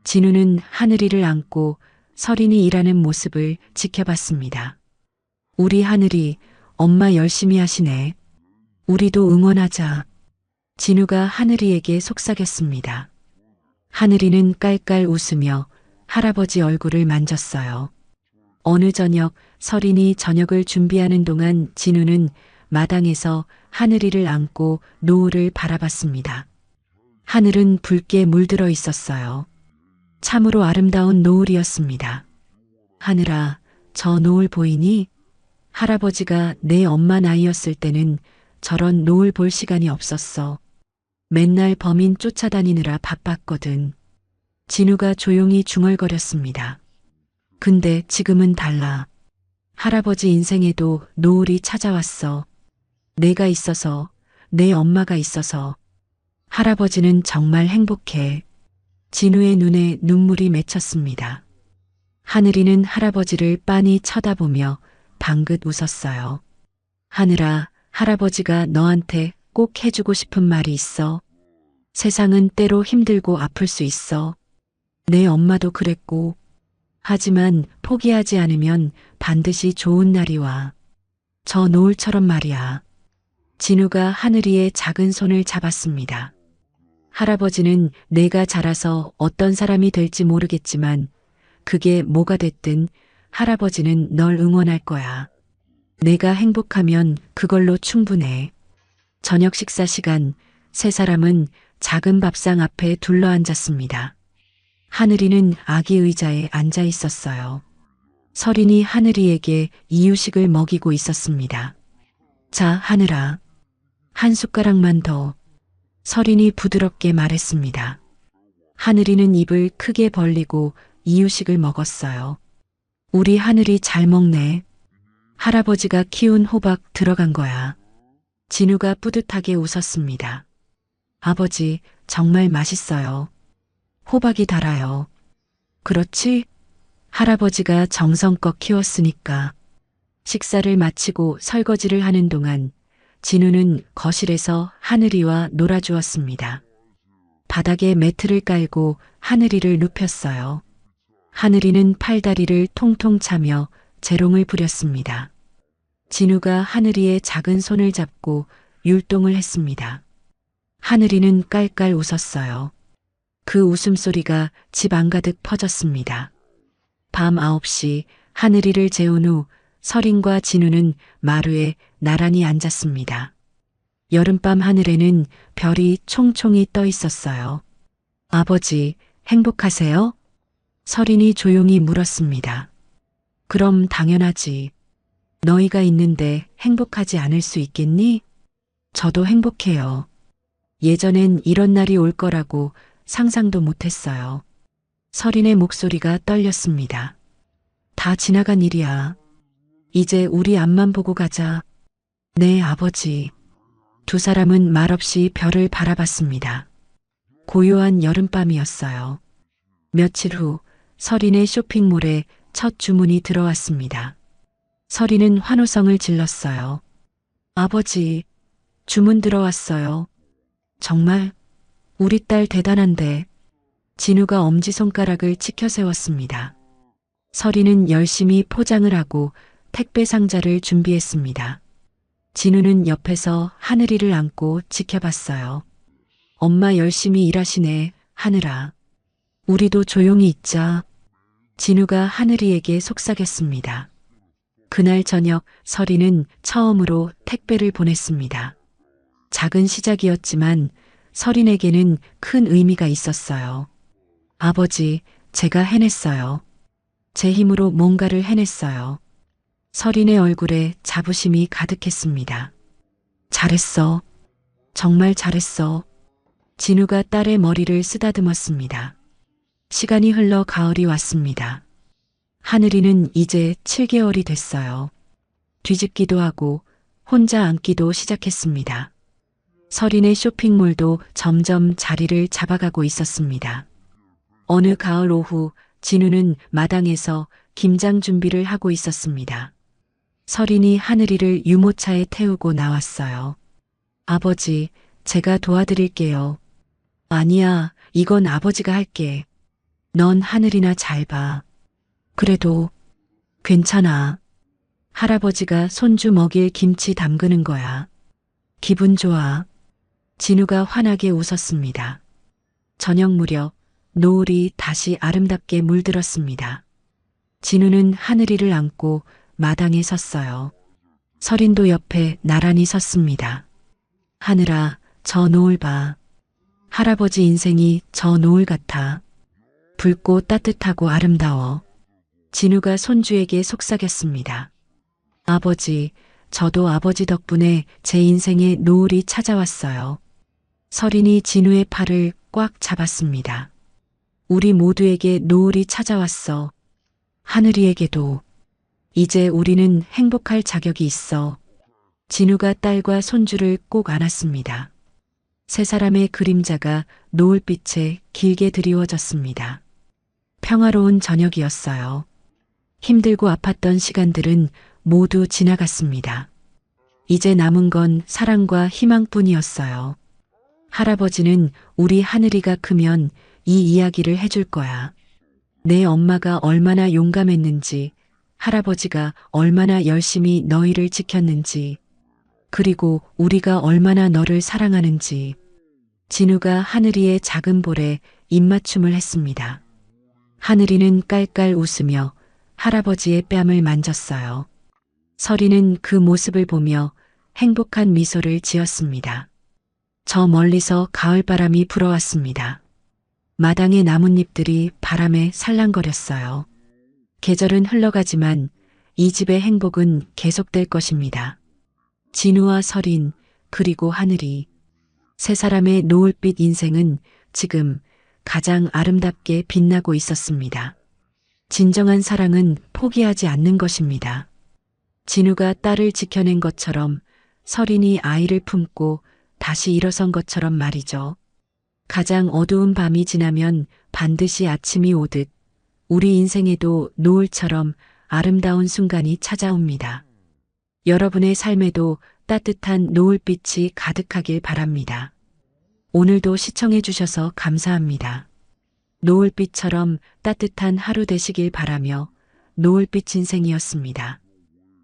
진우는 하늘이를 안고 설인이 일하는 모습을 지켜봤습니다. 우리 하늘이 엄마 열심히 하시네. 우리도 응원하자. 진우가 하늘이에게 속삭였습니다. 하늘이는 깔깔 웃으며 할아버지 얼굴을 만졌어요. 어느 저녁 설인이 저녁을 준비하는 동안 진우는 마당에서 하늘이를 안고 노을을 바라봤습니다. 하늘은 붉게 물들어 있었어요. 참으로 아름다운 노을이었습니다. 하늘아, 저 노을 보이니? 할아버지가 내 엄마 나이였을 때는 저런 노을 볼 시간이 없었어. 맨날 범인 쫓아다니느라 바빴거든. 진우가 조용히 중얼거렸습니다. 근데 지금은 달라. 할아버지 인생에도 노을이 찾아왔어. 내가 있어서, 내 엄마가 있어서. 할아버지는 정말 행복해. 진우의 눈에 눈물이 맺혔습니다. 하늘이는 할아버지를 빤히 쳐다보며 방긋 웃었어요. 하늘아, 할아버지가 너한테 꼭 해주고 싶은 말이 있어. 세상은 때로 힘들고 아플 수 있어. 내 엄마도 그랬고. 하지만 포기하지 않으면 반드시 좋은 날이 와. 저 노을처럼 말이야. 진우가 하늘이의 작은 손을 잡았습니다. 할아버지는 내가 자라서 어떤 사람이 될지 모르겠지만 그게 뭐가 됐든 할아버지는 널 응원할 거야. 내가 행복하면 그걸로 충분해. 저녁 식사 시간, 세 사람은 작은 밥상 앞에 둘러앉았습니다. 하늘이는 아기 의자에 앉아 있었어요. 설인이 하늘이에게 이유식을 먹이고 있었습니다. 자, 하늘아. 한 숟가락만 더. 설인이 부드럽게 말했습니다. 하늘이는 입을 크게 벌리고 이유식을 먹었어요. 우리 하늘이 잘 먹네. 할아버지가 키운 호박 들어간 거야. 진우가 뿌듯하게 웃었습니다. 아버지, 정말 맛있어요. 호박이 달아요. 그렇지? 할아버지가 정성껏 키웠으니까. 식사를 마치고 설거지를 하는 동안 진우는 거실에서 하늘이와 놀아주었습니다. 바닥에 매트를 깔고 하늘이를 눕혔어요. 하늘이는 팔다리를 통통 차며 재롱을 부렸습니다. 진우가 하늘이의 작은 손을 잡고 율동을 했습니다. 하늘이는 깔깔 웃었어요. 그 웃음소리가 집 안가득 퍼졌습니다. 밤 9시 하늘이를 재운 후 설인과 진우는 마루에 나란히 앉았습니다. 여름밤 하늘에는 별이 총총히 떠 있었어요. 아버지, 행복하세요? 설인이 조용히 물었습니다. 그럼 당연하지. 너희가 있는데 행복하지 않을 수 있겠니? 저도 행복해요. 예전엔 이런 날이 올 거라고 상상도 못했어요. 설인의 목소리가 떨렸습니다. 다 지나간 일이야. 이제 우리 앞만 보고 가자. 네, 아버지. 두 사람은 말없이 별을 바라봤습니다. 고요한 여름밤이었어요. 며칠 후 설인의 쇼핑몰에 첫 주문이 들어왔습니다. 설인은 환호성을 질렀어요. 아버지, 주문 들어왔어요. 정말? 우리 딸 대단한데. 진우가 엄지손가락을 치켜 세웠습니다. 설인은 열심히 포장을 하고 택배 상자를 준비했습니다. 진우는 옆에서 하늘이를 안고 지켜봤어요. 엄마 열심히 일하시네, 하늘아. 우리도 조용히 있자. 진우가 하늘이에게 속삭였습니다. 그날 저녁 설이는 처음으로 택배를 보냈습니다. 작은 시작이었지만 설인에게는 큰 의미가 있었어요. 아버지, 제가 해냈어요. 제 힘으로 뭔가를 해냈어요. 설인의 얼굴에 자부심이 가득했습니다. 잘했어. 정말 잘했어. 진우가 딸의 머리를 쓰다듬었습니다. 시간이 흘러 가을이 왔습니다. 하늘이는 이제 7개월이 됐어요. 뒤집기도 하고 혼자 앉기도 시작했습니다. 설인의 쇼핑몰도 점점 자리를 잡아가고 있었습니다. 어느 가을 오후 진우는 마당에서 김장 준비를 하고 있었습니다. 설인이 하늘이를 유모차에 태우고 나왔어요. 아버지, 제가 도와드릴게요. 아니야, 이건 아버지가 할게. 넌 하늘이나 잘 봐. 그래도 괜찮아. 할아버지가 손주 먹일 김치 담그는 거야. 기분 좋아. 진우가 환하게 웃었습니다. 저녁 무렵 노을이 다시 아름답게 물들었습니다. 진우는 하늘이를 안고 마당에 섰어요. 설인도 옆에 나란히 섰습니다. 하늘아, 저 노을 봐. 할아버지 인생이 저 노을 같아. 붉고 따뜻하고 아름다워. 진우가 손주에게 속삭였습니다. 아버지, 저도 아버지 덕분에 제 인생에 노을이 찾아왔어요. 설인이 진우의 팔을 꽉 잡았습니다. 우리 모두에게 노을이 찾아왔어. 하늘이에게도. 이제 우리는 행복할 자격이 있어. 진우가 딸과 손주를 꼭 안았습니다. 세 사람의 그림자가 노을빛에 길게 드리워졌습니다. 평화로운 저녁이었어요. 힘들고 아팠던 시간들은 모두 지나갔습니다. 이제 남은 건 사랑과 희망뿐이었어요. 할아버지는 우리 하늘이가 크면 이 이야기를 해줄 거야. 내 엄마가 얼마나 용감했는지, 할아버지가 얼마나 열심히 너희를 지켰는지, 그리고 우리가 얼마나 너를 사랑하는지. 진우가 하늘이의 작은 볼에 입맞춤을 했습니다. 하늘이는 깔깔 웃으며 할아버지의 뺨을 만졌어요. 설이는 그 모습을 보며 행복한 미소를 지었습니다. 저 멀리서 가을바람이 불어왔습니다. 마당의 나뭇잎들이 바람에 살랑거렸어요. 계절은 흘러가지만 이 집의 행복은 계속될 것입니다. 진우와 설인, 그리고 하늘이. 세 사람의 노을빛 인생은 지금 가장 아름답게 빛나고 있었습니다. 진정한 사랑은 포기하지 않는 것입니다. 진우가 딸을 지켜낸 것처럼 설인이 아이를 품고 다시 일어선 것처럼 말이죠. 가장 어두운 밤이 지나면 반드시 아침이 오듯 우리 인생에도 노을처럼 아름다운 순간이 찾아옵니다. 여러분의 삶에도 따뜻한 노을빛이 가득하길 바랍니다. 오늘도 시청해 주셔서 감사합니다. 노을빛처럼 따뜻한 하루 되시길 바라며 노을빛 인생이었습니다.